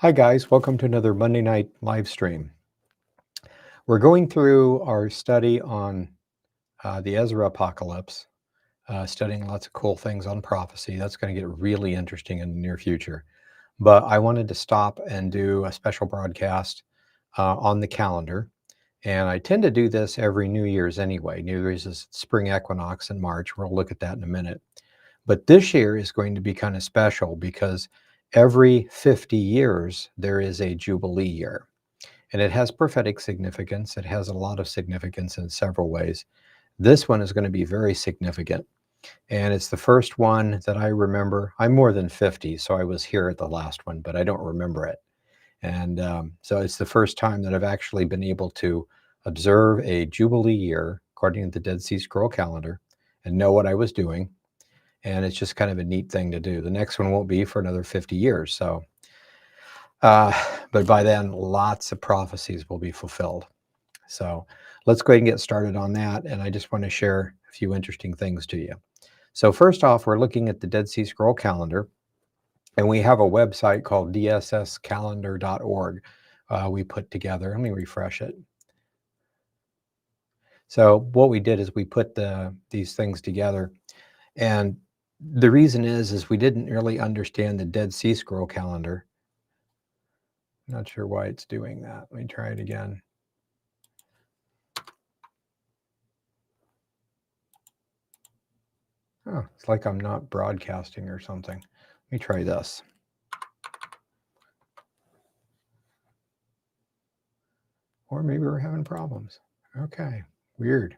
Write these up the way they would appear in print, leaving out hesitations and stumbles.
Hi guys, welcome to another Monday night live stream. We're going through our study on the Ezra apocalypse, studying lots of cool things on prophecy. That's going to get really interesting in the near future. But I wanted to stop and do a special broadcast on the calendar. And I tend to do this every New Year's anyway. New Year's is spring equinox in March. We'll look at that in a minute. But this year is going to be kind of special because every 50 years there is a Jubilee year. And it has prophetic significance. It has a lot of significance in several ways. This one is going to be very significant. And it's the first one that I remember. I'm more than 50, so I was here at the last one, but I don't remember it. And so it's the first time that I've actually been able to observe a Jubilee year according to the Dead Sea Scroll calendar and know what I was doing. And it's just kind of a neat thing to do. The next one won't be for another 50 years. So, but by then, lots of prophecies will be fulfilled. So let's go ahead and get started on that. And I just want to share a few interesting things to you. So first off, we're looking at the Dead Sea Scroll calendar. And we have a website called dsscalendar.org we put together. Let me refresh it. So what we did is we put these things together. And the reason is we didn't really understand the Dead Sea Scroll calendar. Not sure why it's doing that. Let me try it again. Oh, it's like I'm not broadcasting or something. Let me try this. Or maybe we're having problems. Okay, weird.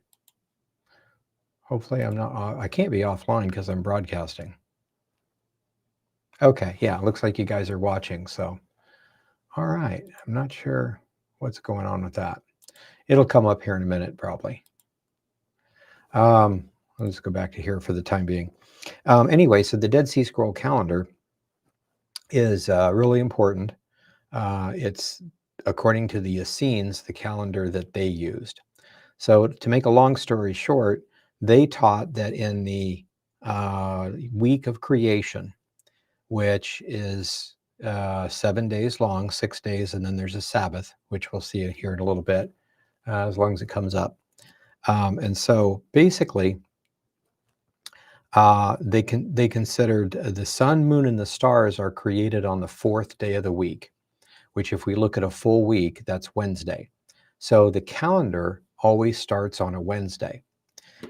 Hopefully I'm not, I can't be offline because I'm broadcasting. Okay, yeah, looks like you guys are watching, so. All right, I'm not sure what's going on with that. It'll come up here in a minute, probably. Let's go back to here for the time being. Anyway, so the Dead Sea Scroll calendar is really important. It's, according to the Essenes, the calendar that they used. So to make a long story short, they taught that in the week of creation, which is 7 days long, 6 days, and then there's a Sabbath, which we'll see here in a little bit, as long as it comes up. And so basically, they considered the sun, moon, and the stars are created on the 4th day of the week, which if we look at a full week, that's Wednesday. So the calendar always starts on a Wednesday.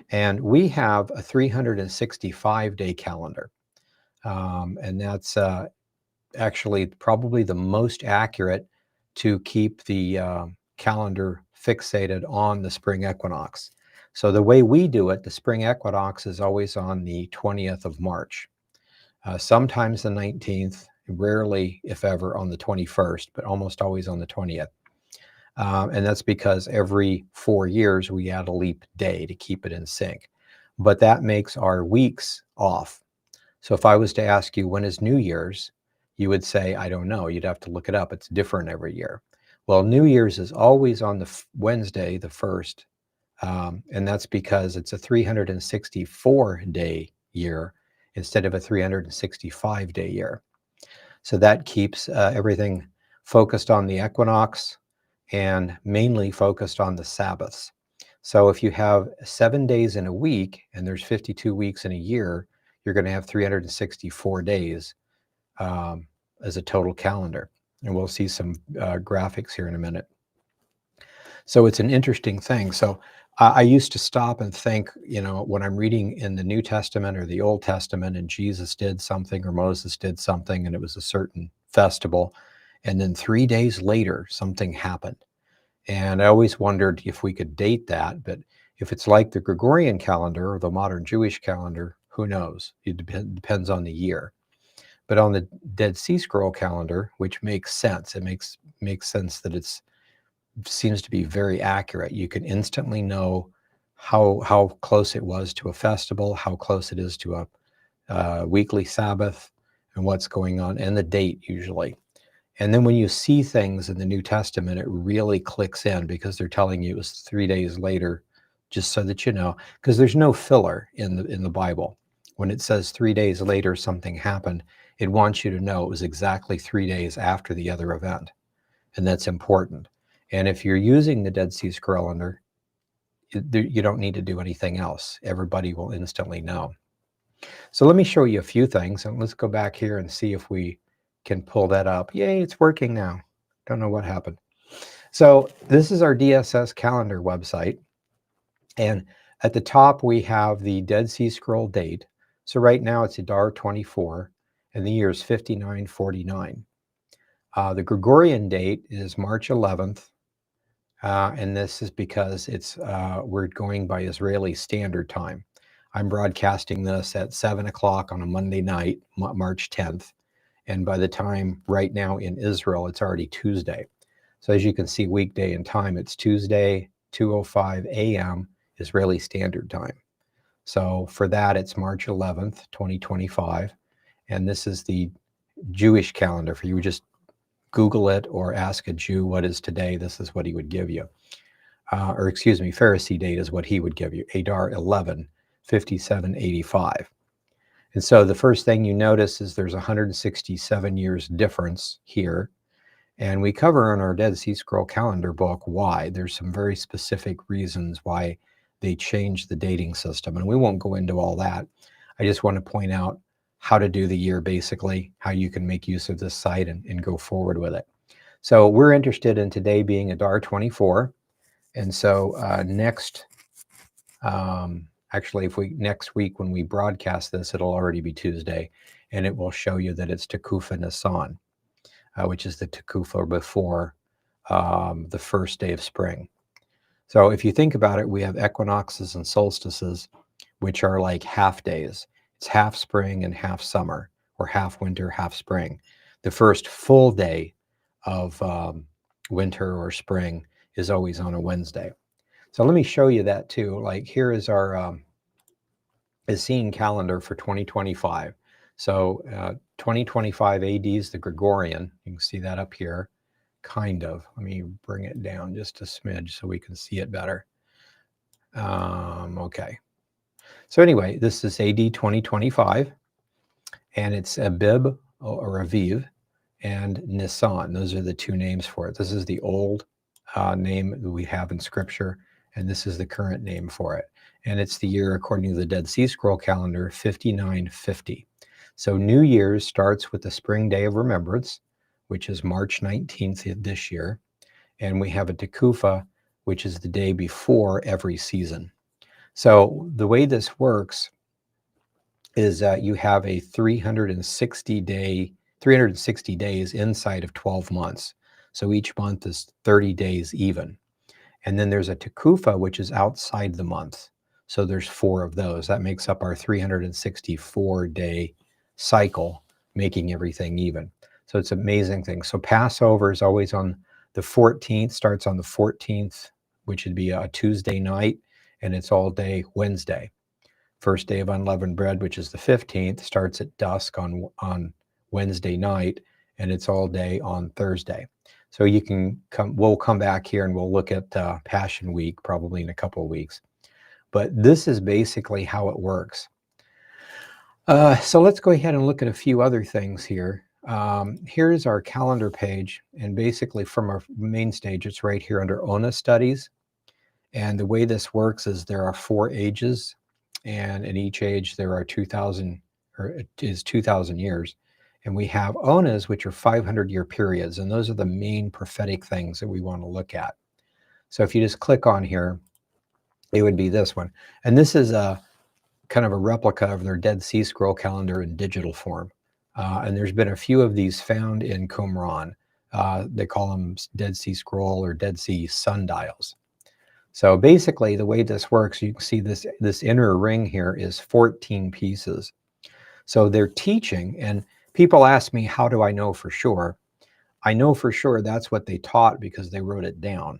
And we have a 365-day calendar. And that's actually probably the most accurate to keep the calendar fixated on the spring equinox. So the way we do it, the spring equinox is always on the 20th of March. Sometimes the 19th, rarely, if ever, on the 21st, but almost always on the 20th. And that's because every 4 years we add a leap day to keep it in sync. But that makes our weeks off. So if I was to ask you, when is New Year's? You would say, I don't know. You'd have to look it up. It's different every year. Well, New Year's is always on the Wednesday, the 1st. And that's because it's a 364-day year instead of a 365-day year. So that keeps everything focused on the equinox and mainly focused on the Sabbaths. So if you have 7 days in a week and there's 52 weeks in a year, you're going to have 364 days as a total calendar. And we'll see some graphics here in a minute. So it's an interesting thing. So I used to stop and think, you know, when I'm reading in the New Testament or the Old Testament and Jesus did something or Moses did something and it was a certain festival, and then 3 days later something happened. And I always wondered if we could date that, but if it's like the Gregorian calendar or the modern Jewish calendar, who knows? It depends on the year. But on the Dead Sea Scroll calendar, which makes sense, it makes sense that it seems to be very accurate. You can instantly know how close it was to a festival, how close it is to a weekly Sabbath, and what's going on, and the date usually. And then when you see things in the New Testament, it really clicks in because they're telling you it was 3 days later, just so that you know, because there's no filler in the Bible. When it says 3 days later something happened, it wants you to know it was exactly 3 days after the other event. And that's important. And if you're using the Dead Sea Scroll calendar, you don't need to do anything else. Everybody will instantly know. So let me show you a few things, and let's go back here and see if we can pull that up. Yay, it's working now. Don't know what happened. So this is our DSS calendar website, and at the top we have the Dead Sea Scroll date. So right now it's Adar 24, and the year is 5949. The Gregorian date is March 11th, and this is because we're going by Israeli Standard Time. I'm broadcasting this at 7 o'clock on a Monday night, March 10th. And by the time right now in Israel, it's already Tuesday. So as you can see, weekday and time, it's Tuesday, 2:05 a.m. Israeli Standard Time. So for that, it's March 11th, 2025. And this is the Jewish calendar. If you just Google it or ask a Jew what is today, this is what he would give you. Or excuse me, Pharisee date is what he would give you, Adar 11, 5785. And so the first thing you notice is there's 167 years difference here. And we cover in our Dead Sea Scroll calendar book why. There's some very specific reasons why they changed the dating system. And we won't go into all that. I just want to point out how to do the year, basically, how you can make use of this site and go forward with it. So we're interested in today being Adar 24. And so actually, next week when we broadcast this, it'll already be Tuesday, and it will show you that it's Tekufa Nisan, which is the Tekufa before the first day of spring. So if you think about it, we have equinoxes and solstices, which are like half days. It's half spring and half summer, or half winter, half spring. The first full day of winter or spring is always on a Wednesday. So let me show you that too. Like here is our Essene calendar for 2025. So 2025 AD is the Gregorian. You can see that up here, kind of. Let me bring it down just a smidge so we can see it better. Okay. So anyway, this is AD 2025, and it's Abib or Aviv and Nisan. Those are the two names for it. This is the old name that we have in Scripture, and this is the current name for it. And it's the year, according to the Dead Sea Scroll calendar, 5950. So New Year's starts with the Spring Day of Remembrance, which is March 19th this year. And we have a Tekufa, which is the day before every season. So the way this works is you have a 360 days inside of 12 months. So each month is 30 days even. And then there's a Tekufa, which is outside the month. So there's 4 of those. That makes up our 364-day cycle, making everything even. So it's an amazing thing. So Passover is always on the 14th, starts on the 14th, which would be a Tuesday night, and it's all day Wednesday. First day of unleavened bread, which is the 15th, starts at dusk on Wednesday night, and it's all day on Thursday. So you can we'll come back here and we'll look at Passion Week probably in a couple of weeks. But this is basically how it works. So let's go ahead and look at a few other things here. Here's our calendar page, and basically from our main stage, it's right here under ONA studies. And the way this works is there are 4 ages, and in each age there are 2,000 years. And we have ONAs, which are 500-year periods, and those are the main prophetic things that we want to look at. So if you just click on here, it would be this one. And this is a kind of a replica of their Dead Sea Scroll calendar in digital form. And there's been a few of these found in Qumran. They call them Dead Sea Scroll or Dead Sea sundials. So basically the way this works, you can see this inner ring here is 14 pieces. So they're teaching, and people ask me, how do I know for sure? I know for sure that's what they taught because they wrote it down.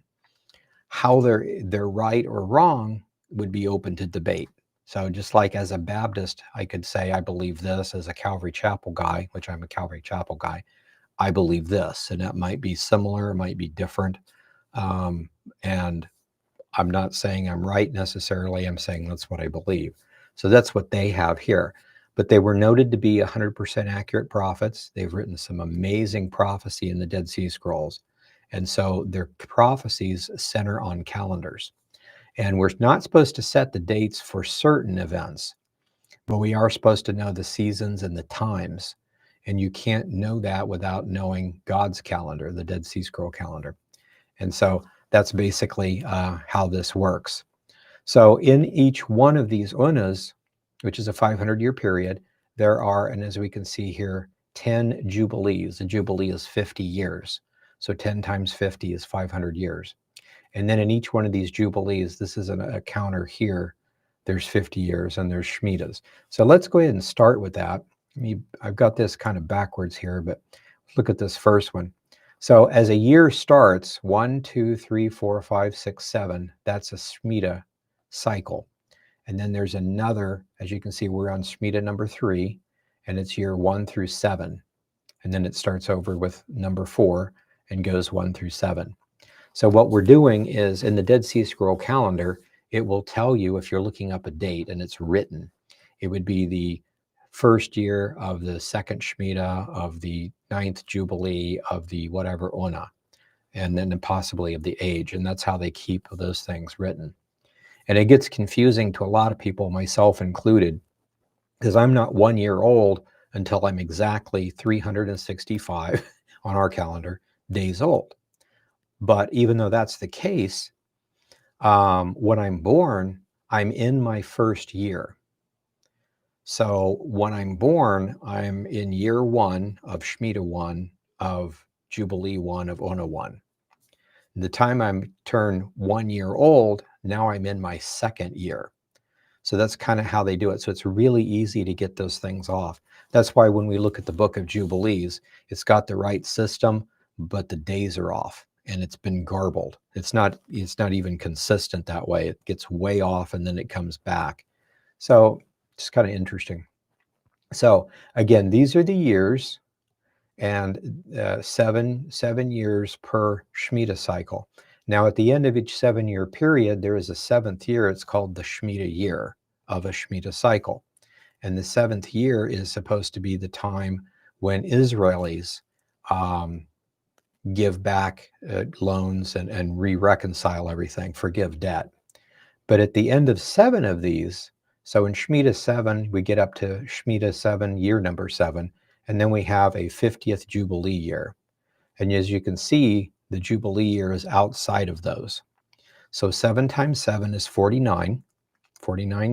How they're right or wrong would be open to debate. So just like as a Baptist, I could say I believe this. As a Calvary Chapel guy, which I'm a Calvary Chapel guy, I believe this. And that might be similar, it might be different. And I'm not saying I'm right necessarily. I'm saying that's what I believe. So that's what they have here. but they were noted to be 100% accurate prophets. They've written some amazing prophecy in the Dead Sea Scrolls. And so their prophecies center on calendars. And we're not supposed to set the dates for certain events, but we are supposed to know the seasons and the times. And you can't know that without knowing God's calendar, the Dead Sea Scroll calendar. And so that's basically how this works. So in each one of these unas, which is a 500-year period, there are, and as we can see here, 10 jubilees. A jubilee is 50 years. So 10 times 50 is 500 years. And then in each one of these jubilees, this is a counter here, there's 50 years and there's Shemitahs. So let's go ahead and start with that. I've got this kind of backwards here, but look at this first one. So as a year starts, 1, 2, 3, 4, 5, 6, 7, that's a Shemitah cycle. And then there's another, as you can see, we're on Shemitah number 3, and it's year 1 through 7. And then it starts over with number 4 and goes 1 through 7. So what we're doing is in the Dead Sea Scroll calendar, it will tell you if you're looking up a date and it's written. It would be the first year of the second Shemitah, of the 9th Jubilee, of the whatever Una, and then possibly of the age. And that's how they keep those things written. And it gets confusing to a lot of people, myself included, because I'm not 1 year old until I'm exactly 365 on our calendar days old. But even though that's the case, when I'm born, I'm in my first year. So when I'm born, I'm in year 1 of Shemitah 1, of Jubilee 1, of Ona 1. The time I'm turned 1 year old, now I'm in my second year. So that's kind of how they do it. So it's really easy to get those things off. That's why when we look at the book of Jubilees, it's got the right system, but the days are off and it's been garbled. It's not even consistent that way. It gets way off and then it comes back. So it's kind of interesting. So again, these are the years, and 7 years per Shemitah cycle. Now, at the end of each 7-year period, there is a 7th year. It's called the Shemitah year of a Shemitah cycle. And the 7th year is supposed to be the time when Israelis give back loans and re-reconcile everything, forgive debt. But at the end of 7 of these, so in Shemitah 7, we get up to Shemitah 7, year number 7, and then we have a 50th Jubilee year. And as you can see, the Jubilee year is outside of those. So 7 times 7 is 49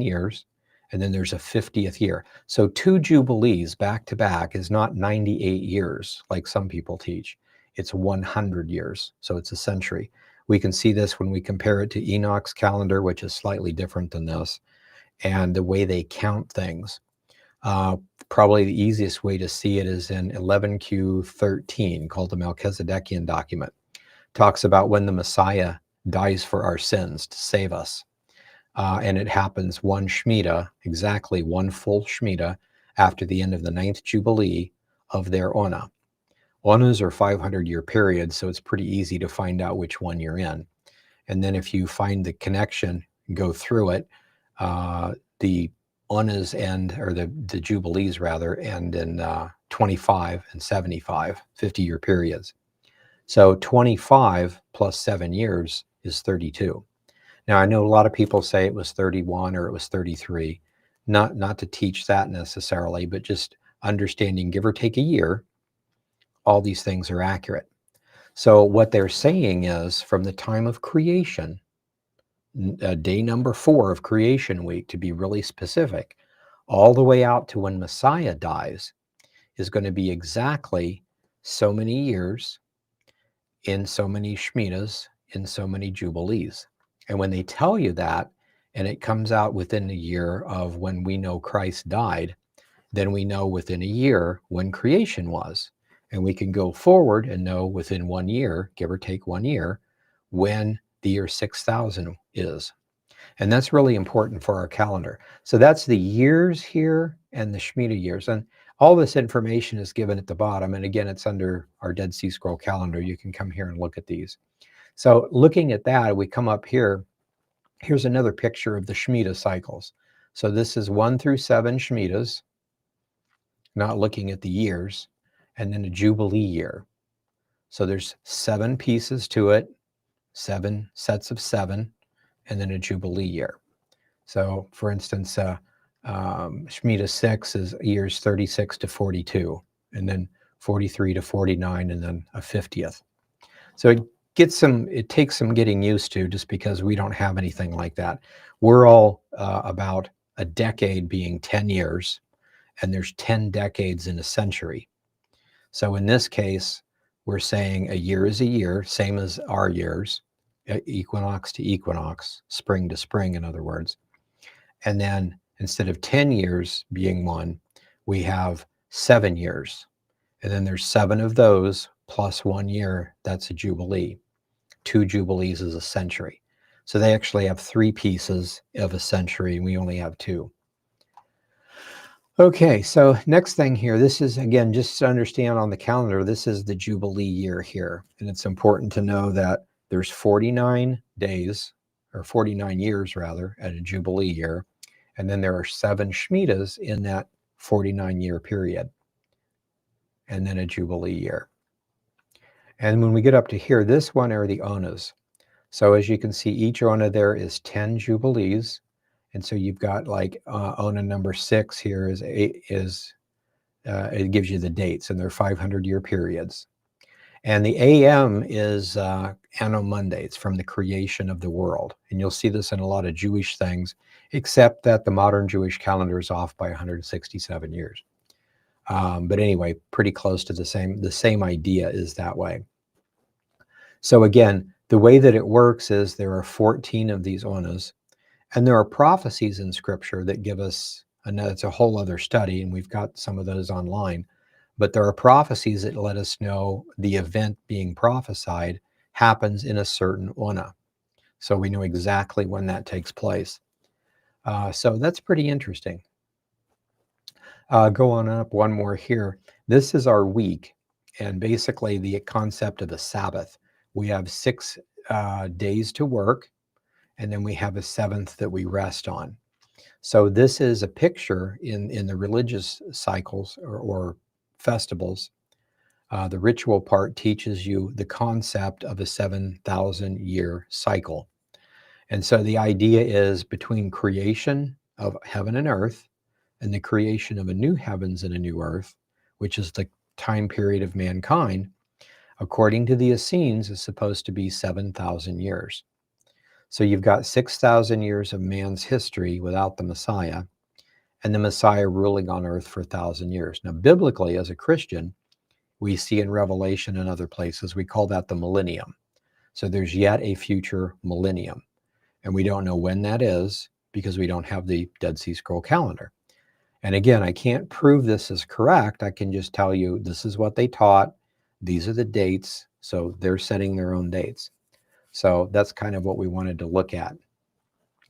years, and then there's a 50th year. So 2 Jubilees back to back is not 98 years like some people teach. It's 100 years, so it's a century. We can see this when we compare it to Enoch's calendar, which is slightly different than this, and the way they count things. Probably the easiest way to see it is in 11Q13, called the Melchizedekian document. Talks about when the Messiah dies for our sins to save us. And it happens 1 Shemitah, exactly 1 full Shemitah, after the end of the 9th Jubilee of their Ona. Onas are 500-year periods, so it's pretty easy to find out which one you're in. And then if you find the connection, go through it, the Onas end, or the Jubilees rather, end in 25 and 75, 50-year periods. So 25 plus 7 years is 32. Now, I know a lot of people say it was 31 or it was 33. Not to teach that necessarily, but just understanding, give or take a year, all these things are accurate. So what they're saying is from the time of creation, day number 4 of creation week, to be really specific, all the way out to when Messiah dies, is going to be exactly so many years in so many Shemitahs, in so many Jubilees. And when they tell you that, and it comes out within a year of when we know Christ died, then we know within a year when creation was. And we can go forward and know within 1 year, give or take 1 year, when the year 6000 is. And that's really important for our calendar. So that's the years here and the Shemitah years. And all this information is given at the bottom. And again, it's under our Dead Sea Scroll calendar. You can come here and look at these. So looking at that, we come up here. Here's another picture of the Shemitah cycles. So this is 1 through 7 Shemitahs. not looking at the years, and then a Jubilee year. So there's 7 pieces to it, 7 sets of 7, and then a Jubilee year. So for instance, Shemitah 6 is years 36 to 42, and then 43 to 49, and then a 50th. So it takes some getting used to, just because we don't have anything like that. We're all about a decade being 10 years, and there's 10 decades in a century. So in this case, we're saying a year is a year, same as our years, equinox to equinox, spring to spring, in other words. And then instead of 10 years being one, we have 7 years. And then there's 7 of those plus 1 year, that's a Jubilee. 2 Jubilees is a century. So they actually have 3 pieces of a century, and we only have 2. Okay, so next thing here, this is, again, just to understand on the calendar, this is the Jubilee year here. And it's important to know that there's 49 days, or 49 years rather, at a Jubilee year. And then there are 7 Shemitahs in that 49-year period. And then a Jubilee year. And when we get up to here, this one are the Onas. So as you can see, each Ona there is 10 Jubilees. And so you've got like Ona number 6 here it gives you the dates, and they're 500-year periods. And the AM is Anno Monday. It's from the creation of the world. And you'll see this in a lot of Jewish things, except that the modern Jewish calendar is off by 167 years. But anyway, pretty close to the same idea is that way. So again, the way that it works is there are 14 of these Onas, and there are prophecies in Scripture that give us, and it's a whole other study, and we've got some of those online, but there are prophecies that let us know the event being prophesied happens in a certain Ona. So we know exactly when that takes place. So that's pretty interesting. Go on up one more here. This is our week, and basically the concept of a Sabbath. We have 6 days to work, and then we have a 7th that we rest on. So this is a picture in the religious cycles or festivals. The ritual part teaches you the concept of a 7,000-year cycle. And so the idea is between creation of heaven and earth and the creation of a new heavens and a new earth, which is the time period of mankind, according to the Essenes, is supposed to be 7,000 years. So you've got 6,000 years of man's history without the Messiah, and the Messiah ruling on earth for 1,000 years. Now, biblically, as a Christian, we see in Revelation and other places, we call that the millennium. So there's yet a future millennium. And we don't know when that is because we don't have the Dead Sea Scroll calendar. And again, I can't prove this is correct. I can just tell you this is what they taught. These are the dates. So they're setting their own dates. So that's kind of what we wanted to look at.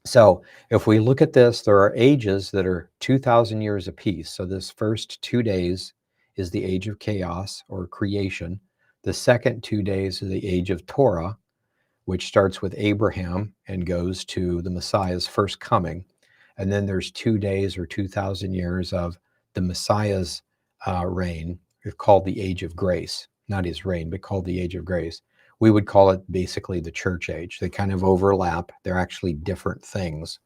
So if we look at this, there are ages that are 2,000 years apiece. So this first 2 days is the age of chaos or creation. The second 2 days is the age of Torah, which starts with Abraham and goes to the Messiah's first coming. And then there's 2 days or 2,000 years of the Messiah's reign. It's called the age of grace, not his reign, but called the age of grace. We would call it basically the church age. They kind of overlap. They're actually different things,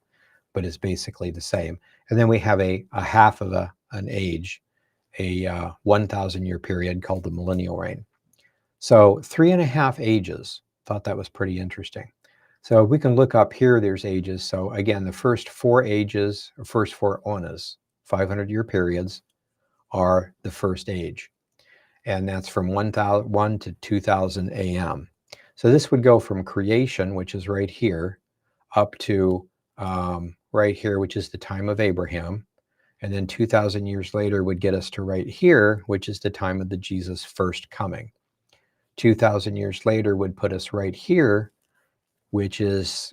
but it's basically the same. And then we have a half of an age, a 1,000-year period called the millennial reign. So 3.5 ages. Thought that was pretty interesting. So we can look up here, there's ages. So again, the first 4 ages, or first 4 onas, 500-year periods, are the first age. And that's from 1 to 2000 AM. So this would go from creation, which is right here, up to right here, which is the time of Abraham. And then 2,000 years later would get us to right here, which is the time of the Jesus first coming. 2,000 years later would put us right here, which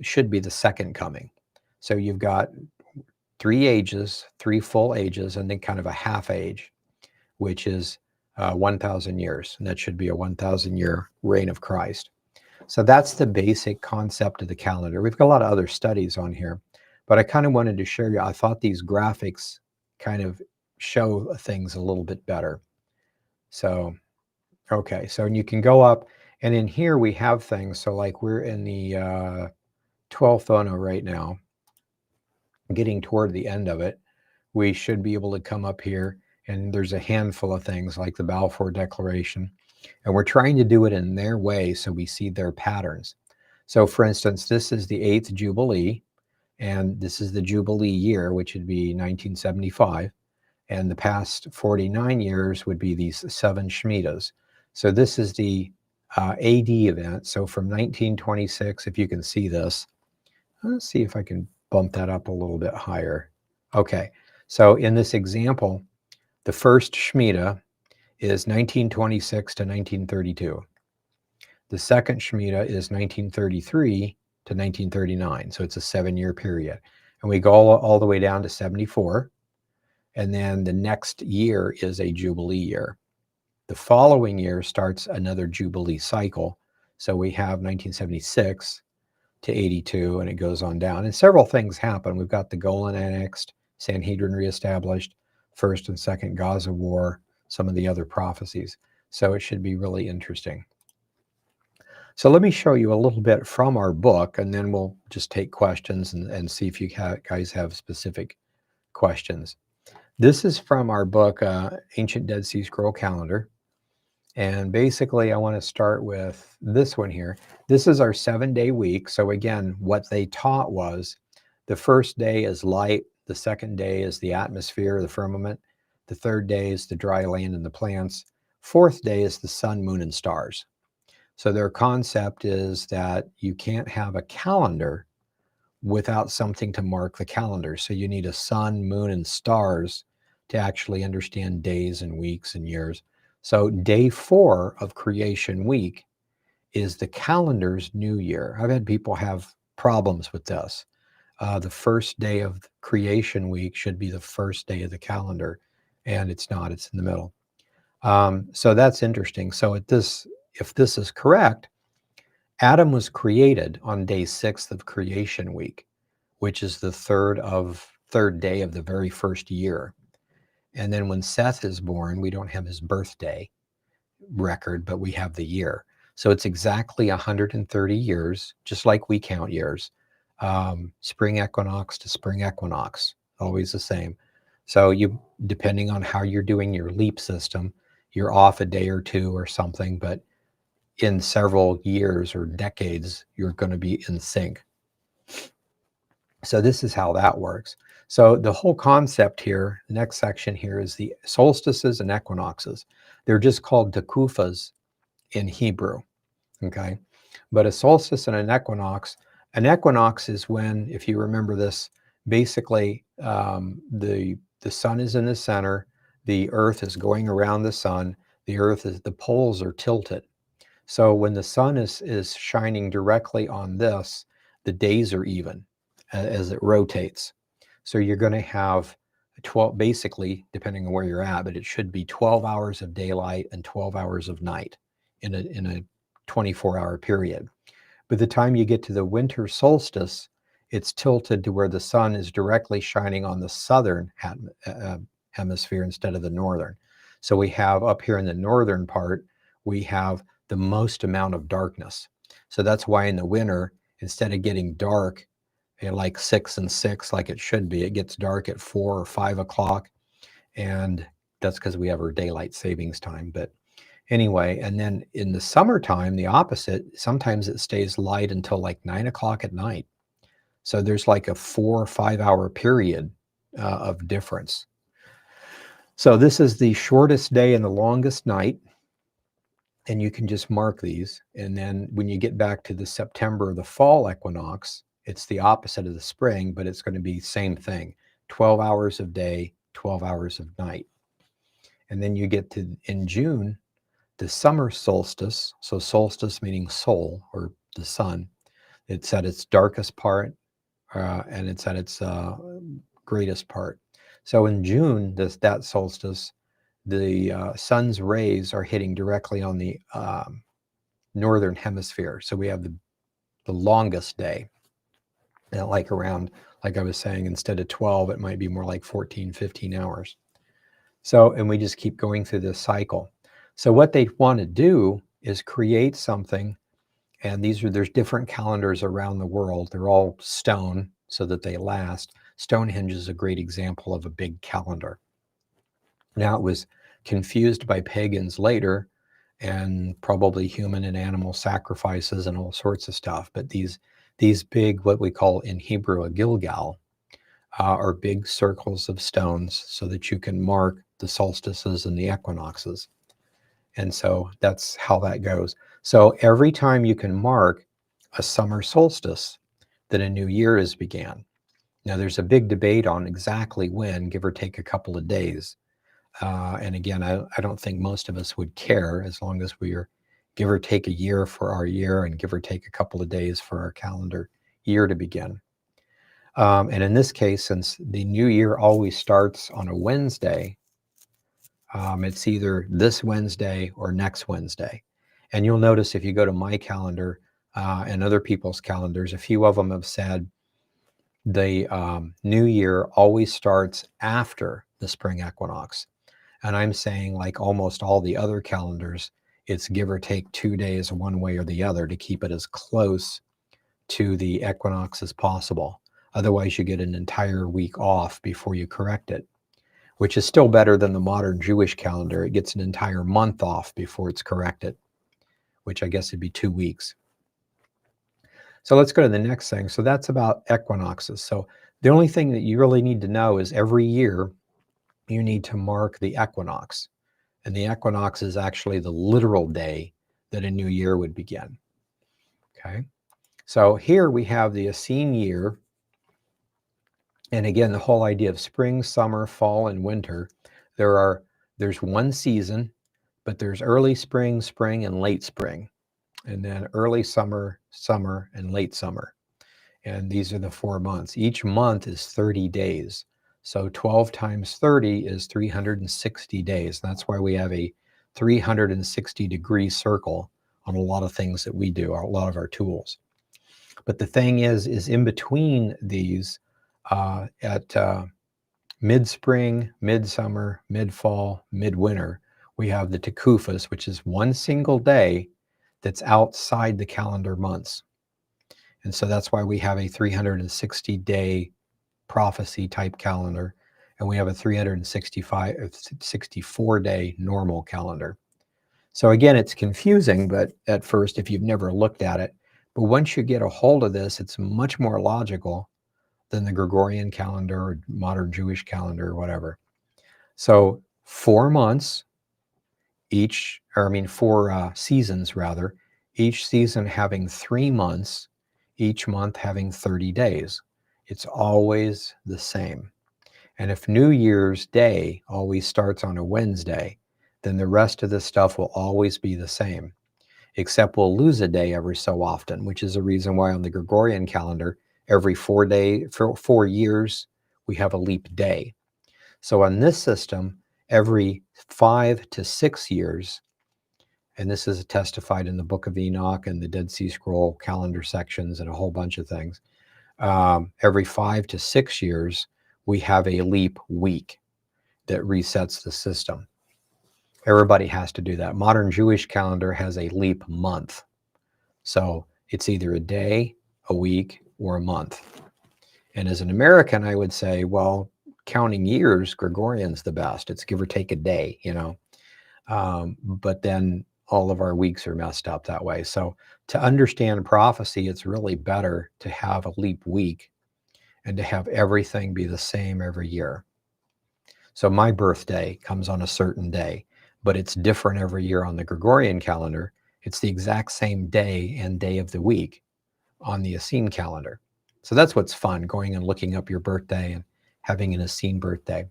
should be the second coming. So you've got 3 ages, 3 full ages, and then kind of a half age, which is 1,000 years. And that should be a 1,000-year reign of Christ. So that's the basic concept of the calendar. We've got a lot of other studies on here, but I kind of wanted to share you. I thought these graphics kind of show things a little bit better. So, okay, so and you can go up, and in here we have things. So like we're in the 12th ono right now, getting toward the end of it. We should be able to come up here, and there's a handful of things like the Balfour Declaration, and we're trying to do it in their way so we see their patterns. So for instance, this is the 8th Jubilee, and this is the Jubilee year, which would be 1975, and the past 49 years would be these 7 Shemitahs. So this is the AD event. So from 1926, if you can see this, let's see if I can bump that up a little bit higher. Okay, so in this example, the first Shemitah is 1926 to 1932. The second Shemitah is 1933 to 1939. So it's a 7-year period. And we go all the way down to 74. And then the next year is a Jubilee year. The following year starts another Jubilee cycle. So we have 1976 to 82, and it goes on down. And several things happen. We've got the Golan annexed, Sanhedrin reestablished, First and Second Gaza War, some of the other prophecies. So it should be really interesting. So let me show you a little bit from our book, and then we'll just take questions and see if you guys have specific questions. This is from our book, Ancient Dead Sea Scroll Calendar. And basically, I want to start with this one here. This is our 7-day week. So again, what they taught was the first day is light. The second day is the atmosphere, the firmament. The third day is the dry land and the plants. Fourth day is the sun, moon, and stars. So their concept is that you can't have a calendar without something to mark the calendar. So you need a sun, moon, and stars to actually understand days and weeks and years. So day 4 of creation week is the calendar's new year. I've had people have problems with this. The first day of creation week should be the first day of the calendar, and it's not, it's in the middle. So that's interesting. So if this is correct, Adam was created on day 6 of creation week, which is the third day of the very first year. And then when Seth is born, we don't have his birthday record, but we have the year. So it's exactly 130 years, just like we count years. Spring equinox to spring equinox, always the same. So you, depending on how you're doing your leap system, you're off a day or two or something, but in several years or decades, you're going to be in sync. So this is how that works. So the whole concept here, the next section here, is the solstices and equinoxes. They're just called tekufas in Hebrew, okay? But a solstice and an equinox is when, if you remember this, basically the sun is in the center, the earth is going around the sun, the poles are tilted. So when the sun is shining directly on this, the days are even as it rotates. So you're going to have 12, basically, depending on where you're at, but it should be 12 hours of daylight and 12 hours of night in a 24-hour period. By the time you get to the winter solstice, it's tilted to where the sun is directly shining on the southern hemisphere instead of the northern. So we have up here in the northern part, we have the most amount of darkness. So that's why in the winter, instead of getting dark at like 6 and 6 like it should be, it gets dark at 4 or 5 o'clock, and that's because we have our daylight savings time. But anyway, and then in the summertime, the opposite, sometimes it stays light until like 9 o'clock at night. So there's like a 4 or 5 hour period of difference. So this is the shortest day and the longest night. And you can just mark these. And then when you get back to the September, the fall equinox, it's the opposite of the spring, but it's going to be the same thing. 12 hours of day, 12 hours of night. And then you get to, in June, the summer solstice. So solstice meaning soul or the sun. It's at its darkest part and it's at its greatest part. So in June, that solstice, the sun's rays are hitting directly on the northern hemisphere. So we have the longest day. And like around, like I was saying, instead of 12, it might be more like 14, 15 hours. So, and we just keep going through this cycle. So what they want to do is create something, and there's different calendars around the world. They're all stone so that they last. Stonehenge is a great example of a big calendar. Now, it was confused by pagans later, and probably human and animal sacrifices and all sorts of stuff. But these big, what we call in Hebrew a Gilgal, are big circles of stones so that you can mark the solstices and the equinoxes. And so that's how that goes. So every time you can mark a summer solstice, then a new year is began. Now, there's a big debate on exactly when, give or take a couple of days. And again, I don't think most of us would care, as long as we are give or take a year for our year and give or take a couple of days for our calendar year to begin. And in this case, since the new year always starts on a Wednesday, it's either this Wednesday or next Wednesday. And you'll notice if you go to my calendar and other people's calendars, a few of them have said the new year always starts after the spring equinox. And I'm saying, like almost all the other calendars, it's give or take 2 days one way or the other to keep it as close to the equinox as possible. Otherwise, you get an entire week off before you correct it, which is still better than the modern Jewish calendar. It gets an entire month off before it's corrected, which I guess would be 2 weeks. So let's go to the next thing. So that's about equinoxes. So the only thing that you really need to know is every year you need to mark the equinox. And the equinox is actually the literal day that a new year would begin. Okay. So here we have the Essene year. And again, the whole idea of spring, summer, fall, and winter, there's one season, but there's early spring, spring, and late spring. And then early summer, summer, and late summer. And these are the 4 months. Each month is 30 days. So 12 times 30 is 360 days. That's why we have a 360-degree circle on a lot of things that we do, a lot of our tools. But the thing is in between these, at mid-spring, mid-summer, mid-fall, mid-winter, we have the Tekufas, which is one single day that's outside the calendar months. And so that's why we have a 360-day prophecy type calendar, and we have a 64-day normal calendar. So again, it's confusing, but at first, if you've never looked at it, but once you get a hold of this, it's much more logical than the Gregorian calendar or modern Jewish calendar or whatever. So 4 months each, or I mean 4 seasons rather, each season having 3 months, each month having 30 days. It's always the same. And if New Year's Day always starts on a Wednesday, then the rest of the stuff will always be the same, except we'll lose a day every so often, which is the reason why on the Gregorian calendar, every 4 years, we have a leap day. So on this system, every 5 to 6 years, and this is testified in the Book of Enoch and the Dead Sea Scroll calendar sections and a whole bunch of things, every 5 to 6 years, we have a leap week that resets the system. Everybody has to do that. Modern Jewish calendar has a leap month. So it's either a day, a week, or a month. And as an American, I would say, well, counting years, Gregorian's the best. It's give or take a day, you know. But then all of our weeks are messed up that way. So to understand prophecy, it's really better to have a leap week and to have everything be the same every year. So my birthday comes on a certain day, but it's different every year on the Gregorian calendar. It's the exact same day and day of the week on the Essene calendar. So that's what's fun, going and looking up your birthday and having an Essene birthday.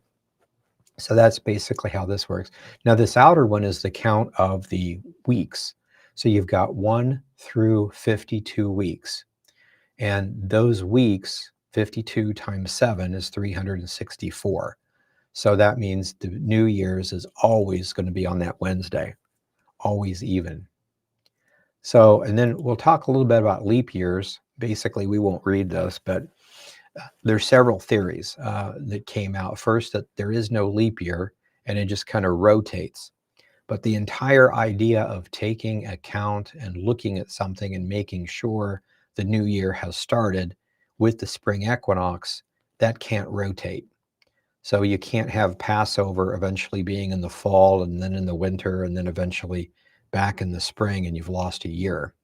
So that's basically how this works. Now this outer one is the count of the weeks. So you've got 1 through 52 weeks. And those weeks, 52 times 7 is 364. So that means the New Year's is always going to be on that Wednesday, always even. So, and then we'll talk a little bit about leap years. Basically, we won't read this, but there's several theories that came out. First, that there is no leap year, and it just kind of rotates. But the entire idea of taking account and looking at something and making sure the new year has started with the spring equinox, that can't rotate. So you can't have Passover eventually being in the fall and then in the winter and then eventually back in the spring, and you've lost a year.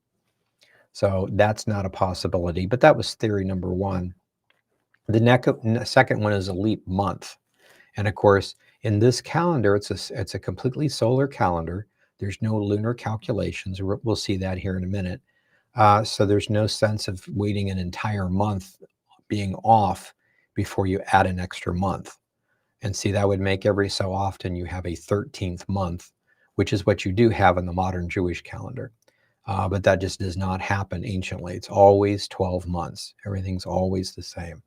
So that's not a possibility, but that was theory number one. The second one is a leap month. And of course, in this calendar, it's a completely solar calendar. There's no lunar calculations. We'll see that here in a minute. So there's no sense of waiting an entire month being off before you add an extra month. And see, that would make every so often you have a 13th month, which is what you do have in the modern Jewish calendar. But that just does not happen anciently. It's always 12 months. Everything's always the same.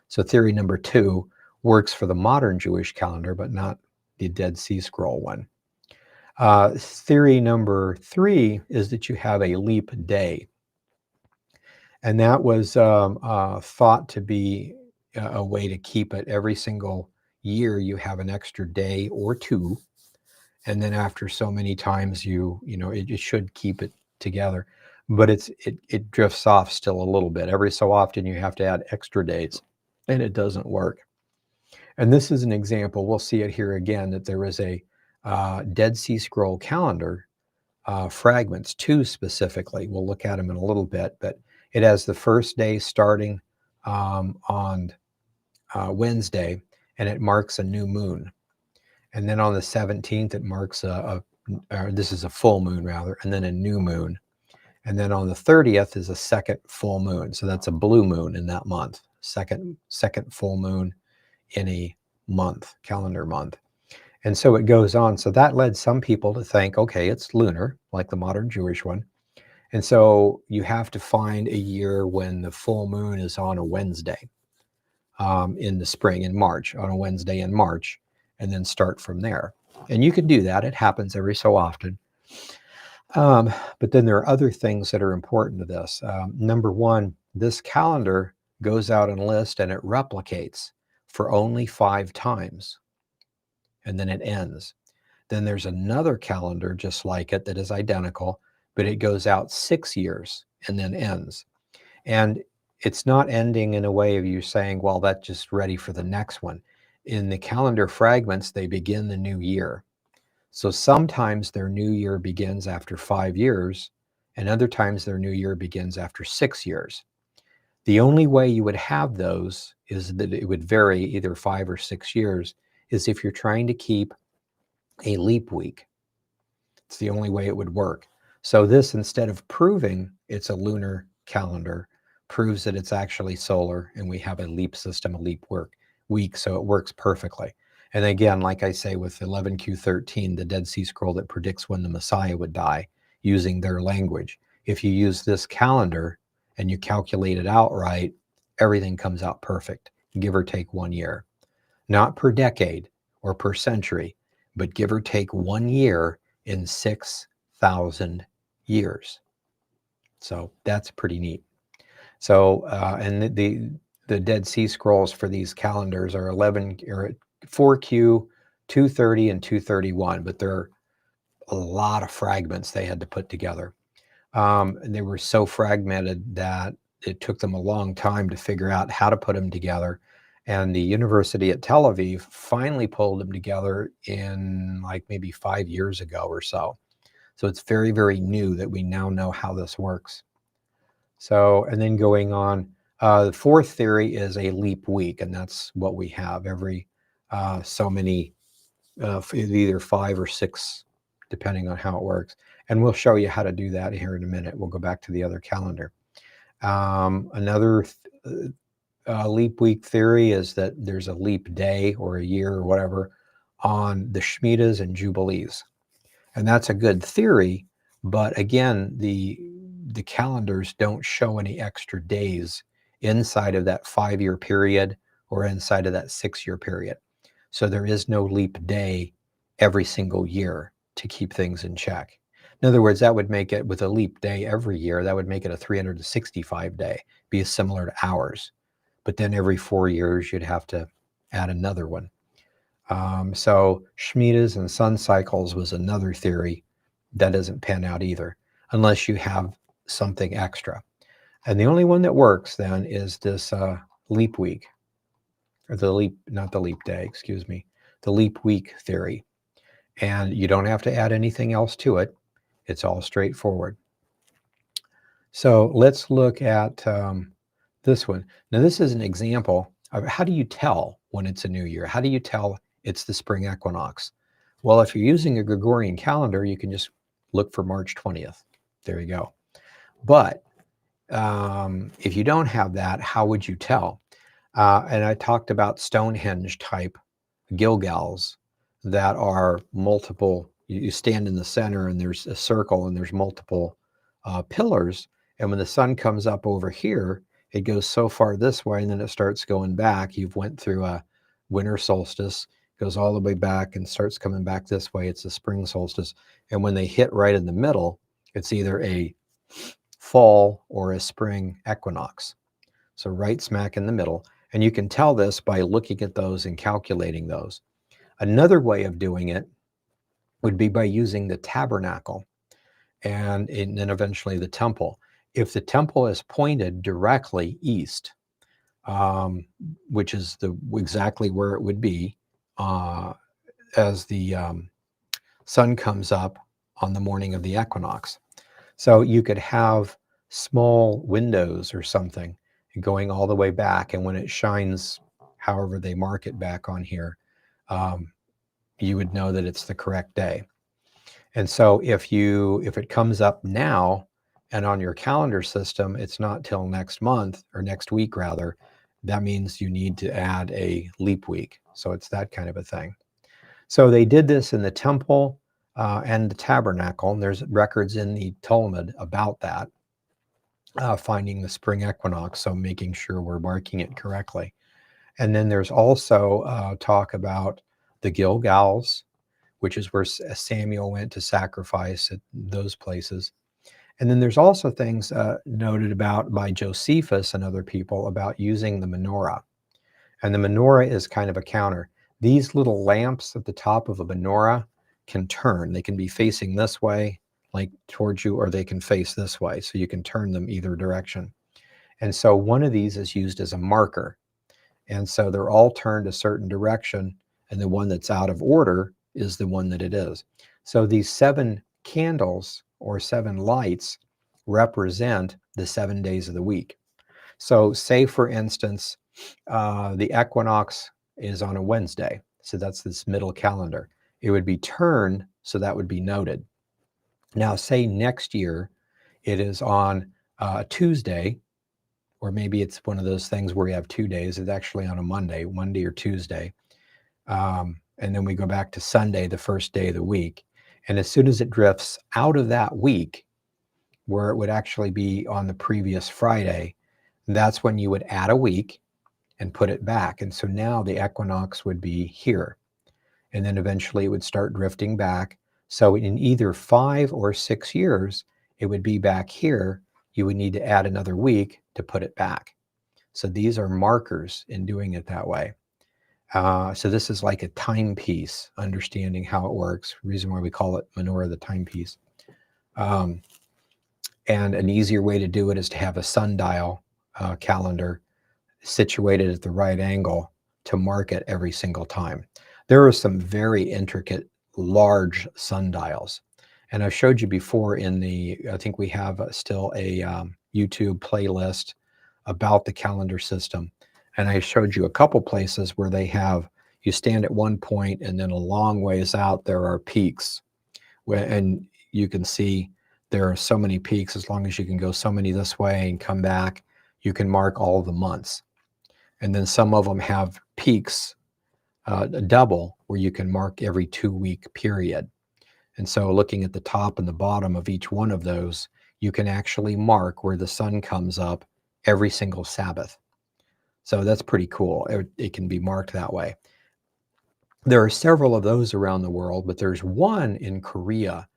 So theory number two works for the modern Jewish calendar, but not the Dead Sea Scroll one. Theory number three is that you have a leap day. And that was thought to be a way to keep it every single year. You have an extra day or two. And then after so many times, it should keep it together. But it drifts off still a little bit. Every so often you have to add extra days, and it doesn't work. And this is an example. We'll see it here again, that there is a Dead Sea Scroll calendar, fragments, two specifically. We'll look at them in a little bit, but it has the first day starting on Wednesday, and it marks a new moon. And then on the 17th, it marks this is a full moon rather, and then a new moon. And then on the 30th is a second full moon. So that's a blue moon in that month, second full moon in a month, calendar month. And so it goes on. So that led some people to think, okay, it's lunar, like the modern Jewish one. And so you have to find a year when the full moon is on a Wednesday in the spring, in March, on a Wednesday in March, and then start from there. And you can do that. It happens every so often. But then there are other things that are important to this. Number one, this calendar goes out and lists and it replicates for only 5 times, and then it ends. Then there's another calendar just like it that is identical, but it goes out 6 years and then ends. And it's not ending in a way of you saying, well, that's just ready for the next one. In the calendar fragments, they begin the new year. So sometimes their new year begins after 5 years, and other times their new year begins after 6 years. The only way you would have those is that it would vary either 5 or 6 years, is if you're trying to keep a leap week. It's the only way it would work. So this, instead of proving it's a lunar calendar, proves that it's actually solar, and we have a leap system, a leap week, so it works perfectly. And again, like I say, with 11Q13, the Dead Sea Scroll that predicts when the Messiah would die, using their language, if you use this calendar and you calculate it out right, everything comes out perfect, give or take 1 year. Not per decade or per century, but give or take 1 year in 6,000 years. So that's pretty neat. So, and the Dead Sea Scrolls for these calendars are 4Q, 230, and 231, but there are a lot of fragments they had to put together. And they were so fragmented that it took them a long time to figure out how to put them together. And the university at Tel Aviv finally pulled them together in like maybe 5 years ago or so. So it's very, very new that we now know how this works. So, and then going on, the fourth theory is a leap week, and that's what we have every so many, either 5 or 6, depending on how it works. And we'll show you how to do that here in a minute. We'll go back to the other calendar. Another leap week theory is that there's a leap day or a year or whatever on the Shemitahs and Jubilees. And that's a good theory, but again, the calendars don't show any extra days inside of that 5-year period or inside of that 6-year period. So there is no leap day every single year to keep things in check. In other words, that would make it, with a leap day every year, that would make it a 365 day, be similar to ours. But then every 4 years, you'd have to add another one. So Shemitahs and sun cycles was another theory that doesn't pan out either, unless you have something extra. And the only one that works then is this leap week, or not the leap day, excuse me, the leap week theory. And you don't have to add anything else to it. It's all straightforward. So let's look at this one. Now, this is an example of how do you tell when it's a new year? How do you tell it's the spring equinox? Well, if you're using a Gregorian calendar, you can just look for March 20th. There you go. But if you don't have that, how would you tell? And I talked about Stonehenge type Gilgals that are multiple. You stand in the center and there's a circle and there's multiple pillars. And when the sun comes up over here, it goes so far this way and then it starts going back. You've went through a winter solstice, goes all the way back and starts coming back this way. It's a spring solstice. And when they hit right in the middle, it's either a fall or a spring equinox. So right smack in the middle. And you can tell this by looking at those and calculating those. Another way of doing it would be by using the tabernacle and then eventually the temple. If the temple is pointed directly east, which is exactly where it would be as the sun comes up on the morning of the equinox. So you could have small windows or something going all the way back, and when it shines, however they mark it back on here, you would know that it's the correct day. And so if it comes up now and on your calendar system, it's not till next month or next week rather, that means you need to add a leap week. So it's that kind of a thing. So they did this in the temple and the tabernacle, and there's records in the Talmud about that, finding the spring equinox, so making sure we're marking it correctly. And then there's also talk about the Gilgals, which is where Samuel went to sacrifice at those places. And then there's also things noted about by Josephus and other people about using the menorah. And the menorah is kind of a counter. These little lamps at the top of a menorah can turn. They can be facing this way, like towards you, or they can face this way. So you can turn them either direction. And so one of these is used as a marker. And so they're all turned a certain direction. And the one that's out of order is the one that it is. So these 7 candles or 7 lights represent the 7 days of the week. So say, for instance, the equinox is on a Wednesday. So that's this middle calendar. It would be turned, so that would be noted. Now, say next year it is on Tuesday, or maybe it's one of those things where you have 2 days. It's actually on a Monday or Tuesday. And then we go back to Sunday, the first day of the week. And as soon as it drifts out of that week, where it would actually be on the previous Friday, that's when you would add a week and put it back. And so now the equinox would be here. And then eventually it would start drifting back. So in either 5 or 6 years, it would be back here. You would need to add another week to put it back. So these are markers in doing it that way. So this is like a timepiece, understanding how it works. Reason why we call it menorah, the timepiece. And an easier way to do it is to have a sundial calendar situated at the right angle to mark it every single time. There are some very intricate, large sundials. And I've showed you before I think we have still a YouTube playlist about the calendar system. And I showed you a couple places where you stand at one point and then a long ways out, there are peaks. And you can see there are so many peaks. As long as you can go so many this way and come back, you can mark all the months. And then some of them have peaks, double, where you can mark every 2-week period. And so looking at the top and the bottom of each one of those, you can actually mark where the sun comes up every single Sabbath. So that's pretty cool. It can be marked that way. There are several of those around the world, but there's one in Korea,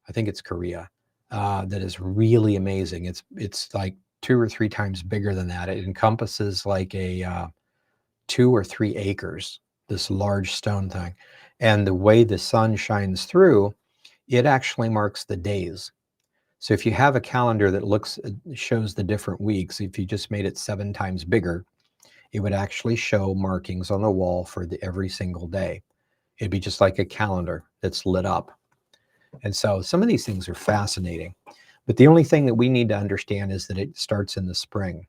I think it's Korea, that is really amazing. It's like 2 or 3 times bigger than that. It encompasses like a 2 or 3 acres, this large stone thing. And the way the sun shines through, it actually marks the days. So if you have a calendar that shows the different weeks, if you just made it 7 times bigger, it would actually show markings on the wall for every single day. It'd be just like a calendar that's lit up. And so some of these things are fascinating. But the only thing that we need to understand is that it starts in the spring.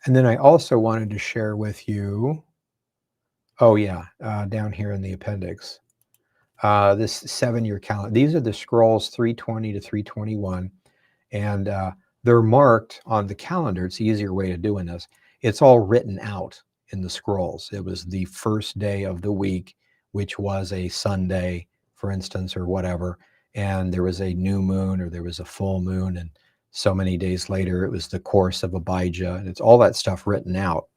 And then I also wanted to share with you, down here in the appendix, this 7-year calendar. These are the scrolls 320 to 321, and they're marked on the calendar. It's the easier way of doing this. It's all written out in the scrolls. It was the first day of the week, which was a Sunday, for instance, or whatever, and there was a new moon or there was a full moon, and so many days later it was the course of Abijah, and it's all that stuff written out.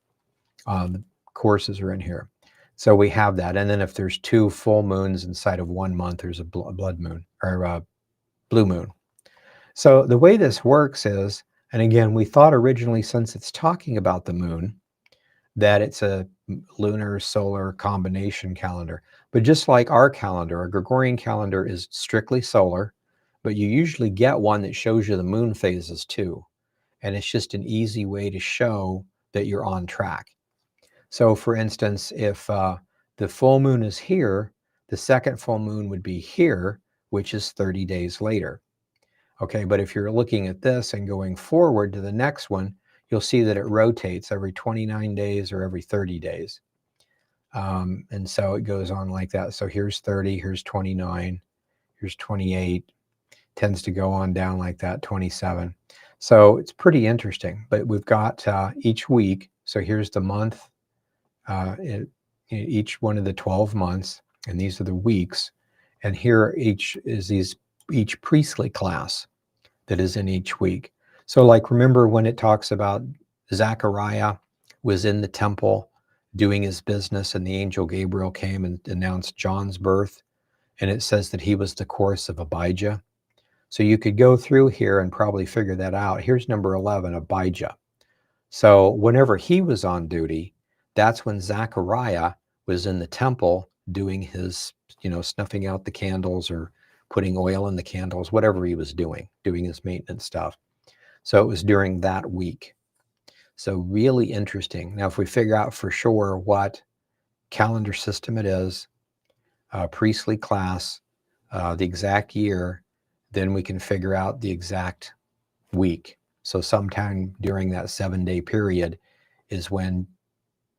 The courses are in here. So we have that. And then if there's 2 full moons inside of 1 month, there's a blood moon or a blue moon. So the way this works is, and again, we thought originally, since it's talking about the moon, that it's a lunar solar combination calendar. But just like our calendar, our Gregorian calendar is strictly solar, but you usually get one that shows you the moon phases too. And it's just an easy way to show that you're on track. So for instance, if the full moon is here, the second full moon would be here, which is 30 days later. Okay, but if you're looking at this and going forward to the next one, you'll see that it rotates every 29 days or every 30 days. And so it goes on like that. So here's 30, here's 29, here's 28, tends to go on down like that, 27. So it's pretty interesting, but we've got each week. So here's the month, each one of the 12 months, and these are the weeks. And here each priestly class that is in each week. So like, remember when it talks about Zechariah was in the temple doing his business, and the angel Gabriel came and announced John's birth, and it says that he was the course of Abijah. So you could go through here and probably figure that out. Here's number 11, Abijah. So whenever he was on duty, that's when Zechariah was in the temple doing his, snuffing out the candles or putting oil in the candles, whatever he was doing his maintenance stuff. So it was during that week. So really interesting. Now, if we figure out for sure what calendar system it is, priestly class, the exact year, then we can figure out the exact week. So sometime during that 7-day period is when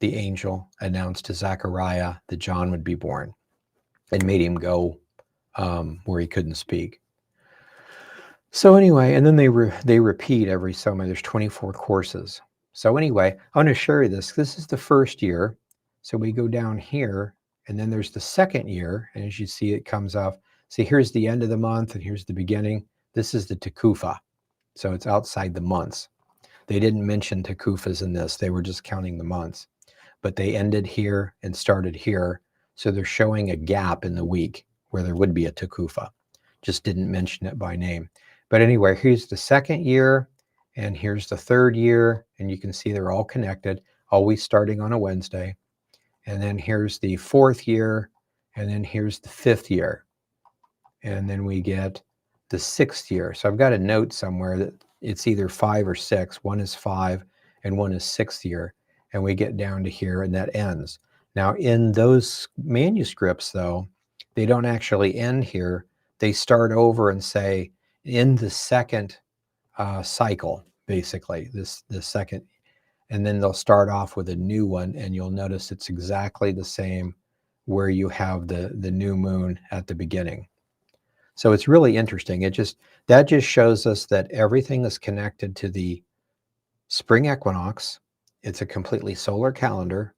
the angel announced to Zechariah that John would be born and made him go where he couldn't speak. So anyway, and then they repeat every so many. There's 24 courses. So anyway, I want to show you this. This is the first year. So we go down here, and then there's the second year. And as you see, it comes off. See, here's the end of the month, and here's the beginning. This is the Tekufa. So it's outside the months. They didn't mention Tekufas in this. They were just counting the months. But they ended here and started here. So they're showing a gap in the week where there would be a Tekufa. Just didn't mention it by name. But anyway, here's the second year, and here's the third year, and you can see they're all connected, always starting on a Wednesday. And then here's the fourth year, and then here's the fifth year. And then we get the sixth year. So I've got a note somewhere that it's either 5 or 6. One is 5 and one is 6th year. And we get down to here, and that ends. Now, in those manuscripts, though, they don't actually end here. They start over and say, in the second cycle, basically, this second, and then they'll start off with a new one, and you'll notice it's exactly the same where you have the new moon at the beginning. So it's really interesting. That just shows us that everything is connected to the spring equinox. It's a completely solar calendar.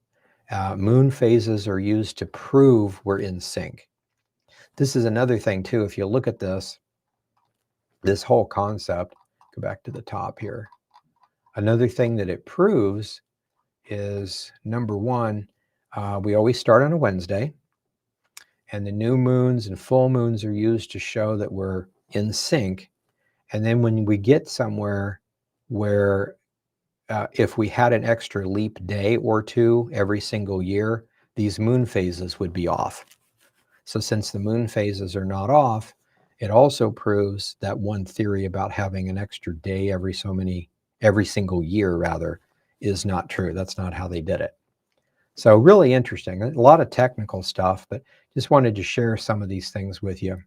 Moon phases are used to prove we're in sync. This is another thing too. If you look at this whole concept, go back to the top here. Another thing that it proves is, number one, we always start on a Wednesday, and the new moons and full moons are used to show that we're in sync. And then when we get somewhere where if we had an extra leap day or two every single year, these moon phases would be off. So since the moon phases are not off, it also proves that one theory about having an extra day every single year rather, is not true. That's not how they did it. So really interesting. A lot of technical stuff, but just wanted to share some of these things with you.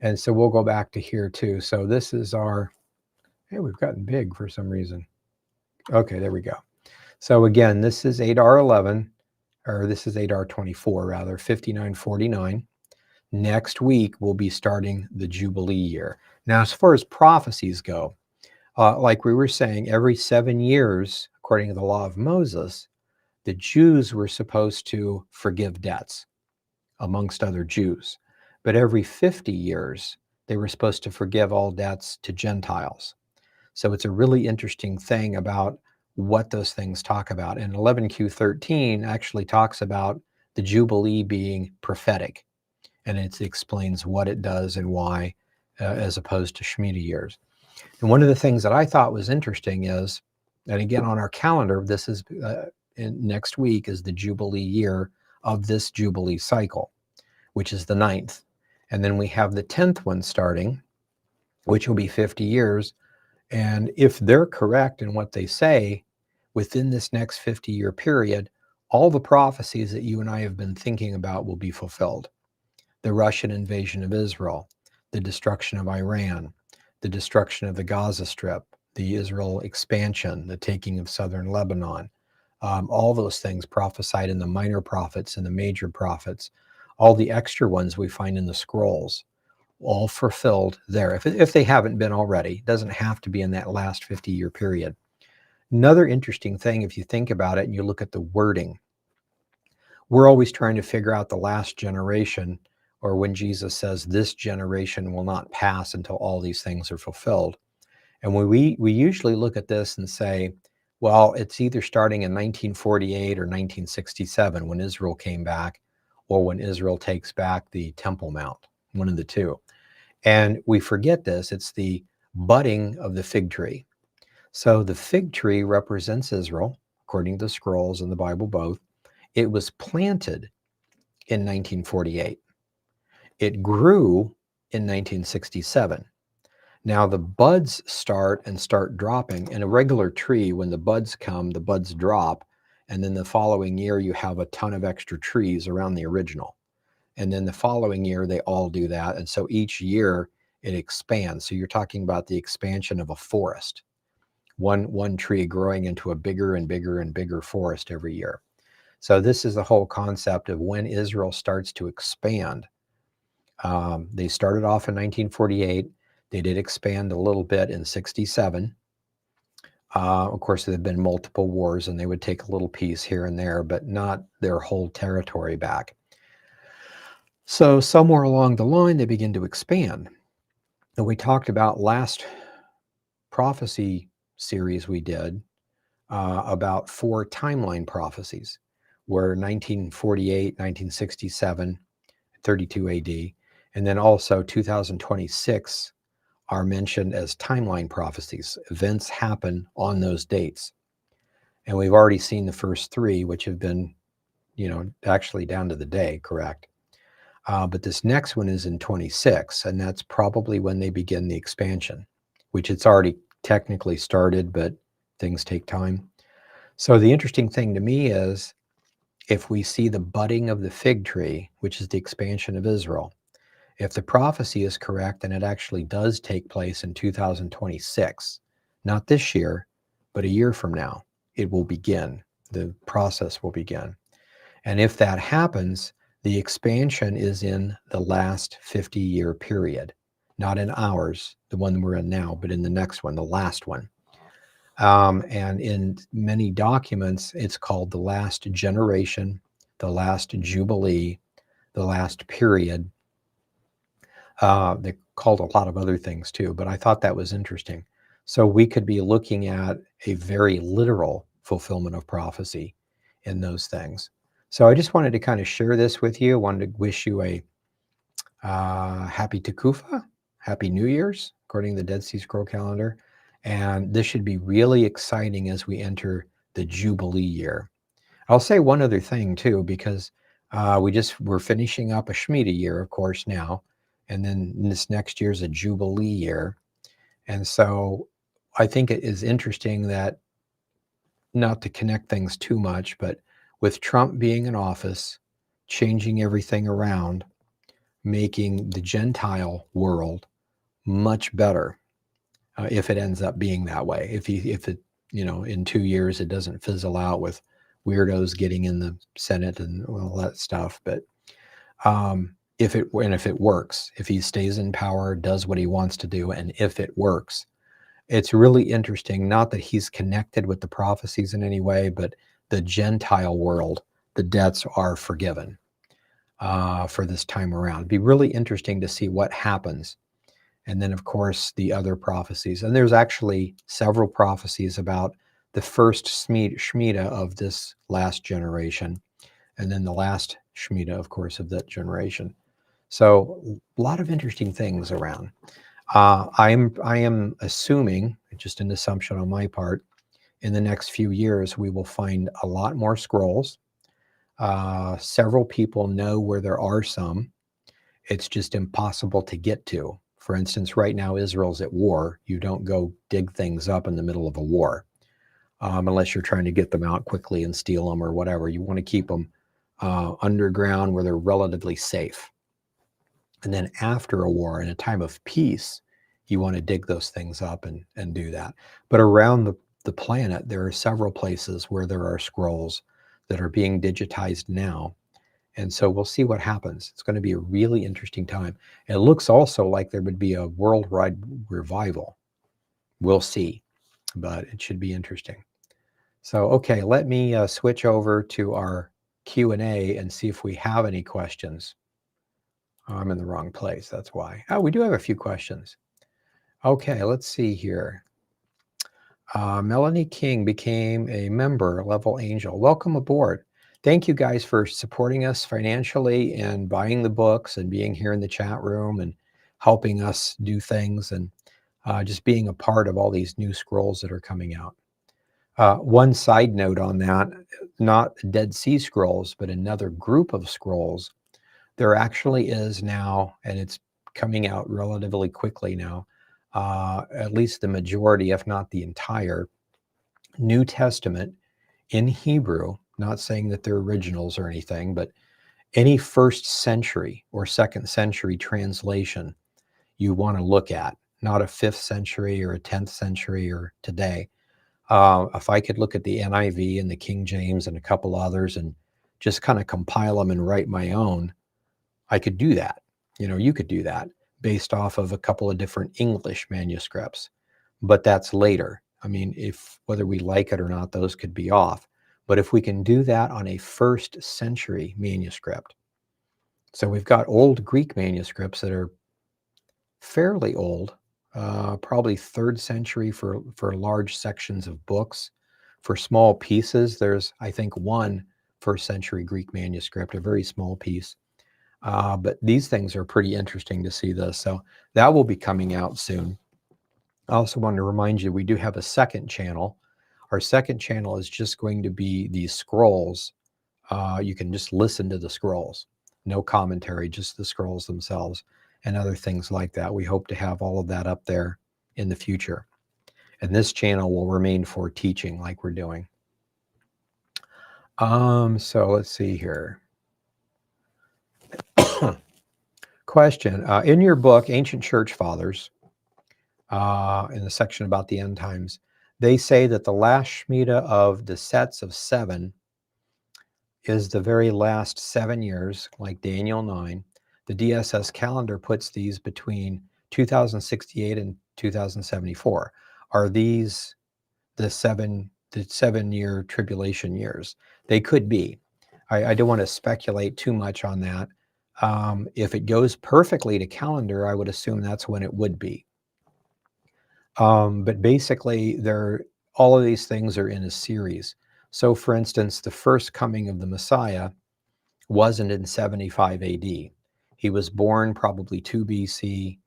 And so we'll go back to here too. So this is our, hey, we've gotten big for some reason. Okay, there we go. So again, this is ADAR 11, or this is ADAR 24 rather, 5949. Next week, we'll be starting the Jubilee year. Now, as far as prophecies go, like we were saying, every 7 years, according to the law of Moses, the Jews were supposed to forgive debts, amongst other Jews. But every 50 years, they were supposed to forgive all debts to Gentiles. So it's a really interesting thing about what those things talk about. And 11Q13 actually talks about the Jubilee being prophetic, and it explains what it does and why, as opposed to Shemitah years. And one of the things that I thought was interesting is, and again on our calendar, this is next week is the Jubilee year of this Jubilee cycle, which is the 9th. And then we have the 10th one starting, which will be 50 years. And if they're correct in what they say, within this next 50-year period, all the prophecies that you and I have been thinking about will be fulfilled. The Russian invasion of Israel, the destruction of Iran, the destruction of the Gaza Strip, the Israel expansion, the taking of southern Lebanon, all those things prophesied in the minor prophets and the major prophets, all the extra ones we find in the scrolls, all fulfilled there. If they haven't been already, it doesn't have to be in that last 50-year period. Another interesting thing, if you think about it and you look at the wording, we're always trying to figure out the last generation, or when Jesus says this generation will not pass until all these things are fulfilled. And when we usually look at this and say, well, it's either starting in 1948 or 1967 when Israel came back, or when Israel takes back the Temple Mount, one of the two. And we forget this, it's the budding of the fig tree. So the fig tree represents Israel, according to the scrolls and the Bible both. It was planted in 1948. It grew in 1967. Now the buds start dropping. In a regular tree, when the buds come, the buds drop, and then the following year you have a ton of extra trees around the original. And then the following year they all do that, and so each year it expands. So you're talking about the expansion of a forest. One tree growing into a bigger and bigger and bigger forest every year. So this is the whole concept of when Israel starts to expand. They started off in 1948. They did expand a little bit in 67. Of course, there have been multiple wars, and they would take a little piece here and there, but not their whole territory back. So somewhere along the line, they begin to expand. And we talked about last prophecy series we did about 4 timeline prophecies, where 1948, 1967, 32 AD, and then also 2026 are mentioned as timeline prophecies. Events happen on those dates. And we've already seen the first 3, which have been, actually down to the day, correct? But this next one is in 26, and that's probably when they begin the expansion, which it's already technically started, but things take time. So the interesting thing to me is, if we see the budding of the fig tree, which is the expansion of Israel, if the prophecy is correct and it actually does take place in 2026, not this year, but a year from now, it will begin. The process will begin. And if that happens, the expansion is in the last 50-year period, not in ours, the one we're in now, but in the next one, the last one. And in many documents, it's called the last generation, the last Jubilee, the last period. They called a lot of other things too, but I thought that was interesting. So we could be looking at a very literal fulfillment of prophecy in those things. So I just wanted to kind of share this with you. I wanted to wish you a happy Tekufa, happy New Year's, according to the Dead Sea Scroll calendar. And this should be really exciting as we enter the Jubilee year. I'll say one other thing too, because we're finishing up a Shemitah year, of course, now, and then this next year is a Jubilee year. And so I think it is interesting that, not to connect things too much, but with Trump being in office, changing everything around, making the Gentile world much better, if it ends up being that way. If it, in 2 years it doesn't fizzle out with weirdos getting in the Senate and all that stuff. But if it works, if he stays in power, does what he wants to do, and if it works, it's really interesting. Not that he's connected with the prophecies in any way, but the Gentile world, the debts are forgiven for this time around. It'd be really interesting to see what happens. And then, of course, the other prophecies. And there's actually several prophecies about the first Shemitah of this last generation, and then the last Shemitah, of course, of that generation. So a lot of interesting things around. I am assuming, just an assumption on my part, in the next few years we will find a lot more scrolls. Several people know where there are some. It's just impossible to get to. For instance, right now Israel's at war. You don't go dig things up in the middle of a war, unless you're trying to get them out quickly and steal them or whatever. You want to keep them underground where they're relatively safe. And then after a war, in a time of peace, you want to dig those things up and do that. But around the planet, there are several places where there are scrolls that are being digitized now. And so we'll see what happens. It's going to be a really interesting time. It looks also like there would be a worldwide revival. We'll see, but it should be interesting. So, okay, let me switch over to our Q&A and see if we have any questions. Oh, I'm in the wrong place, that's why. Oh, we do have a few questions. Okay, let's see here. Melanie King became a member, level angel. Welcome aboard. Thank you guys for supporting us financially and buying the books and being here in the chat room and helping us do things, and just being a part of all these new scrolls that are coming out. One side note on that, not Dead Sea Scrolls, but another group of scrolls. There actually is now, and it's coming out relatively quickly now, at least the majority, if not the entire, New Testament in Hebrew, not saying that they're originals or anything, but any first century or second century translation you want to look at, not a 5th century or a 10th century or today. If I could look at the NIV and the King James and a couple others and just kind of compile them and write my own, I could do that. You could do that based off of a couple of different English manuscripts, but that's later. I mean, whether we like it or not, those could be off. But if we can do that on a 1st century manuscript, so we've got old Greek manuscripts that are fairly old, probably 3rd century for large sections of books. For small pieces, there's, I think, one 1st century Greek manuscript, a very small piece. But these things are pretty interesting to see this. So that will be coming out soon. I also want to remind you, we do have a second channel. Our second channel is just going to be these scrolls. You can just listen to the scrolls, no commentary, just the scrolls themselves and other things like that. We hope to have all of that up there in the future. And this channel will remain for teaching like we're doing. So let's see here. Question. In your book, Ancient Church Fathers, in the section about the end times, they say that the last Shemitah of the sets of 7 is the very last 7 years, like Daniel 9. The DSS calendar puts these between 2068 and 2074. Are these the 7-year tribulation years? They could be. I don't want to speculate too much on that. If it goes perfectly to calendar, I would assume that's when it would be. But basically, all of these things are in a series. So, for instance, the first coming of the Messiah wasn't in 75 AD. He was born probably 2 BC,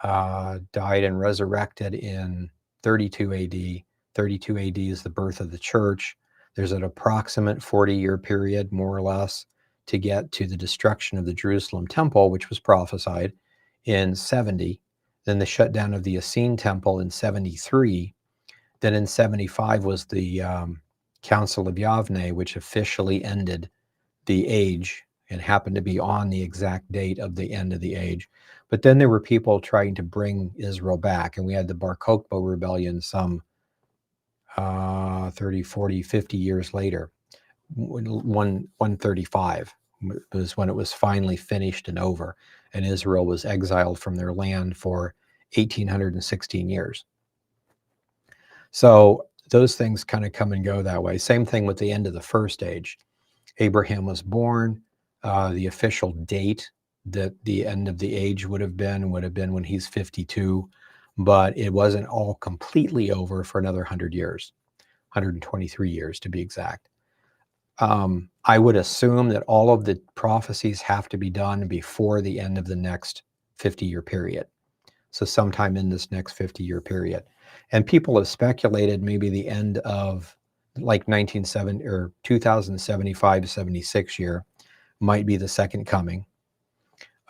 died and resurrected in 32 AD. 32 AD is the birth of the church. There's an approximate 40-year period, more or less, to get to the destruction of the Jerusalem temple, which was prophesied in 70. Then the shutdown of the Essene temple in 73. Then in 75 was the Council of Yavne, which officially ended the age and happened to be on the exact date of the end of the age. But then there were people trying to bring Israel back, and we had the Bar Kokhba rebellion some 30, 40, 50 years later. 135 was when it was finally finished and over, and Israel was exiled from their land for 1816 years. So those things kind of come and go that way. Same thing with the end of the first age. Abraham was born. The official date that the end of the age would have been when he's 52, but it wasn't all completely over for another 100 years, 123 years to be exact. I would assume that all of the prophecies have to be done before the end of the next 50-year period. So sometime in this next 50-year period. And people have speculated maybe the end of like 1970 or 2075, 76 year might be the second coming.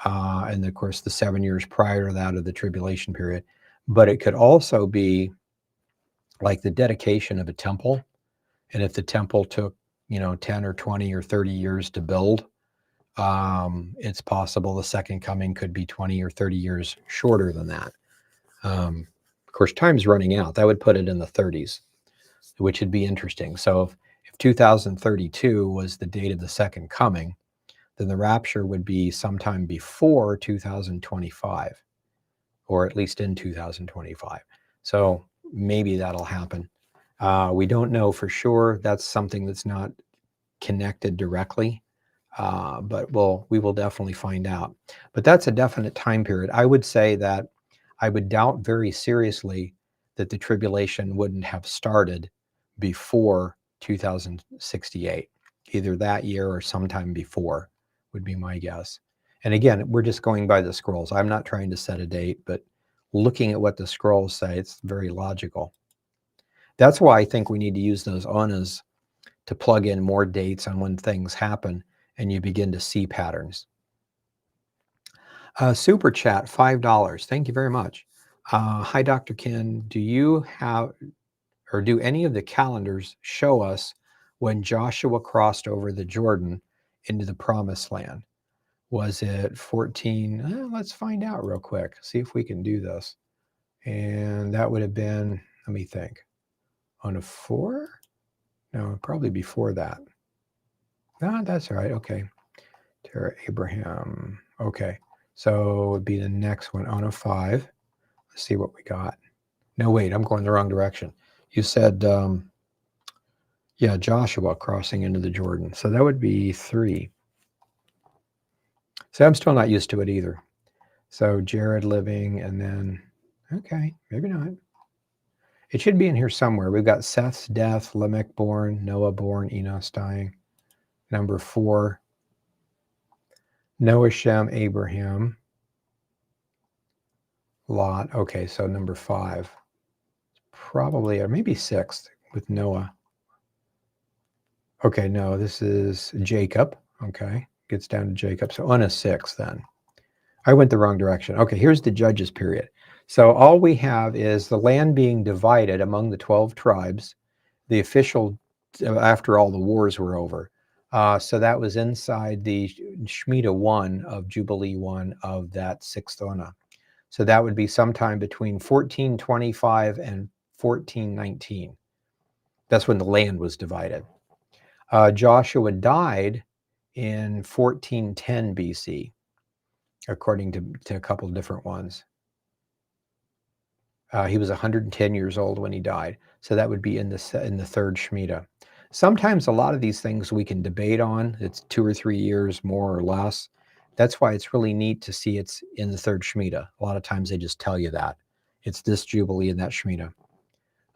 And of course, the 7 years prior to that of the tribulation period. But it could also be like the dedication of a temple. And if the temple took, 10 or 20 or 30 years to build, it's possible the second coming could be 20 or 30 years shorter than that. Of course, time's running out. That would put it in the 30s, which would be interesting. So if 2032 was the date of the second coming, then the rapture would be sometime before 2025, or at least in 2025. So maybe that'll happen. We don't know for sure. That's something that's not connected directly, but we will definitely find out. But that's a definite time period. I would say that I would doubt very seriously that the tribulation wouldn't have started before 2068, either that year or sometime before would be my guess. And again, we're just going by the scrolls. I'm not trying to set a date, but looking at what the scrolls say, it's very logical. That's why I think we need to use those onas to plug in more dates on when things happen, and you begin to see patterns. Super chat, $5. Thank you very much. Hi, Dr. Ken. Do you have, or do any of the calendars show us when Joshua crossed over the Jordan into the promised land? Was it 14? Let's find out real quick. See if we can do this. And that would have been, let me think, on a 4? No, probably before that. No, that's all right. Okay. Terah Abraham. Okay. So it would be the next one on a 5. Let's see what we got. No, wait, I'm going the wrong direction. You said, yeah, Joshua crossing into the Jordan. So that would be 3. So I'm still not used to it either. So Jared living, and then, okay, maybe not. It should be in here somewhere. We've got Seth's death, Lamech born, Noah born, Enos dying. Number 4, Noah, Shem, Abraham, Lot. Okay, so number 5. Probably, or maybe 6th with Noah. Okay, no, this is Jacob. Okay, gets down to Jacob. So on a 6 then. I went the wrong direction. Okay, here's the judges period. So all we have is the land being divided among the 12 tribes, the official, after all the wars were over. So that was inside the Shemitah 1 of Jubilee 1 of that 6th Ona. So that would be sometime between 1425 and 1419. That's when the land was divided. Joshua died in 1410 BC, according to a couple of different ones. He was 110 years old when he died. So that would be in the third Shemitah. Sometimes a lot of these things we can debate on. It's 2 or 3 years, more or less. That's why it's really neat to see it's in the third Shemitah. A lot of times they just tell you that. It's this Jubilee and that Shemitah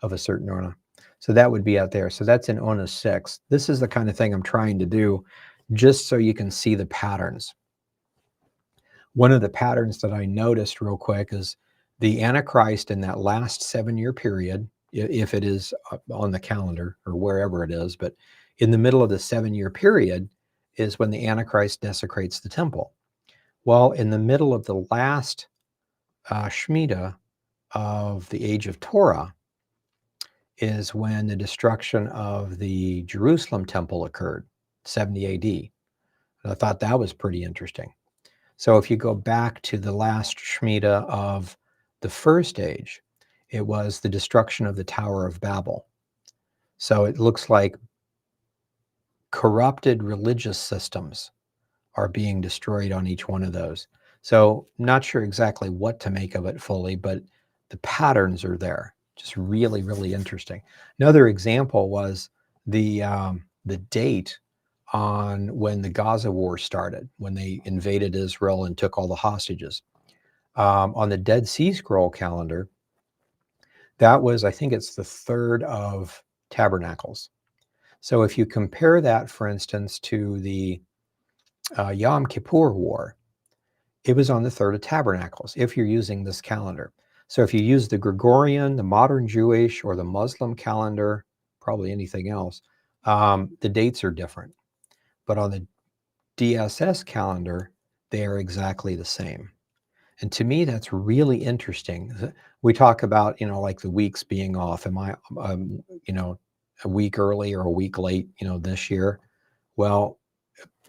of a certain Ona. So that would be out there. So that's in Ona 6. This is the kind of thing I'm trying to do just so you can see the patterns. One of the patterns that I noticed real quick is The Antichrist in that last 7-year period, if it is on the calendar or wherever it is, but in the middle of the 7-year period is when the Antichrist desecrates the temple. Well, in the middle of the last Shemitah of the age of Torah is when the destruction of the Jerusalem temple occurred, 70 AD. And I thought that was pretty interesting. So if you go back to the last Shemitah of the first age, it was the destruction of the Tower of Babel. So it looks like corrupted religious systems are being destroyed on each one of those. So not sure exactly what to make of it fully, but the patterns are there. Just really, really interesting. Another example was the date on when the Gaza war started, when they invaded Israel and took all the hostages. On the Dead Sea Scroll calendar, that was, I think it's the 3rd of Tabernacles. So if you compare that, for instance, to the Yom Kippur War, it was on the 3rd of Tabernacles, if you're using this calendar. So if you use the Gregorian, the modern Jewish, or the Muslim calendar, probably anything else, the dates are different. But on the DSS calendar, they are exactly the same. And to me, that's really interesting. We talk about, like the weeks being off. Am I, a week early or a week late, this year? Well,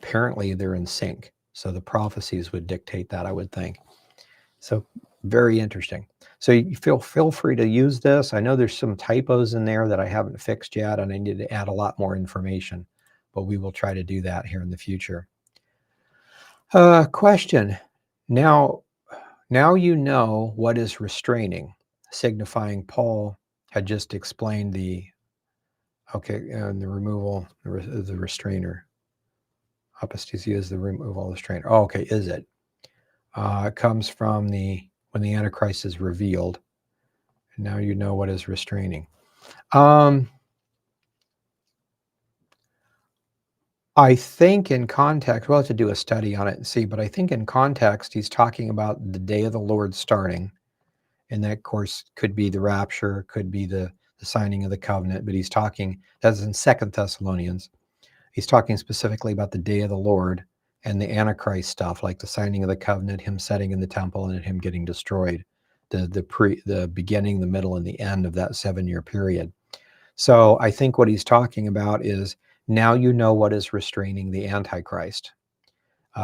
apparently they're in sync. So the prophecies would dictate that, I would think. So very interesting. So you feel free to use this. I know there's some typos in there that I haven't fixed yet, and I need to add a lot more information, but we will try to do that here in the future. Question. Now you know what is restraining, signifying Paul had just explained the removal of the restrainer. Apostasy is the removal of the restrainer. Oh, okay, is it? It comes from when the Antichrist is revealed. And now you know what is restraining. I think in context, we'll have to do a study on it and see, but I think in context, he's talking about the day of the Lord starting. And that, of course, could be the rapture, could be the signing of the covenant, but he's talking, that's in 2 Thessalonians. He's talking specifically about the day of the Lord and the Antichrist stuff, like the signing of the covenant, him setting in the temple, and him getting destroyed, the beginning, the middle, and the end of that 7-year period. So I think what he's talking about is now you know what is restraining the Antichrist,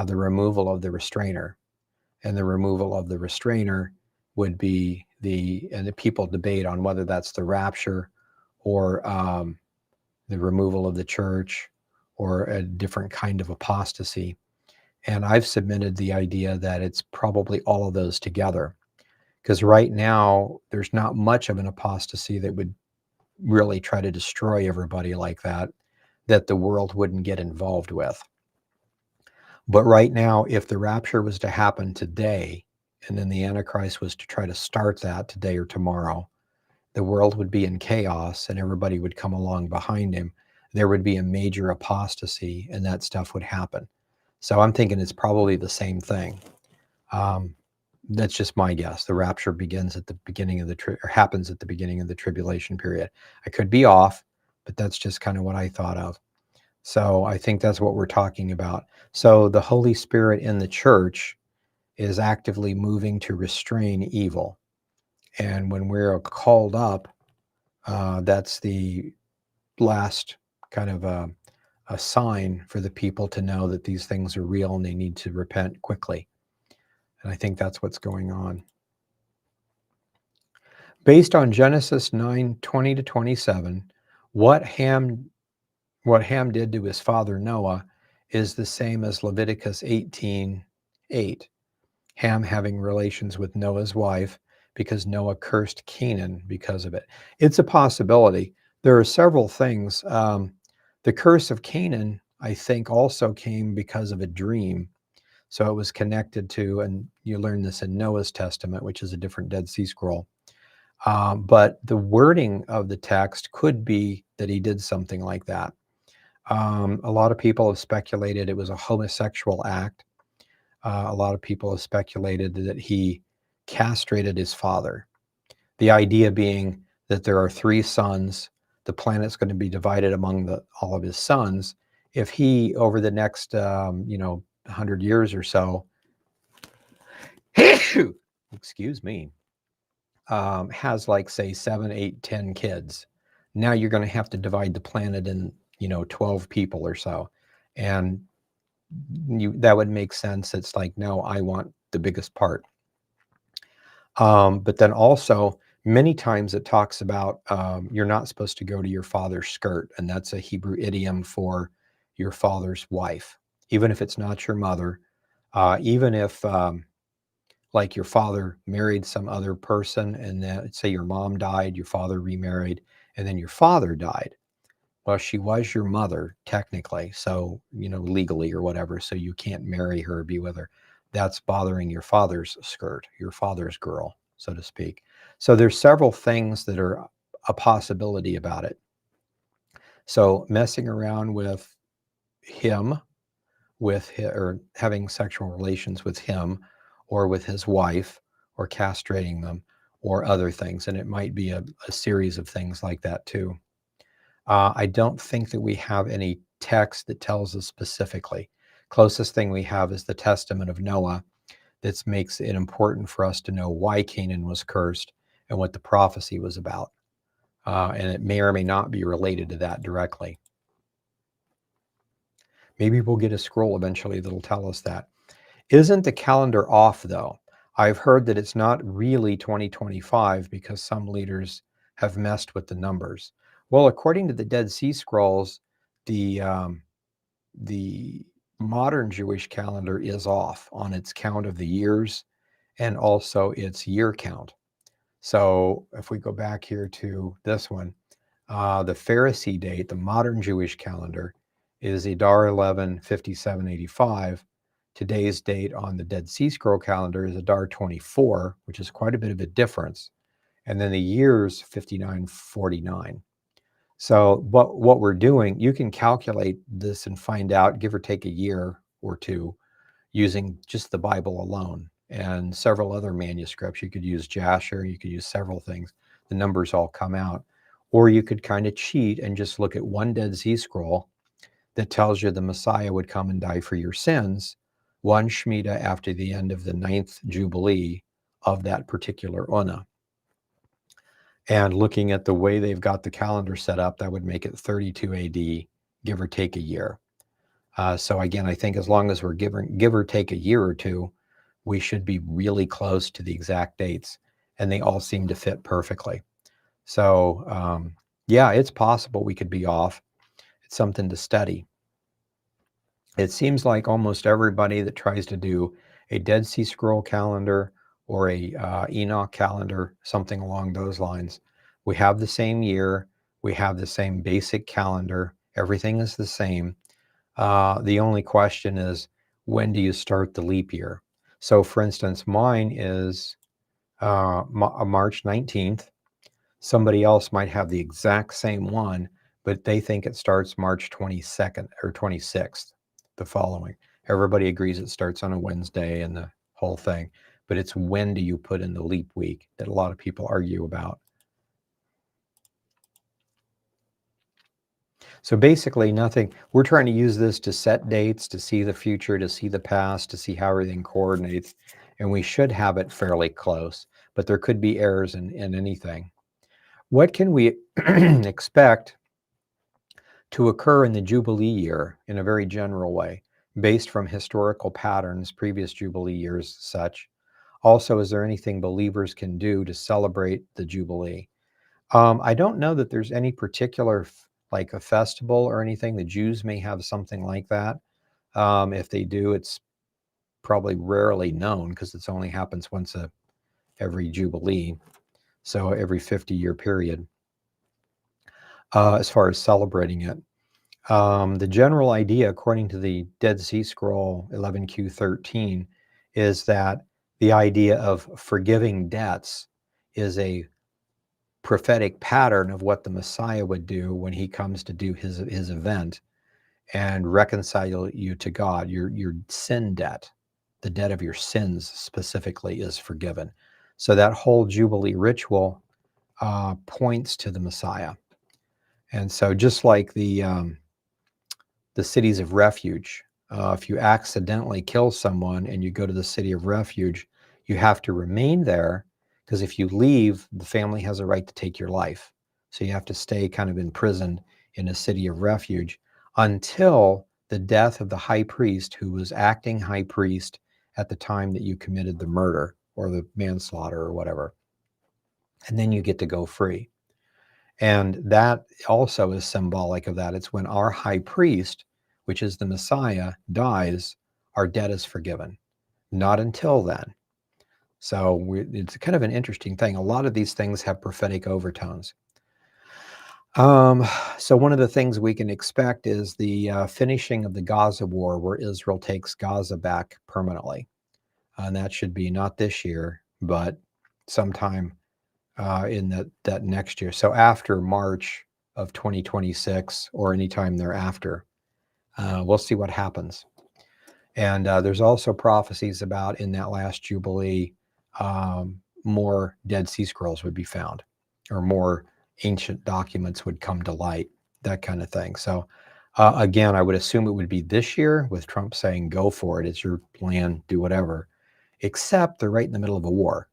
the removal of the restrainer. And the removal of the restrainer would be and the people debate on whether that's the rapture or the removal of the church or a different kind of apostasy. And I've submitted the idea that it's probably all of those together. Because right now, there's not much of an apostasy that would really try to destroy everybody like that the world wouldn't get involved with. But right now, if the rapture was to happen today, and then the Antichrist was to try to start that today or tomorrow, the world would be in chaos and everybody would come along behind him. There would be a major apostasy and that stuff would happen. So I'm thinking it's probably the same thing. That's just my guess. The rapture begins at the beginning of or happens at the beginning of the tribulation period. I could be off, but that's just kind of what I thought of. So I think that's what we're talking about. So the Holy Spirit in the church is actively moving to restrain evil. And when we're called up, that's the last kind of a sign for the people to know that these things are real and they need to repent quickly. And I think that's what's going on. Based on Genesis 9:20-27, what Ham did to his father Noah is the same as Leviticus 18:8. Ham having relations with Noah's wife because Noah cursed Canaan because of it. It's a possibility. There are several things. The curse of Canaan, I think, also came because of a dream. So it was connected to, and you learn this in Noah's Testament, which is a different Dead Sea Scroll. But the wording of the text could be that he did something like that. A lot of people have speculated it was a homosexual act. A lot of people have speculated that he castrated his father. The idea being that there are 3 sons, the planet's going to be divided among all of his sons. If he, over the next, 100 years or so, excuse me, has like, say, 7, 8, 10 kids, now you're going to have to divide the planet in, 12 people or so. And that would make sense. It's like, no, I want the biggest part. But then also, many times it talks about you're not supposed to go to your father's skirt, and that's a Hebrew idiom for your father's wife, even if it's not your mother, even if like your father married some other person, and then say your mom died, your father remarried, and then your father died. Well, she was your mother technically, so, legally or whatever, so you can't marry her, be with her. That's bothering your father's skirt, your father's girl, so to speak. So there's several things that are a possibility about it. So messing around with him, or having sexual relations with him or with his wife, or castrating them, or other things, and it might be a series of things like that too. I don't think that we have any text that tells us specifically. Closest thing we have is the Testament of Noah that makes it important for us to know why Canaan was cursed and what the prophecy was about. And it may or may not be related to that directly. Maybe we'll get a scroll eventually that'll tell us that. Isn't the calendar off, though? I've heard that it's not really 2025 because some leaders have messed with the numbers. Well, according to the Dead Sea Scrolls, the modern Jewish calendar is off on its count of the years and also its year count. So if we go back here to this one, the Pharisee date, the modern Jewish calendar, is Adar 11, 5785. Today's date on the Dead Sea Scroll calendar is Adar 24, which is quite a bit of a difference. And then the year's 5949. So what we're doing, you can calculate this and find out, give or take a year or two, using just the Bible alone and several other manuscripts. You could use Jasher, you could use several things. The numbers all come out. Or you could kind of cheat and just look at one Dead Sea Scroll that tells you the Messiah would come and die for your sins, one Shemitah after the end of the 9th Jubilee of that particular Una. And looking at the way they've got the calendar set up, that would make it 32 AD, give or take a year. So again, I think as long as we're give or take a year or two, we should be really close to the exact dates, and they all seem to fit perfectly. So yeah, it's possible we could be off. It's something to study. It seems like almost everybody that tries to do a Dead Sea Scroll calendar or a Enoch calendar, something along those lines, we have the same year, we have the same basic calendar, everything is the same. The only question is, when do you start the leap year? So for instance, mine is March 19th. Somebody else might have the exact same one, but they think it starts March 22nd or 26th, the following. Everybody agrees it starts on a Wednesday and the whole thing, but it's when do you put in the leap week that a lot of people argue about. So basically nothing. We're trying to use this to set dates, to see the future, to see the past, to see how everything coordinates, and we should have it fairly close, but there could be errors in anything. What can we expect to occur in the Jubilee year in a very general way, based from historical patterns, previous Jubilee years, such? Also, is there anything believers can do to celebrate the Jubilee? I don't know that there's any particular, like a festival or anything. The Jews may have something like that. If they do, it's probably rarely known because it only happens once every Jubilee, so every 50-year period. As far as celebrating it, the general idea, according to the Dead Sea Scroll 11Q13, is that the idea of forgiving debts is a prophetic pattern of what the Messiah would do when he comes to do his event and reconcile you to God. Your sin debt, the debt of your sins specifically, is forgiven. So that whole Jubilee ritual points to the Messiah. And so just like the cities of refuge, if you accidentally kill someone and you go to the city of refuge, you have to remain there, because if you leave, the family has a right to take your life. So you have to stay kind of imprisoned in a city of refuge until the death of the high priest who was acting high priest at the time that you committed the murder or the manslaughter or whatever. And then you get to go free. And that also is symbolic of that. It's when our high priest, which is the Messiah, dies, our debt is forgiven. Not until then. So it's kind of an interesting thing. A lot of these things have prophetic overtones. So one of the things we can expect is the finishing of the Gaza war, where Israel takes Gaza back permanently. And that should be not this year, but sometime in that next year. So after March of 2026 or anytime thereafter, we'll see what happens. And there's also prophecies about in that last Jubilee, more Dead Sea Scrolls would be found, or more ancient documents would come to light, that kind of thing. So again, I would assume it would be this year, with Trump saying, go for it, it's your plan, do whatever, except they're right in the middle of a war.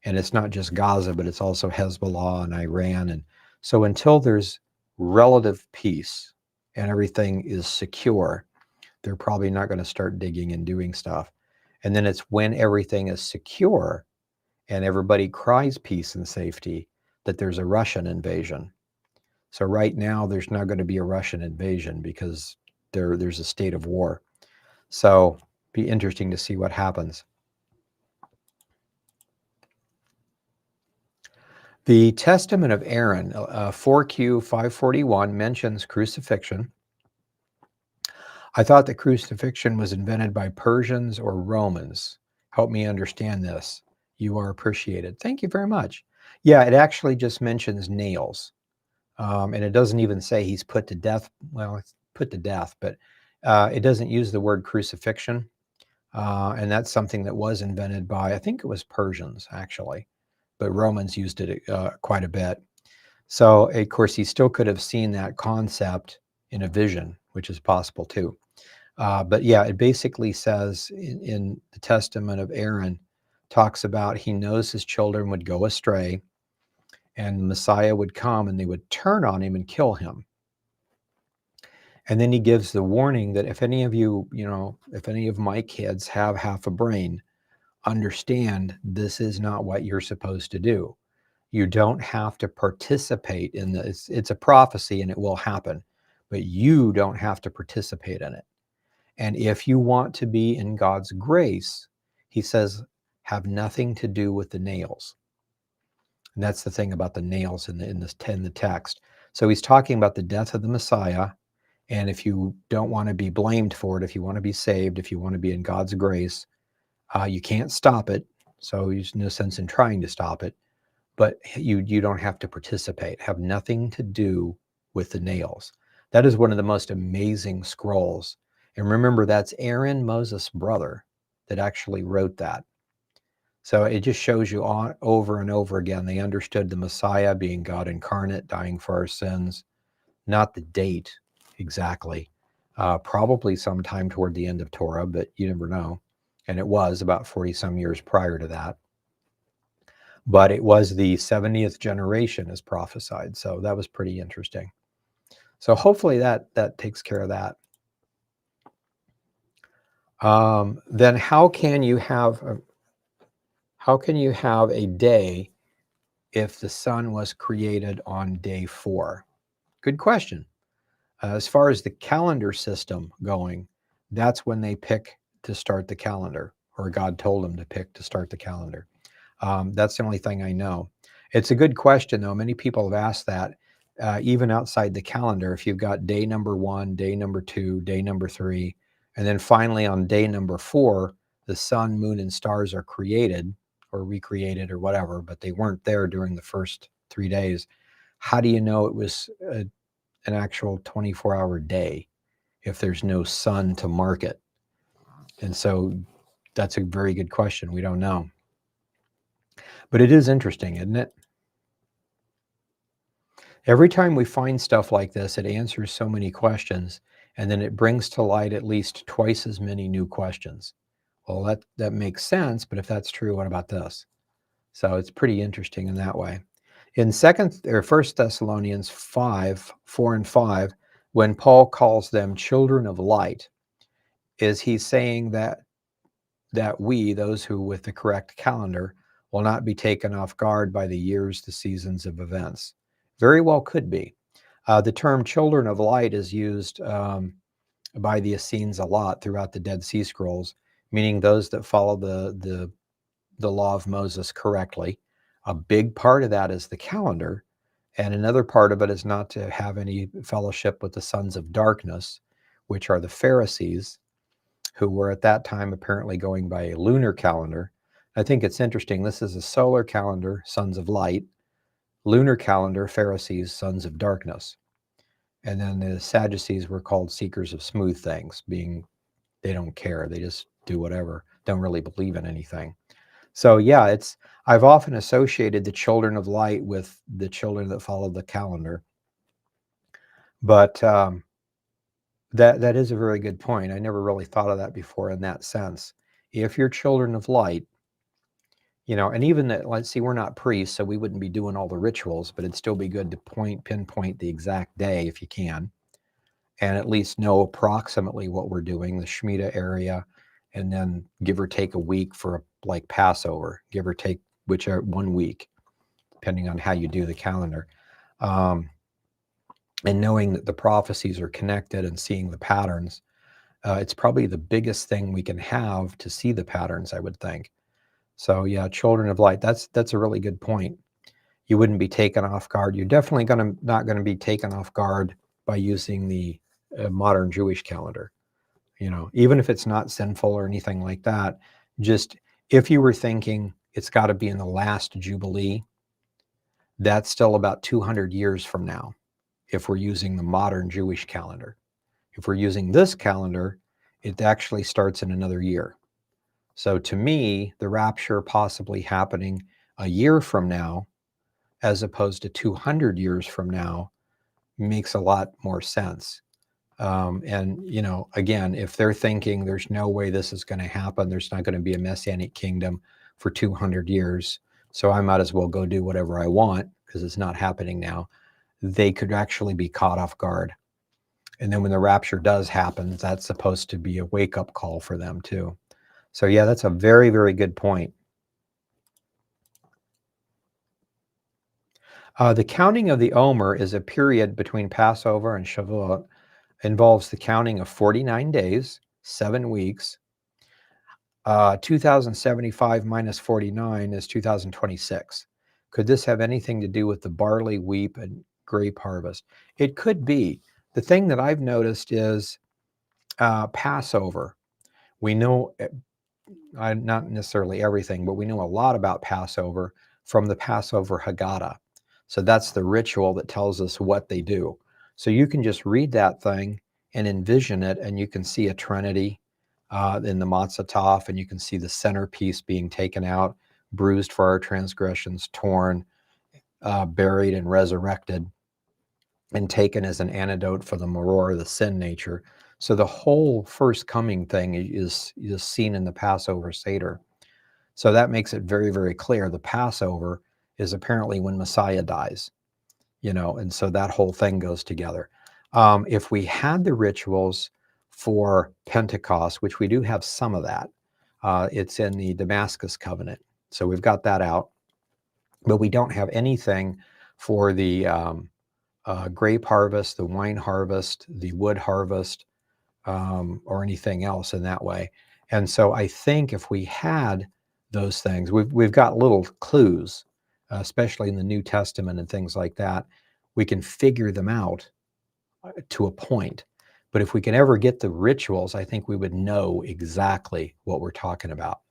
And it's not just Gaza, but it's also Hezbollah and Iran. And so until there's relative peace and everything is secure, they're probably not going to start digging and doing stuff. And then it's when everything is secure and everybody cries peace and safety that there's a Russian invasion. So right now there's not going to be a Russian invasion because there's a state of war. So be interesting to see what happens. The Testament of Aaron, 4Q 541, mentions crucifixion. I thought that crucifixion was invented by Persians or Romans. Help me understand this. You are appreciated. Thank you very much. Yeah, it actually just mentions nails. And it doesn't even say he's put to death. Well, it's put to death, but it doesn't use the word crucifixion. And that's something that was invented by, I think it was Persians, actually. But Romans used it quite a bit. So, of course, he still could have seen that concept in a vision, which is possible too. But yeah, it basically says in the Testament of Aaron, talks about he knows his children would go astray and the Messiah would come and they would turn on him and kill him. And then he gives the warning that if any of you, if any of my kids have half a brain, understand this is not what you're supposed to do. You don't have to participate in this. It's a prophecy and it will happen, but you don't have to participate in it. And if you want to be in God's grace, he says, have nothing to do with the nails. And that's the thing about the nails in the text. So he's talking about the death of the Messiah. And if you don't want to be blamed for it, if you want to be saved, if you want to be in God's grace, you can't stop it. So there's no sense in trying to stop it. But you don't have to participate, have nothing to do with the nails. That is one of the most amazing scrolls. And remember, that's Aaron, Moses' brother, that actually wrote that. So it just shows you over and over again, they understood the Messiah being God incarnate, dying for our sins, not the date exactly. Probably sometime toward the end of Torah, but you never know. And it was about 40 some years prior to that. But it was the 70th generation as prophesied. So that was pretty interesting. So hopefully that takes care of that. Then how can you have a day if the sun was created on day 4? Good question. As far as the calendar system going, that's when they pick to start the calendar, or God told them to pick to start the calendar. That's the only thing I know. It's a good question, though. Many people have asked that, even outside the calendar. If you've got day number 1, day number 2, day number 3, and then finally on day number 4, the sun, moon, and stars are created or recreated or whatever, but they weren't there during the first 3 days. How do you know it was an actual 24-hour day if there's no sun to mark it? And so that's a very good question. We don't know. But it is interesting, isn't it? Every time we find stuff like this, it answers so many questions, and then it brings to light at least twice as many new questions. Well, that makes sense, but if that's true, what about this? So it's pretty interesting in that way. In First Thessalonians 5:4 and 5, when Paul calls them children of light, is he saying that we, those who with the correct calendar, will not be taken off guard by the years, the seasons of events? Very well could be. The term children of light is used by the Essenes a lot throughout the Dead Sea Scrolls, meaning those that follow the law of Moses correctly. A big part of that is the calendar, and another part of it is not to have any fellowship with the sons of darkness, which are the Pharisees, who were at that time apparently going by a lunar calendar. I think it's interesting. This is a solar calendar, sons of light; lunar calendar, Pharisees, sons of darkness. And then the Sadducees were called seekers of smooth things, being they don't care, they just do whatever, don't really believe in anything. So yeah, I've often associated the children of light with the children that follow the calendar. But that is a very good point. I never really thought of that before in that sense. If you're children of light, and even that, let's see, we're not priests, so we wouldn't be doing all the rituals, but it'd still be good to pinpoint the exact day if you can, and at least know approximately what we're doing, the Shemitah area, and then give or take a week for like Passover, give or take whichever 1 week, depending on how you do the calendar. And knowing that the prophecies are connected and seeing the patterns, it's probably the biggest thing we can have to see the patterns, I would think. So yeah, children of light, that's a really good point. You wouldn't be taken off guard. You're definitely not going to be taken off guard by using the modern Jewish calendar. Even if it's not sinful or anything like that, just if you were thinking it's got to be in the last Jubilee, that's still about 200 years from now if we're using the modern Jewish calendar. If we're using this calendar, it actually starts in another year. So to me, the rapture possibly happening a year from now, as opposed to 200 years from now, makes a lot more sense. And, again, if they're thinking there's no way this is going to happen, there's not going to be a messianic kingdom for 200 years, so I might as well go do whatever I want because it's not happening now, they could actually be caught off guard. And then when the rapture does happen, that's supposed to be a wake-up call for them too. So yeah, that's a very, very good point. The counting of the Omer is a period between Passover and Shavuot. Involves the counting of 49 days, 7 weeks. 2075 minus 49 is 2026. Could this have anything to do with the barley, wheat, and grape harvest? It could be. The thing that I've noticed is Passover. We know, not necessarily everything, but we know a lot about Passover from the Passover Haggadah. So that's the ritual that tells us what they do. So you can just read that thing and envision it, and you can see a Trinity in the Matzah Tov, and you can see the centerpiece being taken out, bruised for our transgressions, torn, buried, and resurrected, and taken as an antidote for the maror, the sin nature. So the whole first coming thing is seen in the Passover Seder. So that makes it very, very clear. The Passover is apparently when Messiah dies, and so that whole thing goes together. If we had the rituals for Pentecost, which we do have some of that, it's in the Damascus covenant. So we've got that out, but we don't have anything for the grape harvest, the wine harvest, the wood harvest, or anything else in that way. And so I think if we had those things, we've got little clues, especially in the New Testament and things like that. We can figure them out to a point. But if we can ever get the rituals, I think we would know exactly what we're talking about.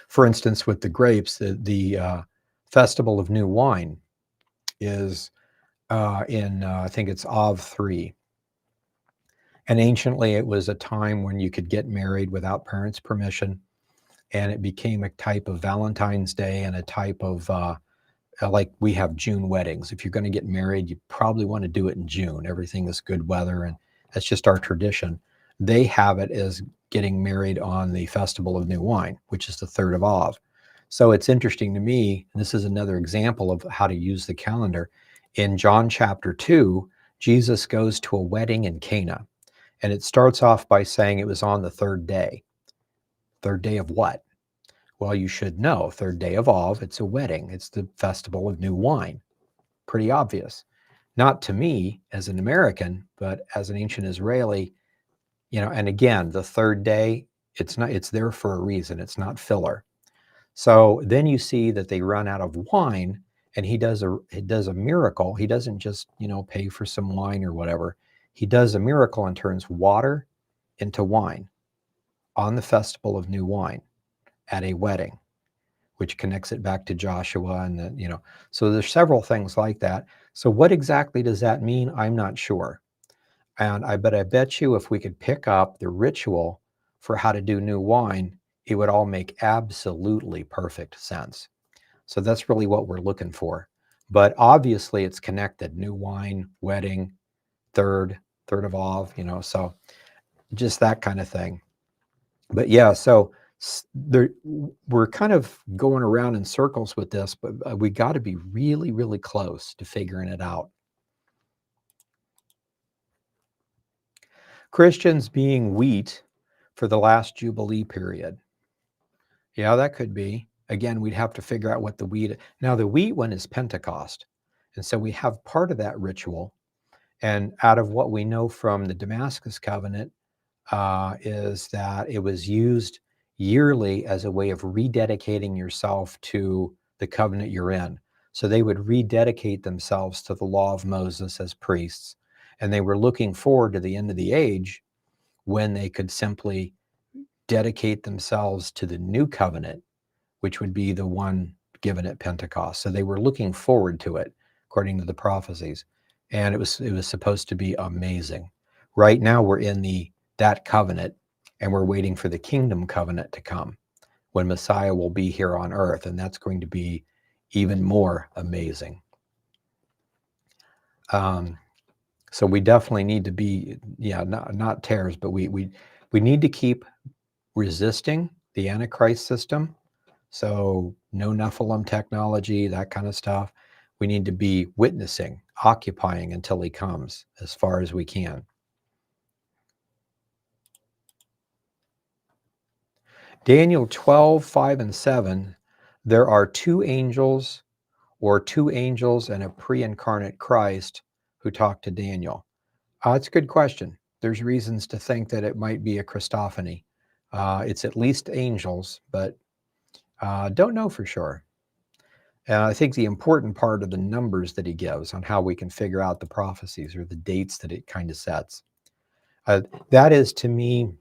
For instance, with the grapes, the Festival of New Wine is I think it's Av 3. And anciently, it was a time when you could get married without parents' permission. and it became a type of Valentine's Day and a type of like we have June weddings. If you're going to get married, you probably want to do it in June. Everything is good weather, and that's just our tradition. They have it as getting married on the Festival of New Wine, which is the 3rd of Av. So it's interesting to me, and this is another example of how to use the calendar. In John chapter 2, Jesus goes to a wedding in Cana, and it starts off by saying it was on the 3rd day. 3rd day of what? Well, you should know, 3rd day of Av, it's a wedding. It's the Festival of New Wine. Pretty obvious. Not to me as an American, but as an ancient Israeli, and again, the 3rd day, it's there for a reason. It's not filler. So then you see that they run out of wine, and he does a miracle. He doesn't just, pay for some wine or whatever. He does a miracle and turns water into wine on the Festival of New Wine at a wedding, which connects it back to Joshua so there's several things like that. So what exactly does that mean? I'm not sure. And I bet you if we could pick up the ritual for how to do new wine, it would all make absolutely perfect sense. So that's really what we're looking for. But obviously it's connected. New wine, wedding, third of Av, so just that kind of thing. But yeah, so we're kind of going around in circles with this, but we got to be really, really close to figuring it out. Christians being wheat for the last Jubilee period. Yeah, that could be. Again, we'd have to figure out what the wheat. Now, the wheat one is Pentecost. And so we have part of that ritual. And out of what we know from the Damascus covenant is that it was used yearly as a way of rededicating yourself to the covenant you're in. So they would rededicate themselves to the law of Moses as priests. And they were looking forward to the end of the age when they could simply dedicate themselves to the new covenant, which would be the one given at Pentecost. So they were looking forward to it, according to the prophecies. And it was supposed to be amazing. Right now we're in that covenant, and we're waiting for the kingdom covenant to come when Messiah will be here on earth, and that's going to be even more amazing. So we definitely need to be, not tares, but we need to keep resisting the Antichrist system. So no Nephilim technology, that kind of stuff. We need to be witnessing, occupying until he comes as far as we can. Daniel 12, 5 and 7, there are two angels and a pre-incarnate Christ who talk to Daniel. It's a good question. There's reasons to think that it might be a Christophany. It's at least angels, but don't know for sure. And I think the important part of the numbers that he gives on how we can figure out the prophecies or the dates that it kind of sets. That is, to me,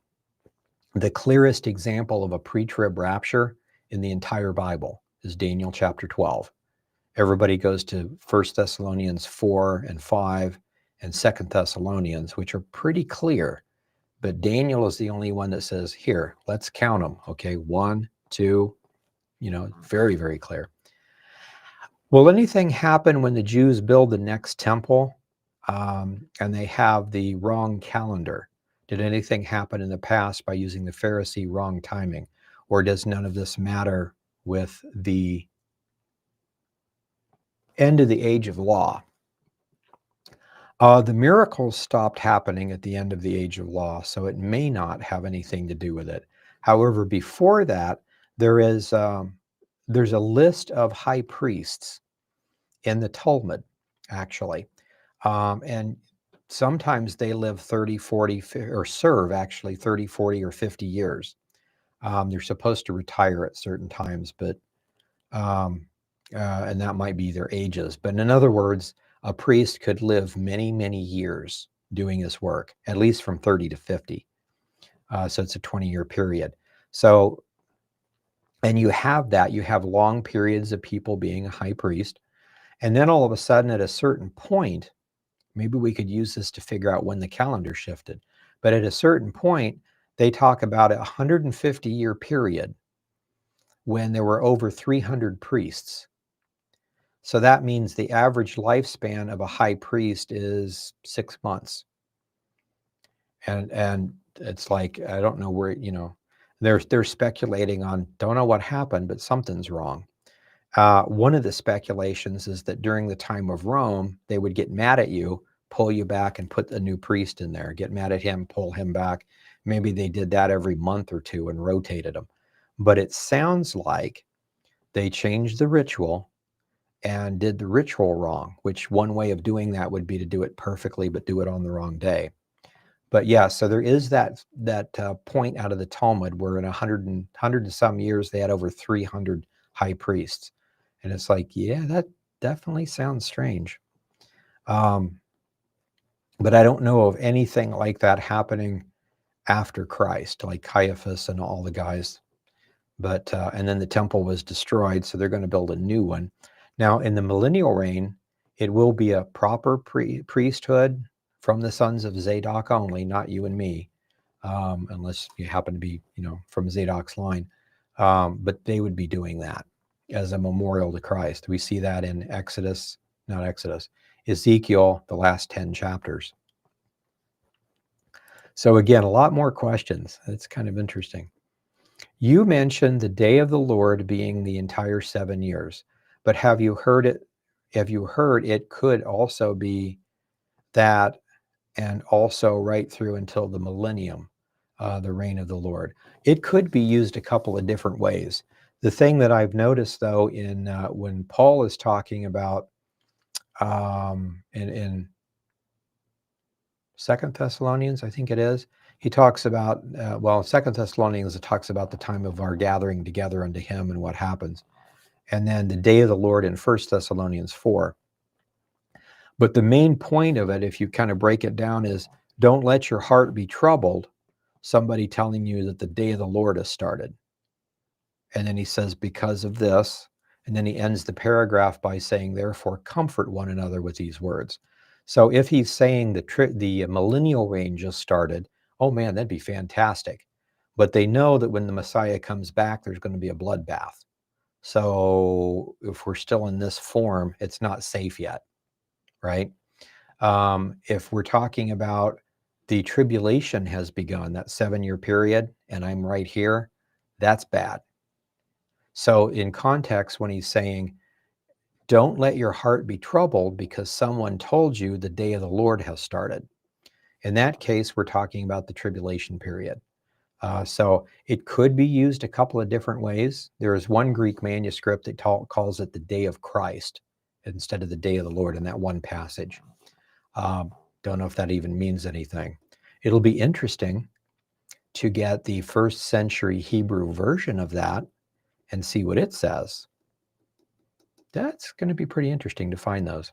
the clearest example of a pre-trib rapture in the entire Bible is Daniel chapter 12. Everybody goes to 1 Thessalonians 4 and 5 and 2 Thessalonians, which are pretty clear. But Daniel is the only one that says, here, let's count them. Okay, 1, 2, very, very clear. Will anything happen when the Jews build the next temple and they have the wrong calendar? Did anything happen in the past by using the Pharisee wrong timing? Or does none of this matter with the end of the age of law? The miracles stopped happening at the end of the age of law, so it may not have anything to do with it. However, before that, there's a list of high priests in the Talmud, actually. And sometimes they live 30, 40, or serve actually 30, 40, or 50 years. They're supposed to retire at certain times, but and that might be their ages. But in other words, a priest could live many, many years doing this work, at least from 30 to 50. So it's a 20-year period. So, and you have long periods of people being a high priest. And then all of a sudden, at a certain point, maybe we could use this to figure out when the calendar shifted. But at a certain point, they talk about a 150-year period when there were over 300 priests. So that means the average lifespan of a high priest is 6 months. And it's like, I don't know where, they're speculating on, don't know what happened, but something's wrong. One of the speculations is that during the time of Rome, they would get mad at you, pull you back and put a new priest in there, get mad at him, pull him back. Maybe they did that every month or two and rotated them. But it sounds like they changed the ritual and did the ritual wrong, which one way of doing that would be to do it perfectly, but do it on the wrong day. But yeah, so there is that point out of the Talmud where in 100 and some years, they had over 300 high priests. And it's like, yeah, that definitely sounds strange. But I don't know of anything like that happening after Christ, like Caiaphas and all the guys. But and then the temple was destroyed, so they're going to build a new one. Now, in the millennial reign, it will be a proper priesthood from the sons of Zadok only, not you and me, unless you happen to be, from Zadok's line. But they would be doing that as a memorial to Christ. We see that in Ezekiel, the last 10 chapters. So again, a lot more questions. It's kind of interesting. You mentioned the day of the Lord being the entire 7 years, but have you heard it could also be that and also right through until the millennium, the reign of the Lord? It could be used a couple of different ways. The thing that I've noticed, though, in when Paul is talking about in 2 Thessalonians, I think it is, he talks about, 2 Thessalonians, it talks about the time of our gathering together unto him and what happens. And then the day of the Lord in 1 Thessalonians 4. But the main point of it, if you kind of break it down, is don't let your heart be troubled. Somebody telling you that the day of the Lord has started. And then he says, because of this, and then he ends the paragraph by saying, therefore, comfort one another with these words. So if he's saying the millennial reign just started, oh man, that'd be fantastic. But they know that when the Messiah comes back, there's going to be a bloodbath. So if we're still in this form, it's not safe yet, right? If we're talking about the tribulation has begun, that 7-year period, and I'm right here, that's bad. So in context, when he's saying, don't let your heart be troubled because someone told you the day of the Lord has started. In that case, we're talking about the tribulation period. So it could be used a couple of different ways. There is one Greek manuscript that calls it the day of Christ instead of the day of the Lord in that one passage. Don't know if that even means anything. It'll be interesting to get the 1st century Hebrew version of that and see what it says. That's going to be pretty interesting to find those.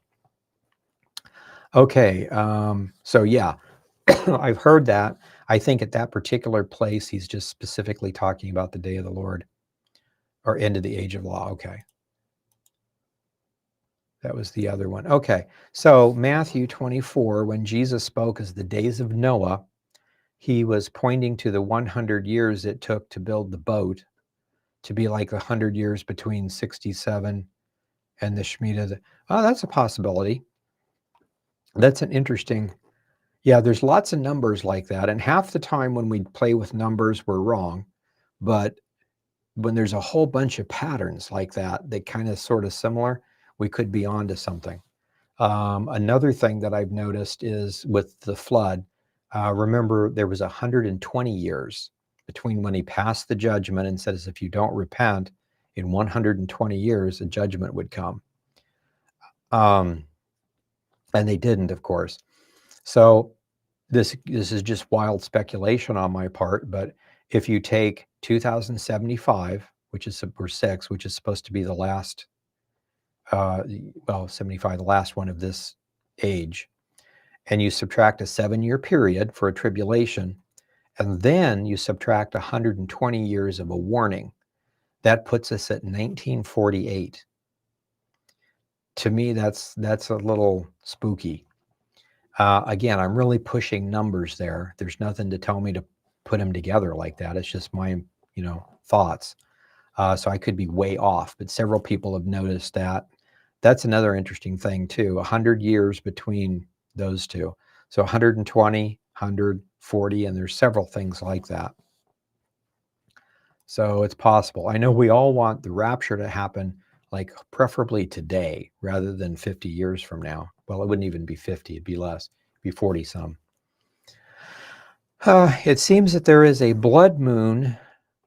Okay, so yeah, I've heard that. I think at that particular place, he's just specifically talking about the day of the Lord or end of the age of law. Okay. That was the other one. Okay, so Matthew 24, when Jesus spoke as the days of Noah, he was pointing to the 100 years it took to build the boat to be like the 100 years between 67 and the Shemitah. Oh, that's a possibility. That's an interesting, yeah, there's lots of numbers like that. And half the time when we play with numbers, we're wrong. But when there's a whole bunch of patterns like that, that kind of sort of similar, we could be onto something. Another thing that I've noticed is with the flood, remember there was 120 years between when he passed the judgment and says, if you don't repent, in 120 years, a judgment would come. And they didn't, of course. So this is just wild speculation on my part, but if you take 2075, which is, or 6, which is supposed to be the last, 75, the last one of this age, and you subtract a 7-year period for a tribulation, and then you subtract 120 years of a warning, that puts us at 1948. To me, that's a little spooky. Again, I'm really pushing numbers there. There's nothing to tell me to put them together like that. It's just my, thoughts. So I could be way off, but several people have noticed that. That's another interesting thing too, 100 years between those two. So 120, 140, and there's several things like that. So it's possible. I know we all want the rapture to happen, like preferably today rather than 50 years from now. Well, it wouldn't even be 50, it'd be less, it'd be 40 some. It seems that there is a blood moon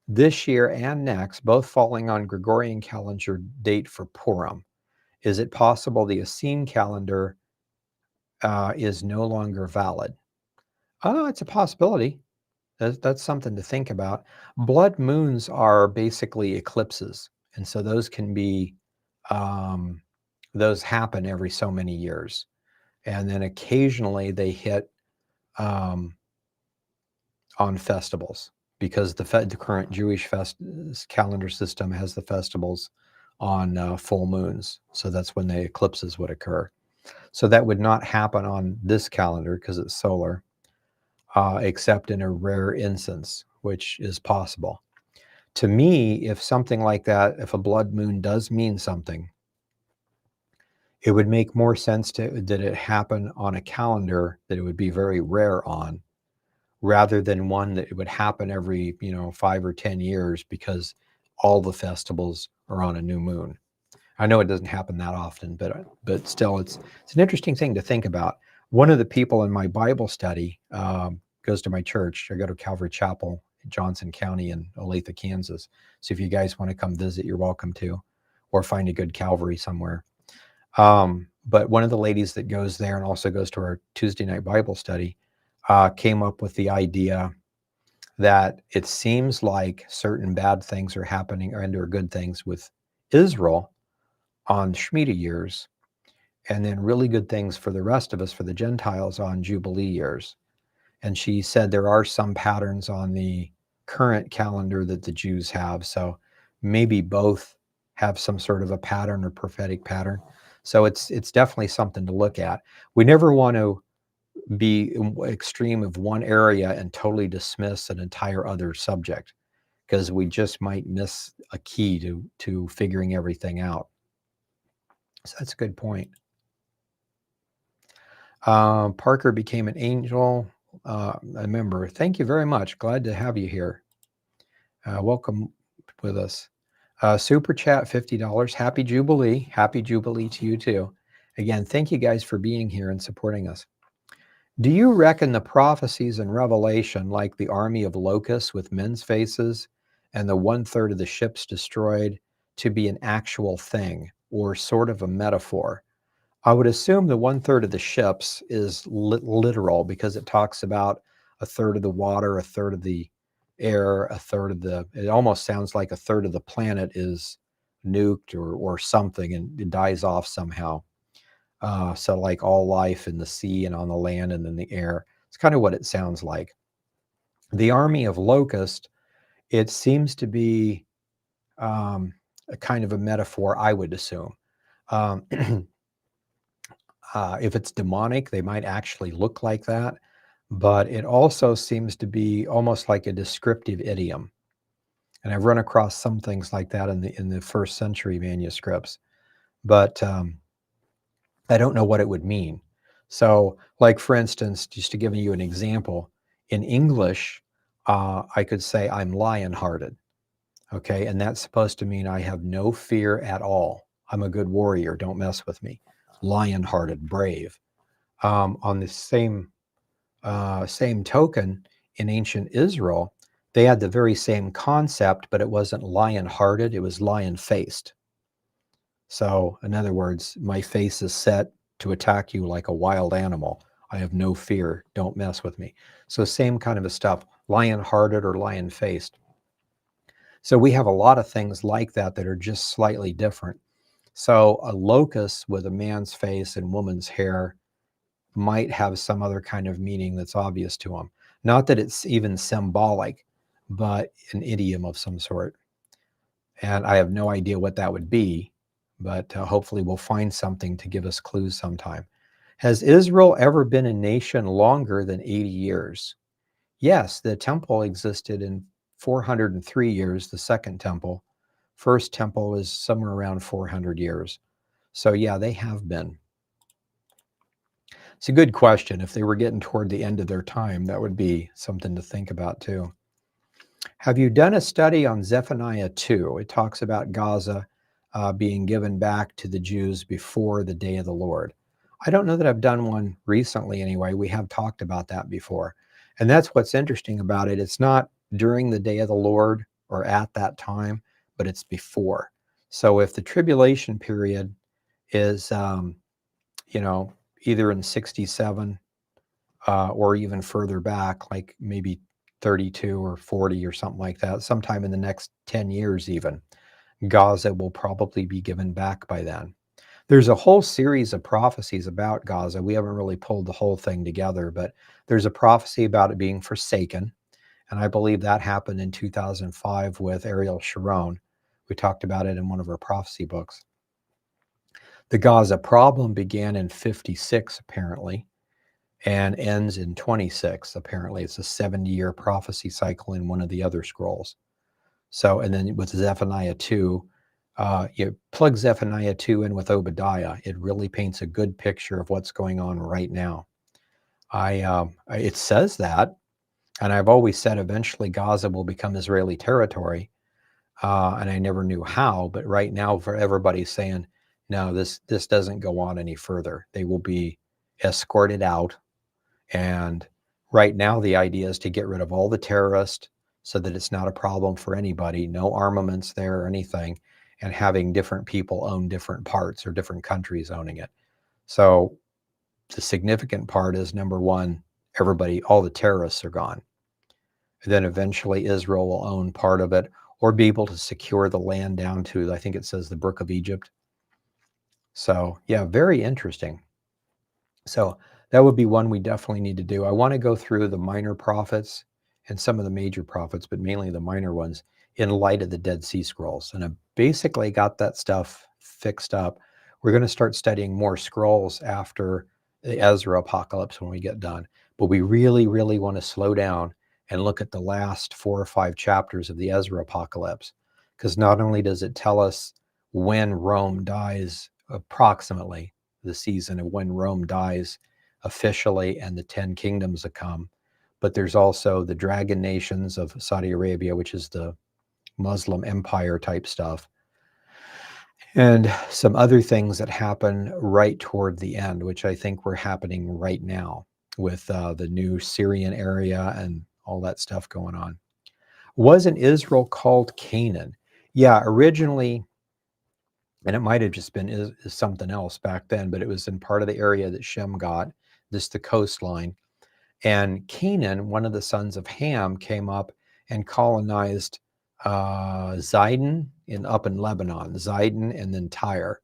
this year and next, both falling on Gregorian calendar date for Purim. Is it possible the Essene calendar is no longer valid? Oh, it's a possibility. That's something to think about. Blood moons are basically eclipses, and so those can be, those happen every so many years, and then occasionally they hit on festivals because the current Jewish calendar system has the festivals on full moons, so that's when the eclipses would occur. So that would not happen on this calendar because it's solar, except in a rare instance, which is possible. To me, if something like that, if a blood moon does mean something, it would make more sense that it happen on a calendar that it would be very rare on, rather than one that it would happen every 5 or 10 years because all the festivals are on a new moon. I know it doesn't happen that often, but still, it's an interesting thing to think about. One of the people in my Bible study goes to my church. I go to Calvary Chapel in Johnson County in Olathe, Kansas. So if you guys want to come visit, you're welcome to, or find a good Calvary somewhere. But one of the ladies that goes there and also goes to our Tuesday night Bible study came up with the idea that it seems like certain bad things are happening and there are good things with Israel on Shemitah years, and then really good things for the rest of us, for the Gentiles, on Jubilee years. And she said there are some patterns on the current calendar that the Jews have. So maybe both have some sort of a pattern or prophetic pattern. So it's definitely something to look at. We never want to be extreme of one area and totally dismiss an entire other subject, because we just might miss a key to figuring everything out. So that's a good point. Parker became an angel, a member. Thank you very much. Glad to have you here. Welcome with us. Super chat, $50. Happy Jubilee. Happy Jubilee to you too. Again, thank you guys for being here and supporting us. Do you reckon the prophecies in Revelation, like the army of locusts with men's faces and the 1/3 of the ships destroyed, to be an actual thing or sort of a metaphor? I would assume the 1/3 of the ships is literal, because it talks about 1/3 of the water, 1/3 of the air, 1/3 of the, it almost sounds like 1/3 of the planet is nuked or something, and it dies off somehow. So like all life in the sea and on the land and in the air. It's kind of what it sounds like. The army of locusts, it seems to be a kind of a metaphor, I would assume. If it's demonic, they might actually look like that, but it also seems to be almost like a descriptive idiom. And I've run across some things like that in the first century manuscripts, but I don't know what it would mean. So, like for instance, just to give you an example, in English, I could say I'm lion-hearted, okay, and that's supposed to mean I have no fear at all. I'm a good warrior. Don't mess with me. Lion-hearted, brave. On the same token, in ancient Israel, they had the very same concept, but it wasn't lion-hearted, it was lion-faced. So, in other words, my face is set to attack you like a wild animal. I have no fear. Don't mess with me. So, same kind of a stuff, lion-hearted or lion-faced. So, we have a lot of things like that that are just slightly different. So, a locust with a man's face and woman's hair might have some other kind of meaning that's obvious to them. Not that it's even symbolic, but an idiom of some sort. And I have no idea what that would be, but hopefully we'll find something to give us clues sometime. Has Israel ever been a nation longer than 80 years? Yes, the temple existed in 403 years, the second temple, First temple was somewhere around 400 years. So yeah, they have been. It's a good question. If they were getting toward the end of their time, that would be something to think about too. Have you done a study on Zephaniah 2? It talks about Gaza being given back to the Jews before the day of the Lord. I don't know that I've done one recently anyway. We have talked about that before. And that's what's interesting about it. It's not during the day of the Lord or at that time, but it's before. So if the tribulation period is, either in 67 or even further back, like maybe 32 or 40 or something like that, sometime in the next 10 years even, Gaza will probably be given back by then. There's a whole series of prophecies about Gaza. We haven't really pulled the whole thing together, but there's a prophecy about it being forsaken. And I believe that happened in 2005 with Ariel Sharon. We talked about it in one of our prophecy books. The Gaza problem began in 56, apparently, and ends in 26. Apparently, it's a 70-year prophecy cycle in one of the other scrolls. So, and then with Zephaniah 2, you plug Zephaniah 2 in with Obadiah, it really paints a good picture of what's going on right now. It says that, and I've always said eventually Gaza will become Israeli territory, and I never knew how, but right now for everybody's saying, no, this doesn't go on any further. They will be escorted out. And right now, the idea is to get rid of all the terrorists so that it's not a problem for anybody, no armaments there or anything, and having different people own different parts or different countries owning it. So the significant part is, number one, everybody, all the terrorists are gone. And then eventually Israel will own part of it or be able to secure the land down to, I think it says, the Brook of Egypt. So yeah, very interesting. So that would be one we definitely need to do. I want to go through the minor prophets and some of the major prophets, but mainly the minor ones in light of the Dead Sea Scrolls. And I basically got that stuff fixed up. We're going to start studying more scrolls after the Ezra apocalypse when we get done. But we really, really want to slow down and look at the last 4 or 5 chapters of the Ezra apocalypse. Because not only does it tell us when Rome dies, approximately the season of when Rome dies officially and the 10 kingdoms that come, but there's also the dragon nations of Saudi Arabia, which is the Muslim empire type stuff, and some other things that happen right toward the end, which I think were happening right now with the new Syrian area and all that stuff going on. Wasn't Israel called Canaan? Yeah, originally, and it might have just been is something else back then, but it was in part of the area that Shem got, this the coastline. And Canaan, one of the sons of Ham, came up and colonized Zidon up in Lebanon, Zidon and then Tyre,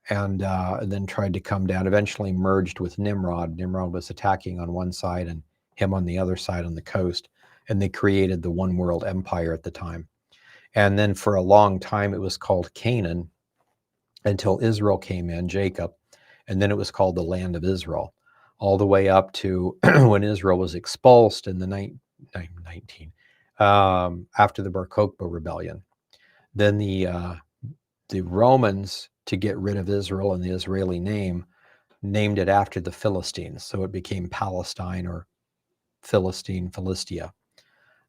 and then tried to come down, eventually merged with Nimrod. Nimrod was attacking on one side and him on the other side on the coast, and they created the one world empire at the time. And then for a long time, it was called Canaan, until Israel came in, Jacob, and then it was called the land of Israel, all the way up to when Israel was expulsed in the 19, after the Bar Kokhba rebellion. Then the Romans, to get rid of Israel and the Israeli name, named it after the Philistines, so it became Palestine or Philistine, Philistia,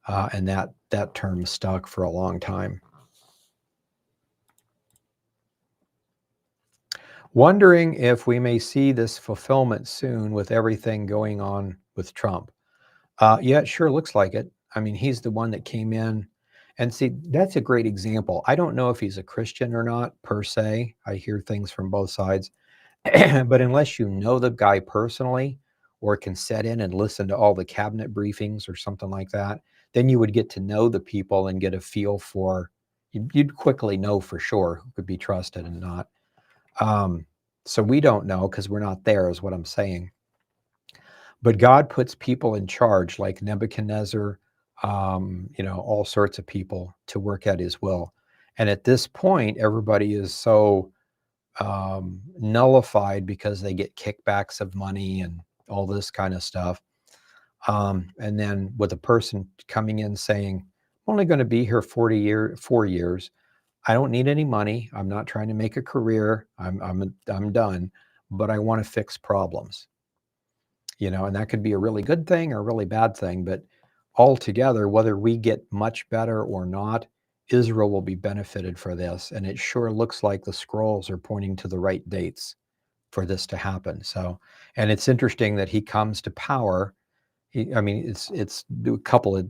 and that term stuck for a long time. Wondering if we may see this fulfillment soon with everything going on with Trump. Yeah, it sure looks like it. I mean, he's the one that came in. And see, that's a great example. I don't know if he's a Christian or not, per se. I hear things from both sides. But unless you know the guy personally or can set in and listen to all the cabinet briefings or something like that, then you would get to know the people and get a feel for, you'd quickly know for sure who could be trusted and not. So we don't know because we're not there, is what I'm saying. But God puts people in charge, like Nebuchadnezzar, all sorts of people to work at his will. And at this point, everybody is so nullified because they get kickbacks of money and all this kind of stuff. And then with a person coming in saying, I'm only going to be here 4 years, I don't need any money. I'm not trying to make a career. I'm done, but I want to fix problems. And that could be a really good thing or a really bad thing, but altogether, whether we get much better or not, Israel will be benefited for this. And it sure looks like the scrolls are pointing to the right dates for this to happen. So, and it's interesting that he comes to power. It's a couple of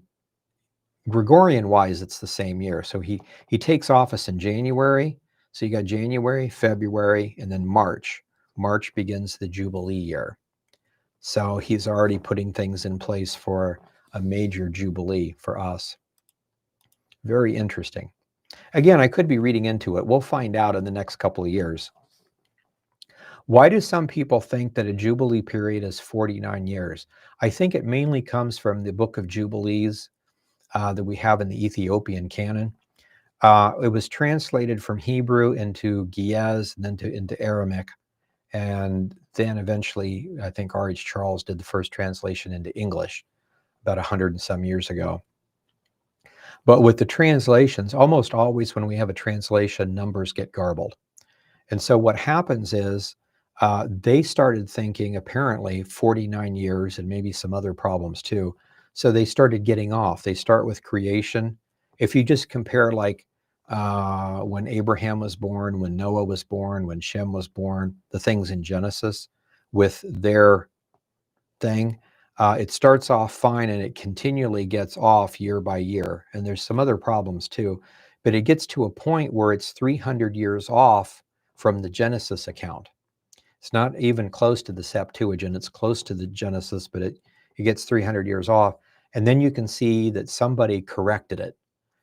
Gregorian wise, it's the same year. So he takes office in January. So you got January, February, and then March. March begins the Jubilee year. So he's already putting things in place for a major Jubilee for us. Very interesting. Again, I could be reading into it. We'll find out in the next couple of years. Why do some people think that a Jubilee period is 49 years? I think it mainly comes from the book of Jubilees that we have in the Ethiopian canon. It was translated from Hebrew into Ge'ez, and then into Aramaic. And then eventually, I think R.H. Charles did the first translation into English about 100 and some years ago. But with the translations, almost always when we have a translation, numbers get garbled. And so what happens is they started thinking apparently 49 years and maybe some other problems too. So they started getting off. They start with creation. If you just compare like when Abraham was born, when Noah was born, when Shem was born, the things in Genesis with their thing, it starts off fine and it continually gets off year by year. And there's some other problems too, but it gets to a point where it's 300 years off from the Genesis account. It's not even close to the Septuagint. It's close to the Genesis, but it gets 300 years off. And then you can see that somebody corrected it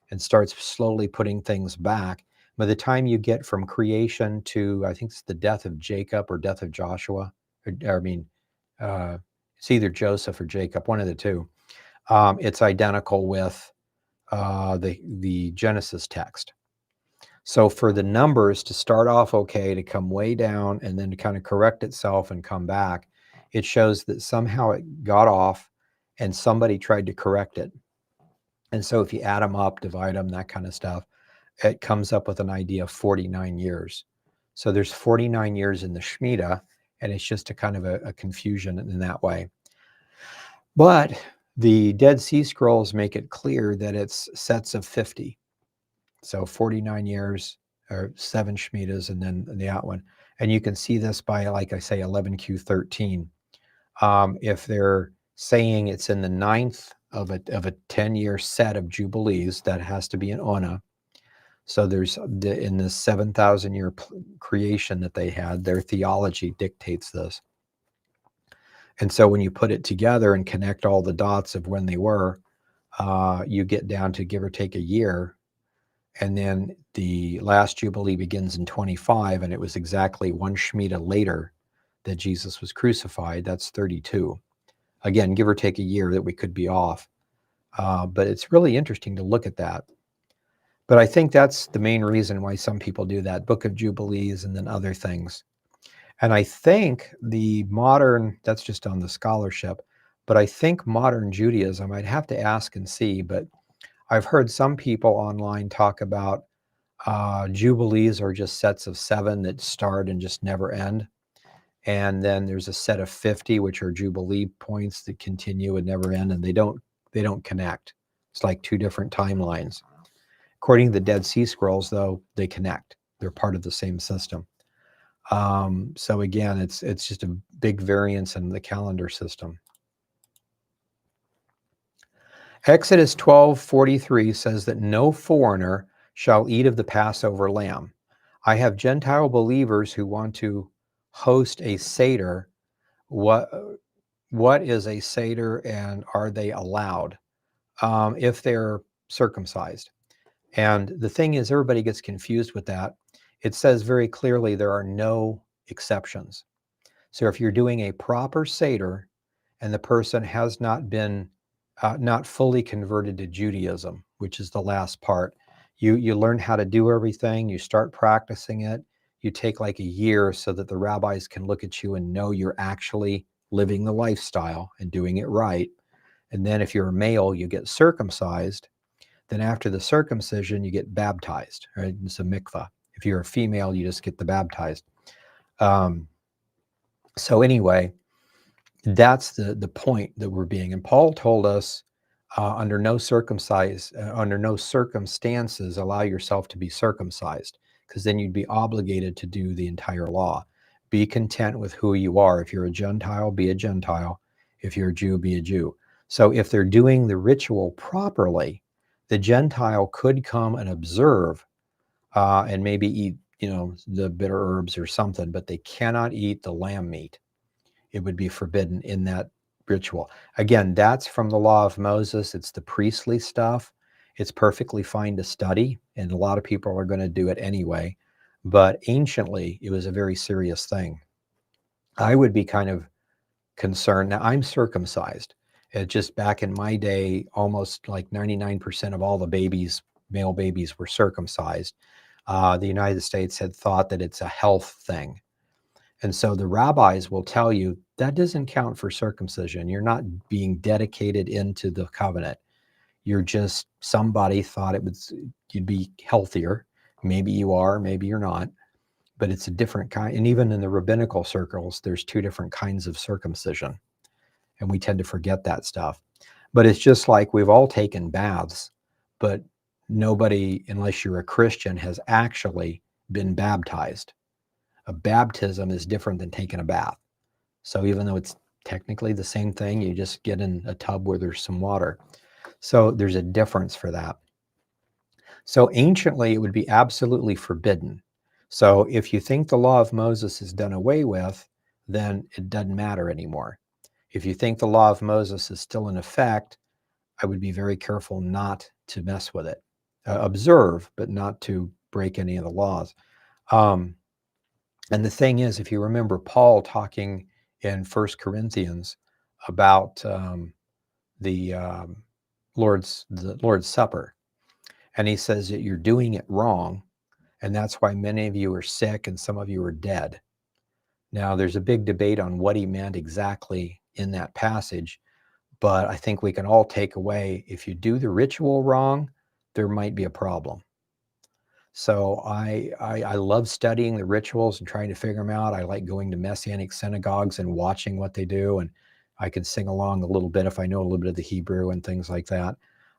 and starts slowly putting things back. By the time you get from creation to, I think it's the death of Jacob or death of Joshua, it's either Joseph or Jacob, one of the two. It's identical with the Genesis text. So for the numbers to start off okay, to come way down, and then to kind of correct itself and come back, it shows that somehow it got off and somebody tried to correct it. And so if you add them up, divide them, that kind of stuff, it comes up with an idea of 49 years. So there's 49 years in the Shemitah, and it's just a kind of a confusion in that way. But the Dead Sea Scrolls make it clear that it's sets of 50. So 49 years or 7 Shemitahs and then the out one. And you can see this by, like I say, 11Q13. If they're saying it's in the 9th of a 10-year set of Jubilees, that has to be an Ona. So there's in the 7,000-year creation that they had, their theology dictates this. And so when you put it together and connect all the dots of when they were, you get down to give or take a year. And then the last Jubilee begins in 25, and it was exactly 1 Shemitah later that Jesus was crucified. That's 32. Again, give or take a year that we could be off. But it's really interesting to look at that. But I think that's the main reason why some people do that, Book of Jubilees and then other things. And I think the modern, that's just on the scholarship, but I think modern Judaism, I'd have to ask and see, but I've heard some people online talk about Jubilees are just sets of 7 that start and just never end. And then there's a set of 50, which are Jubilee points that continue and never end, and they don't connect. It's like 2 different timelines. According to the Dead Sea Scrolls, though, they connect. They're part of the same system. So again, it's just a big variance in the calendar system. Exodus 12:43 says that no foreigner shall eat of the Passover lamb. I have Gentile believers who want to host a Seder. What is a Seder, and are they allowed if they're circumcised? And the thing is, everybody gets confused with that. It says very clearly there are no exceptions. So if you're doing a proper Seder and the person has not been not fully converted to Judaism, which is the last part, you learn how to do everything, you start practicing it, you take like a year so that the rabbis can look at you and know you're actually living the lifestyle and doing it right. And then if you're a male, you get circumcised. Then after the circumcision, you get baptized, right? It's a mikvah. If you're a female, you just get the baptized. So anyway, that's the point that we're being. And Paul told us, under no circumstances allow yourself to be circumcised, because then you'd be obligated to do the entire law. Be content with who you are. If you're a Gentile, be a Gentile. If you're a Jew, be a Jew. So if they're doing the ritual properly, the Gentile could come and observe and maybe eat, the bitter herbs or something, but they cannot eat the lamb meat. It would be forbidden in that ritual. Again, that's from the law of Moses. It's the priestly stuff. It's perfectly fine to study, and a lot of people are going to do it anyway. But anciently, it was a very serious thing. I would be kind of concerned. Now, I'm circumcised. Just back in my day, almost like 99% of all the babies, male babies, were circumcised. The United States had thought that it's a health thing. And so the rabbis will tell you that doesn't count for circumcision. You're not being dedicated into the covenant. You're just, somebody thought you'd be healthier. Maybe you are, maybe you're not, but it's a different kind. And even in the rabbinical circles, there's two different kinds of circumcision. And we tend to forget that stuff. But it's just like we've all taken baths, but nobody, unless you're a Christian, has actually been baptized. A baptism is different than taking a bath. So even though it's technically the same thing, you just get in a tub where there's some water. So there's a difference for that. So anciently, it would be absolutely forbidden. So if you think the law of Moses is done away with, then it doesn't matter anymore. If you think the law of Moses is still in effect, I would be very careful not to mess with it. Observe, but not to break any of the laws. And the thing is, if you remember Paul talking in 1 Corinthians about the Lord's Supper, and he says that you're doing it wrong, and that's why many of you are sick and some of you are dead. Now, there's a big debate on what he meant exactly in that passage, but I think we can all take away, if you do the ritual wrong, there might be a problem. So I love studying the rituals and trying to figure them out. I like going to Messianic synagogues and watching what they do, and I can sing along a little bit if I know a little bit of the Hebrew and things like that.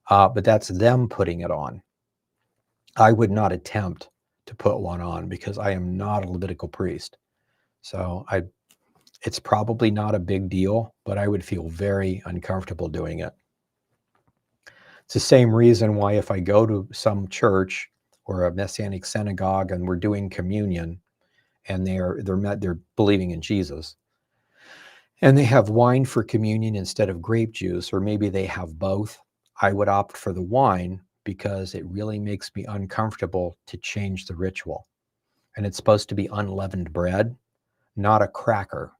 But that's them putting it on. I would not attempt to put one on because I am not a Levitical priest. So it's probably not a big deal, but I would feel very uncomfortable doing it. It's the same reason why if I go to some church or a Messianic synagogue and we're doing communion and they're believing in Jesus and they have wine for communion instead of grape juice, or maybe they have both, I would opt for the wine because it really makes me uncomfortable to change the ritual. And it's supposed to be unleavened bread, not a cracker.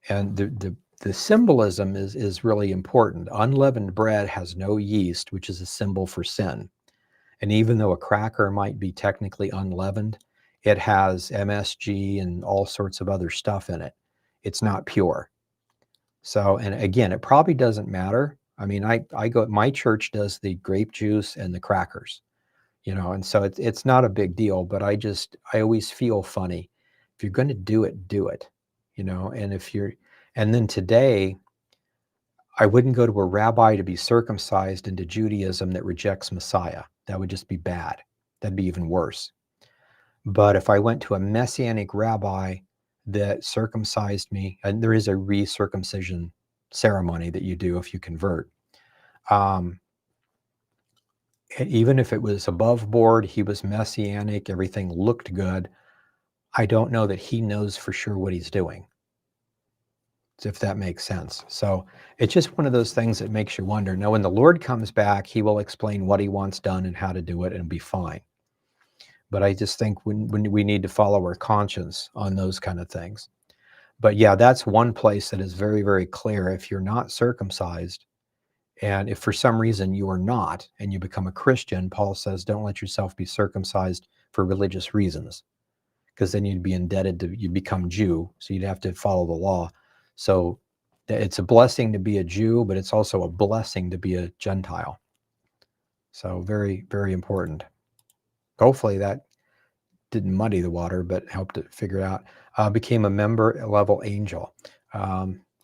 And the symbolism is really important. Unleavened bread has no yeast, which is a symbol for sin. And even though a cracker might be technically unleavened, it has MSG and all sorts of other stuff in it. It's not pure. So, and again, it probably doesn't matter. I mean, my church does the grape juice and the crackers, and so it's not a big deal, but I always feel funny. If you're going to do it, and then today, I wouldn't go to a rabbi to be circumcised into Judaism that rejects Messiah. That would just be bad. That'd be even worse. But if I went to a Messianic rabbi that circumcised me, and there is a re-circumcision ceremony that you do if you convert, even if it was above board, he was Messianic, everything looked good, I don't know that he knows for sure what he's doing, if that makes sense. So it's just one of those things that makes you wonder. Now, when the Lord comes back, he will explain what he wants done and how to do it, and be fine. But I just think when we need to follow our conscience on those kind of things. But yeah, that's one place that is very, very clear. If you're not circumcised, and if for some reason you are not, and you become a Christian, Paul says, don't let yourself be circumcised for religious reasons, because then you'd be indebted you become Jew, so you'd have to follow the law. So it's a blessing to be a Jew, but it's also a blessing to be a Gentile. So very, very important. Hopefully that didn't muddy the water, but helped it figure it out. Became a member level angel.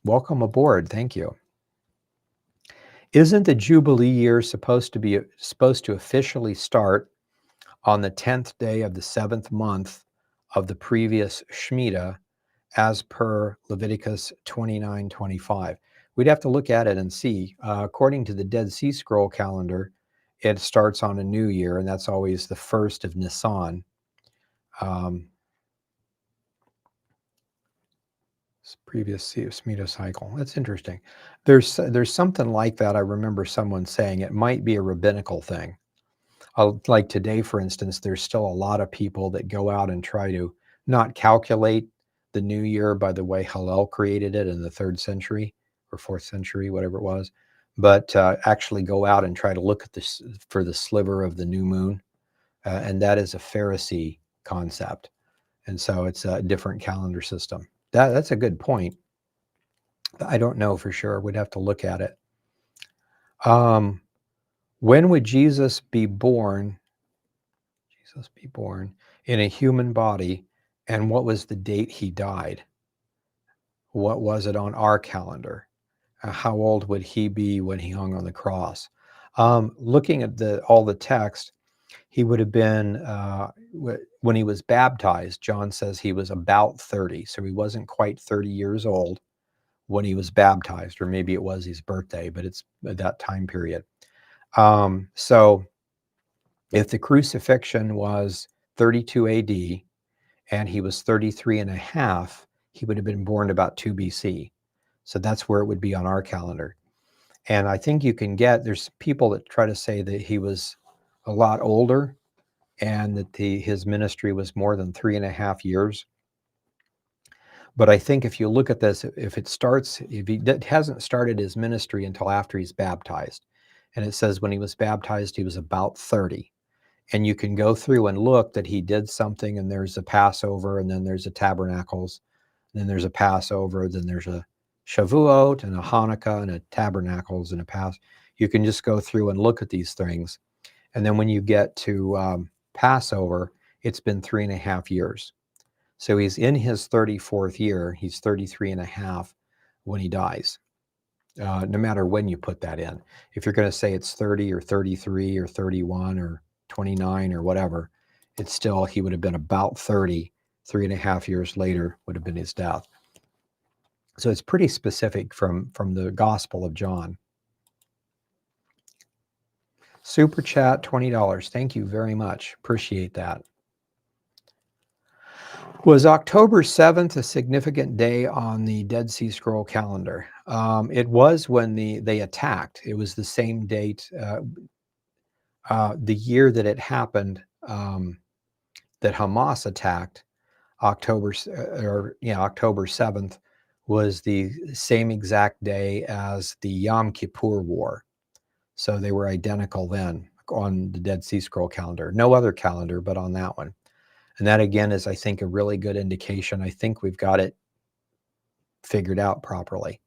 Welcome aboard. Thank you. Isn't the Jubilee year supposed to officially start on the 10th day of the 7th month of the previous Shemitah, as per Leviticus 29:25? We'd have to look at it and see. According to the Dead Sea Scroll calendar, it starts on a new year, and that's always the first of Nisan. Previous Shemitah cycle. That's interesting. There's something like that. I remember someone saying it might be a rabbinical thing. Like today, for instance, there's still a lot of people that go out and try to not calculate the new year by the way Hillel created it in the 3rd century or 4th century, whatever it was, but actually go out and try to look at this for the sliver of the new moon, and that is a Pharisee concept, and so it's a different calendar system. That's a good point. I don't know for sure. We'd have to look at it. When would Jesus be born? Jesus be born in a human body, and what was the date he died? What was it on our calendar? How old would he be when he hung on the cross? Looking at all the text, he would have been, when he was baptized, John says he was about 30, so he wasn't quite 30 years old when he was baptized, or maybe it was his birthday, but it's that time period. So if the crucifixion was 32 AD and he was 33 and a half, he would have been born about 2 BC. So that's where it would be on our calendar. And I think there's people that try to say that he was a lot older and that his ministry was more than 3.5 years. But I think if you look at this, if he hasn't started his ministry until after he's baptized, and it says when he was baptized, he was about 30. And you can go through and look that he did something, and there's a Passover, and then there's a Tabernacles, and then there's a Passover, then there's a Shavuot, and a Hanukkah, and a Tabernacles, and a Pass. You can just go through and look at these things. And then when you get to Passover, it's been 3.5 years. So he's in his 34th year. He's 33 and a half when he dies, no matter when you put that in. If you're going to say it's 30 or 33 or 31 or 29 or whatever, it's still, he would have been about 30. 3.5 years later would have been his death. So it's pretty specific from the Gospel of John. Super chat, $20. Thank you very much. Appreciate that. Was October 7th a significant day on the Dead Sea Scroll calendar? It was when they attacked. It was the same date, the year that it happened, that Hamas attacked. October 7th was the same exact day as the Yom Kippur War. So they were identical then on the Dead Sea Scroll calendar. No other calendar, but on that one. And that, again, is, I think, a really good indication. I think we've got it figured out properly.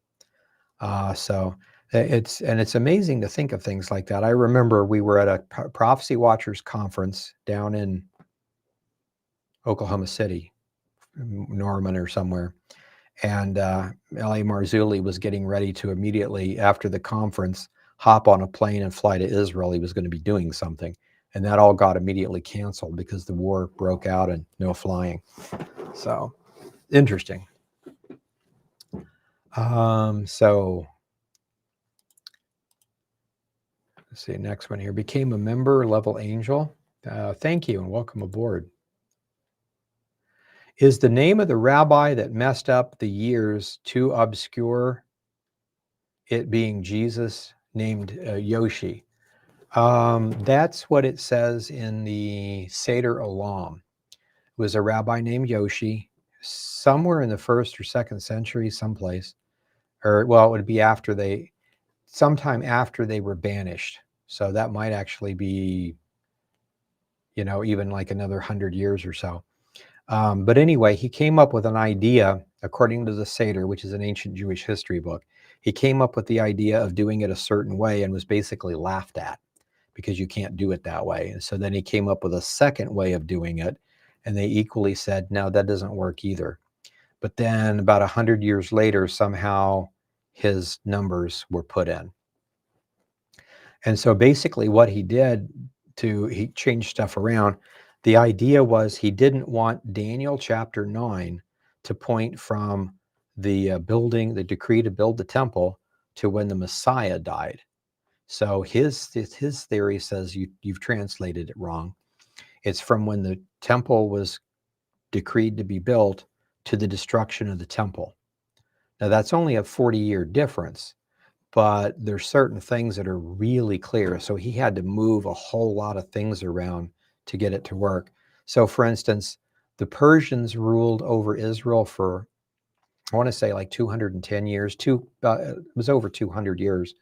So it's amazing to think of things like that. I remember we were at a Prophecy Watchers conference down in Oklahoma City, Norman or somewhere. And L.A. Marzulli was getting ready to immediately, after the conference, hop on a plane and fly to Israel. He was going to be doing something. And that all got immediately canceled because the war broke out and no flying. So interesting. So let's see, next one here. Became a member level angel. Thank you and welcome aboard. Is the name of the rabbi that messed up the years too obscure, it being Jesus, named Yoshi? That's what it says in the Seder Olam. It was a rabbi named Yoshi, somewhere in the 1st or 2nd century, someplace. Or, well, it would be sometime after they were banished. So that might actually be, even like another 100 years or so. But anyway, he came up with an idea, according to the Seder, which is an ancient Jewish history book. He came up with the idea of doing it a certain way and was basically laughed at because you can't do it that way. And so then he came up with a second way of doing it, and they equally said, no, that doesn't work either. But then about 100 years later, somehow his numbers were put in. And so basically what he did he changed stuff around. The idea was he didn't want Daniel chapter 9 to point from the decree to build the temple to when the Messiah died. So his theory says you've translated it wrong. It's from when the temple was decreed to be built to the destruction of the temple. Now that's only a 40-year difference, but there's certain things that are really clear. So he had to move a whole lot of things around to get it to work. So for instance, the Persians ruled over Israel for, I want to say like 210 years, it was over 200 years.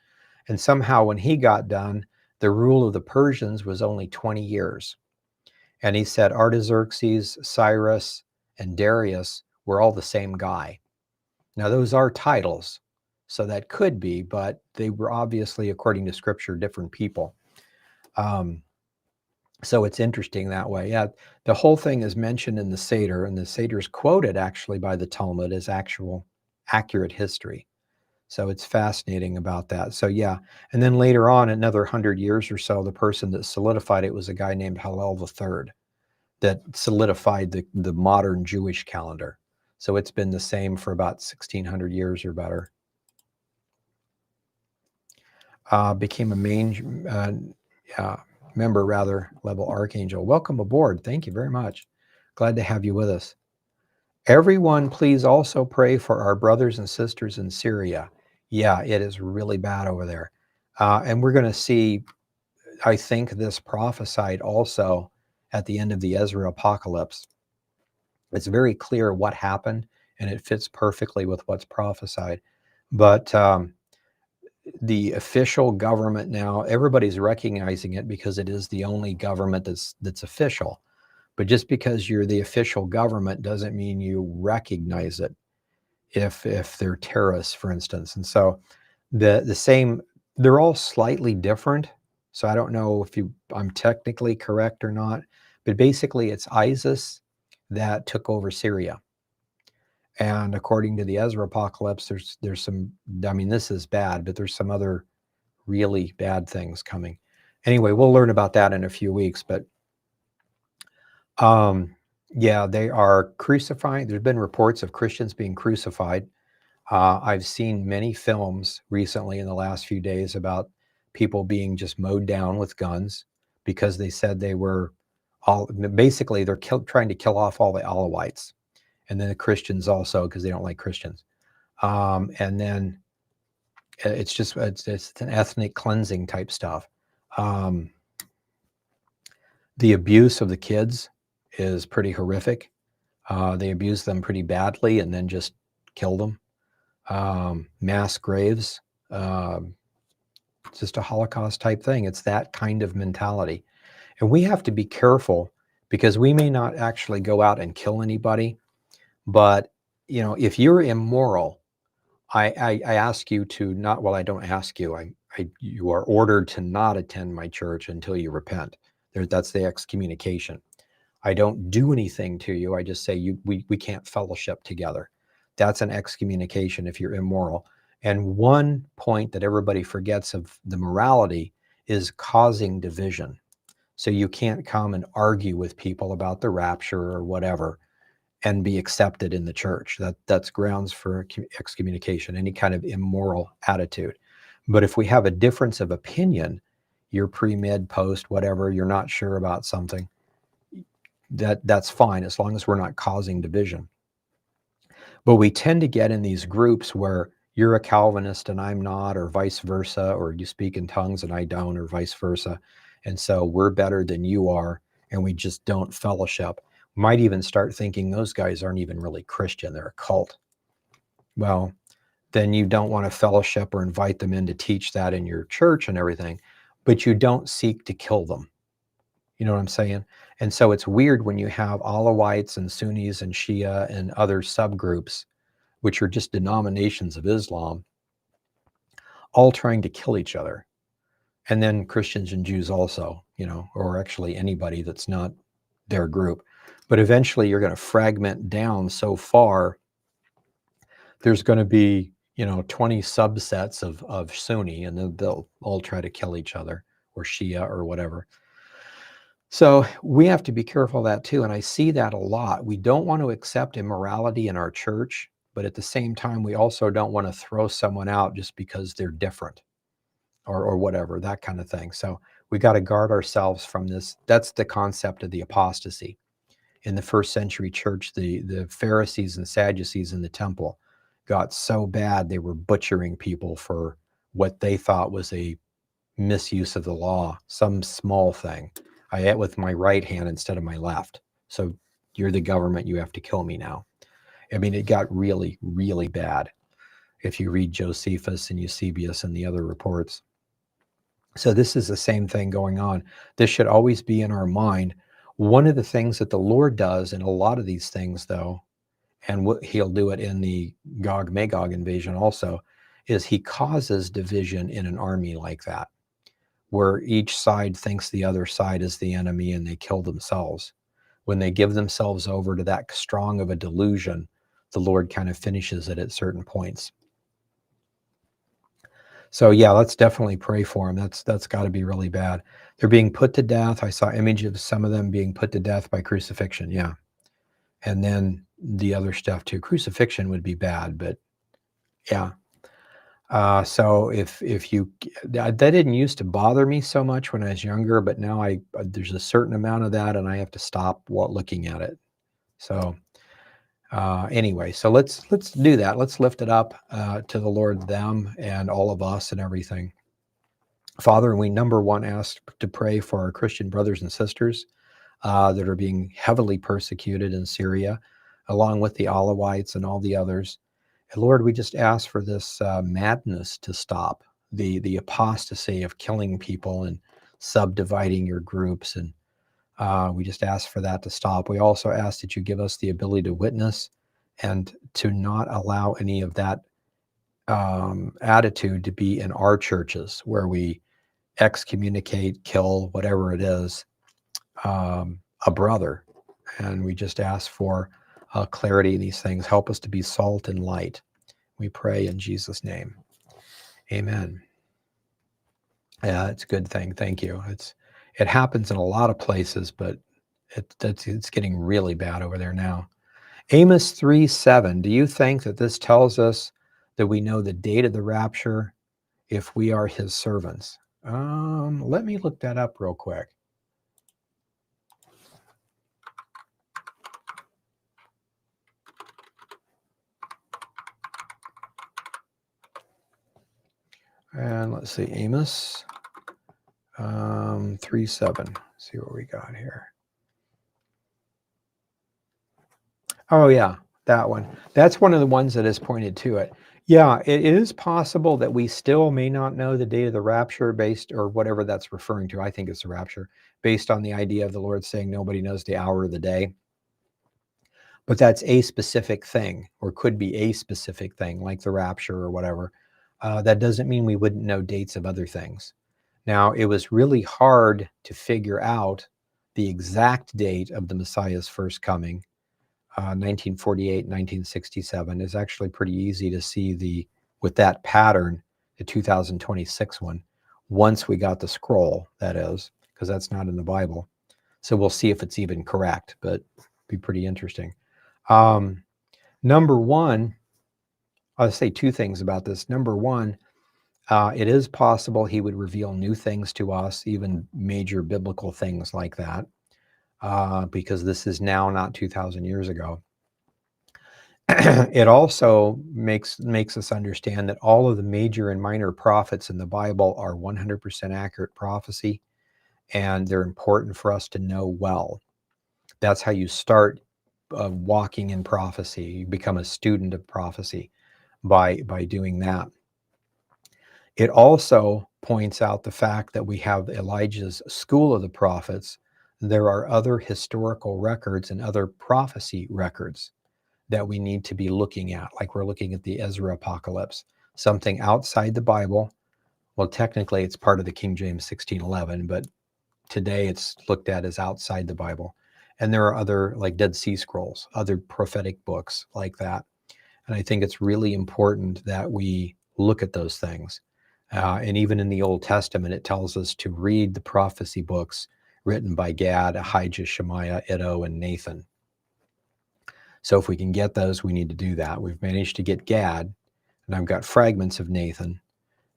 And somehow when he got done, the rule of the Persians was only 20 years. And he said Artaxerxes, Cyrus, and Darius were all the same guy. Now those are titles, so that could be, but they were obviously, according to scripture, different people. So it's interesting that way. Yeah, the whole thing is mentioned in the Seder, and the Seder is quoted actually by the Talmud as accurate history. So it's fascinating about that. So yeah, and then later on, another 100 years or so, the person that solidified it was a guy named Hillel III that solidified the modern Jewish calendar. So it's been the same for about 1600 years or better. Became a member, level archangel. Welcome aboard. Thank you very much. Glad to have you with us. Everyone, please also pray for our brothers and sisters in Syria. Yeah, it is really bad over there. And we're going to see, I think, this prophesied also at the end of the Ezra apocalypse. It's very clear what happened, and it fits perfectly with what's prophesied. But the official government now, everybody's recognizing it because it is the only government that's official. But just because you're the official government doesn't mean you recognize it if they're terrorists, for instance. And so the same, they're all slightly different. So I don't know if I'm technically correct or not, but basically it's ISIS that took over Syria. And according to the Ezra apocalypse, there's some, I mean, this is bad, but there's some other really bad things coming. Anyway, we'll learn about that in a few weeks, but yeah, they are crucifying. There's been reports of Christians being crucified. I've seen many films recently in the last few days about people being just mowed down with guns because they said they were basically they're trying to kill off all the Alawites, and then the Christians also because they don't like Christians. And then it's an ethnic cleansing type stuff. The abuse of the kids is pretty horrific. They abuse them pretty badly and then just kill them. Mass graves, just a Holocaust type thing. It's that kind of mentality. And we have to be careful because we may not actually go out and kill anybody, but if you're immoral, I ask you to not, well, I don't ask you, you are ordered to not attend my church until you repent. That's the excommunication. I don't do anything to you. I just say we can't fellowship together. That's an excommunication if you're immoral. And one point that everybody forgets of the morality is causing division. So you can't come and argue with people about the rapture or whatever and be accepted in the church. That's grounds for excommunication, any kind of immoral attitude. But if we have a difference of opinion, you're pre, mid, post, whatever, you're not sure about something, that's fine as long as we're not causing division. But we tend to get in these groups where you're a Calvinist and I'm not, or vice versa, or you speak in tongues and I don't, or vice versa. And so we're better than you are, and we just don't fellowship. Might even start thinking those guys aren't even really Christian, they're a cult. Well, then you don't want to fellowship or invite them in to teach that in your church and everything, but you don't seek to kill them. You know what I'm saying? And so it's weird when you have Alawites and Sunnis and Shia and other subgroups, which are just denominations of Islam, all trying to kill each other. and then Christians and Jews also, or actually anybody that's not their group. But eventually you're going to fragment down so far, there's going to be, 20 subsets of Sunni, and then they'll all try to kill each other, or Shia or whatever. So we have to be careful of that too. And I see that a lot. We don't want to accept immorality in our church, but at the same time, we also don't want to throw someone out just because they're different or whatever, that kind of thing. So we got to guard ourselves from this. That's the concept of the apostasy. In the first century church, the Pharisees and Sadducees in the temple got so bad they were butchering people for what they thought was a misuse of the law, some small thing. I ate with my right hand instead of my left. So you're the government, you have to kill me now. I mean, it got really, really bad if you read Josephus and Eusebius and the other reports. So this is the same thing going on. This should always be in our mind. One of the things that the Lord does in a lot of these things, though, and he'll do it in the Gog-Magog invasion also, is he causes division in an army like that, where each side thinks the other side is the enemy and they kill themselves. When they give themselves over to that strong of a delusion, the Lord kind of finishes it at certain points. So yeah, let's definitely pray for them. That's got to be really bad. They're being put to death. I saw images of some of them being put to death by crucifixion. Yeah. And then the other stuff too. Crucifixion would be bad, but yeah. So if you, that didn't used to bother me so much when I was younger, but now there's a certain amount of that and I have to stop looking at it. So anyway, so let's do that. Let's lift it up to the Lord, them and all of us and everything. Father, we number one ask to pray for our Christian brothers and sisters that are being heavily persecuted in Syria, along with the Alawites and all the others. And Lord, we just ask for this madness to stop, the apostasy of killing people and subdividing your groups. And we just ask for that to stop. We also ask that you give us the ability to witness and to not allow any of that attitude to be in our churches, where we excommunicate, kill, whatever it is, a brother. And we just ask for clarity in these things. Help us to be salt and light. We pray in Jesus' name. Amen. Yeah, it's a good thing. Thank you. It happens in a lot of places, but it's getting really bad over there now. Amos 3:7. Do you think that this tells us that we know the date of the rapture if we are his servants? Let me look that up real quick. And let's see, Amos 3:7. See what we got here. Oh yeah, that one. That's one of the ones that is pointed to it. Yeah, it is possible that we still may not know the date of the rapture based, or whatever that's referring to. I think it's the rapture, based on the idea of the Lord saying nobody knows the hour of the day. But that's a specific thing, or could be a specific thing, like the rapture or whatever. That doesn't mean we wouldn't know dates of other things. Now, it was really hard to figure out the exact date of the Messiah's first coming. 1948, 1967 is actually pretty easy to see with that pattern, the 2026 one, once we got the scroll, that is, because that's not in the Bible. So we'll see if it's even correct, but it'd be pretty interesting. Number one, I'll say two things about this. Number one, it is possible he would reveal new things to us, even major biblical things like that, because this is now not 2,000 years ago. It also makes us understand that all of the major and minor prophets in the Bible are 100% accurate prophecy, and they're important for us to know well. That's how you start walking in prophecy. You become a student of prophecy by doing that. It also points out the fact that we have Elijah's school of the prophets. There are other historical records and other prophecy records that we need to be looking at, like we're looking at the Ezra Apocalypse, something outside the Bible, Well, technically it's part of the King James 1611, but today it's looked at as outside the Bible. And there are other, like Dead Sea Scrolls, other prophetic books like that. And I think it's really important that we look at those things. And even in the Old Testament, it tells us to read the prophecy books written by Gad, Ahijah, Shemaiah, Iddo, and Nathan. So if we can get those, we need to do that. We've managed to get Gad, and I've got fragments of Nathan.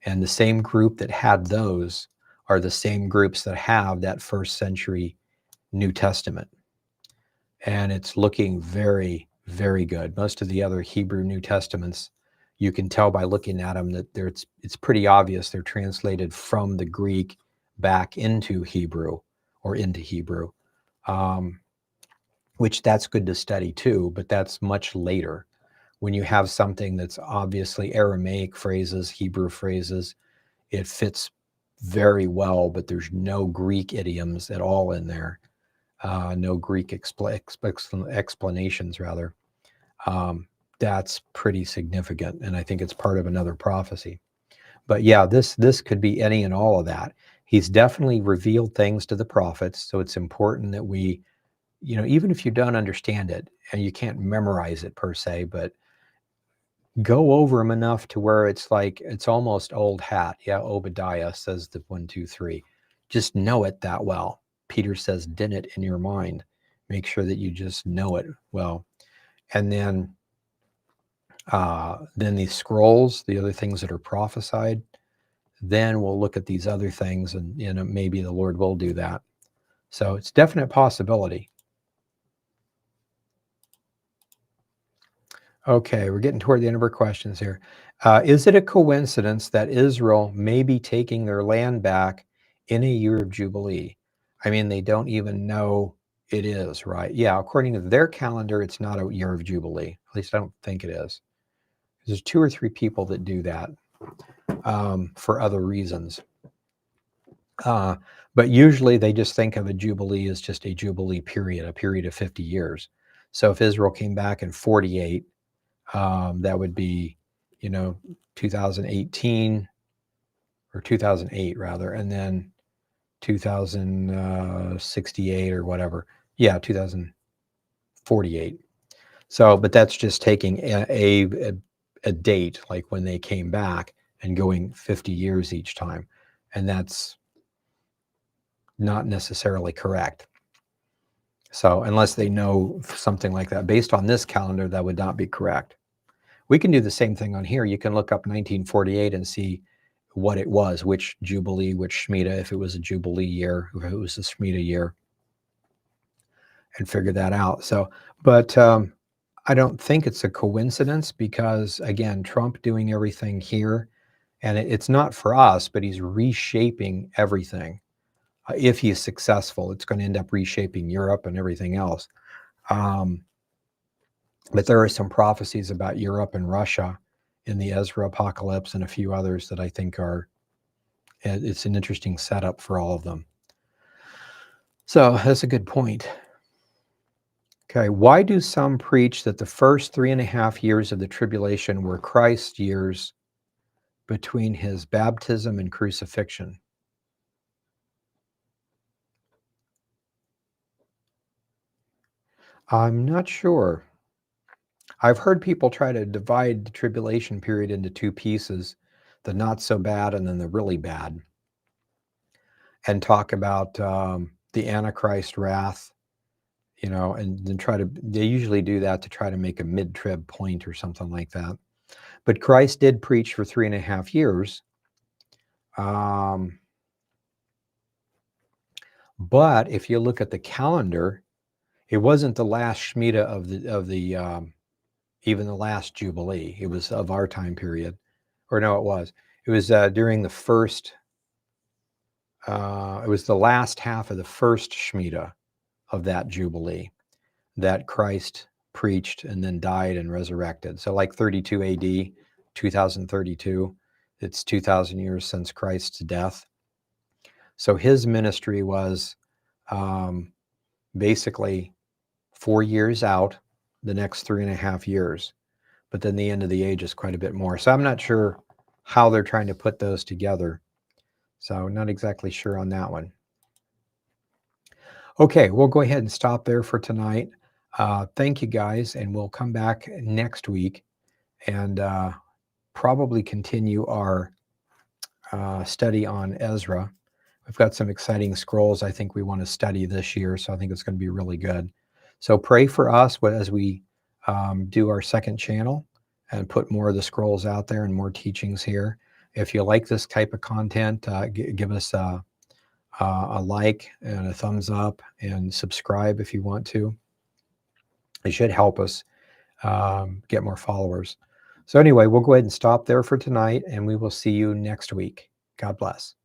And the same group that had those are the same groups that have that first century New Testament. And it's looking very, very good. Most of the other Hebrew New Testaments, you can tell by looking at them that it's pretty obvious they're translated from the Greek back into Hebrew or into Hebrew, which that's good to study too, but that's much later. When you have something that's obviously Aramaic phrases, Hebrew phrases, it fits very well, but there's no Greek idioms at all in there. No Greek explanations, rather. That's pretty significant, and I think it's part of another prophecy. But yeah, this could be any and all of that. He's definitely revealed things to the prophets, so it's important that we, even if you don't understand it, and you can't memorize it per se, but go over them enough to where it's like, it's almost old hat. Yeah, Obadiah says the 1, 2, 3. Just know it that well. Peter says, din it in your mind. Make sure that you just know it well. And then these scrolls, the other things that are prophesied, then we'll look at these other things, and maybe the Lord will do that. So it's definite possibility. Okay, we're getting toward the end of our questions here. Is it a coincidence that Israel may be taking their land back in a year of Jubilee? I mean, they don't even know it is, right? Yeah, according to their calendar, it's not a year of Jubilee. At least I don't think it is. There's 2 or 3 people that do that for other reasons. But usually they just think of a Jubilee as just a Jubilee period, a period of 50 years. So if Israel came back in 48, that would be, 2018 or 2008 rather, and then 2068 or whatever. Yeah, 2048. So, but that's just taking a date, like when they came back, and going 50 years each time. And that's not necessarily correct. So unless they know something like that, based on this calendar, that would not be correct. We can do the same thing on here. You can look up 1948 and see what it was, which Jubilee, which Shemitah, if it was a Jubilee year, if it was a Shemitah year, and figure that out. So, but I don't think it's a coincidence because, again, Trump doing everything here, and it's not for us, but he's reshaping everything. If he is successful, it's going to end up reshaping Europe and everything else. But there are some prophecies about Europe and Russia in the Ezra Apocalypse and a few others that I think it's an interesting setup for all of them. So that's a good point. Okay, why do some preach that the first 3.5 years of the tribulation were Christ's years between his baptism and crucifixion? I'm not sure. I've heard people try to divide the tribulation period into 2 pieces, the not so bad and then the really bad, and talk about the Antichrist wrath, and then they usually do that to try to make a mid-trib point or something like that. But Christ did preach for 3.5 years. But if you look at the calendar, it wasn't the last Shemitah of the even the last Jubilee. It was of our time period, or no, it was. It was during the first. It was the last half of the first Shemitah of that Jubilee that Christ preached and then died and resurrected. So like 32 AD, 2032. It's 2,000 years since Christ's death. So his ministry was basically 4 years out, the next 3.5 years. But then the end of the age is quite a bit more. So I'm not sure how they're trying to put those together. So not exactly sure on that one. Okay, we'll go ahead and stop there for tonight. Thank you guys, and we'll come back next week and probably continue our study on Ezra. We've got some exciting scrolls I think we want to study this year, so I think it's going to be really good. So pray for us as we do our second channel and put more of the scrolls out there and more teachings here. If you like this type of content, give us a like and a thumbs up and subscribe if you want to. It should help us get more followers. So anyway, we'll go ahead and stop there for tonight, and we will see you next week. God bless.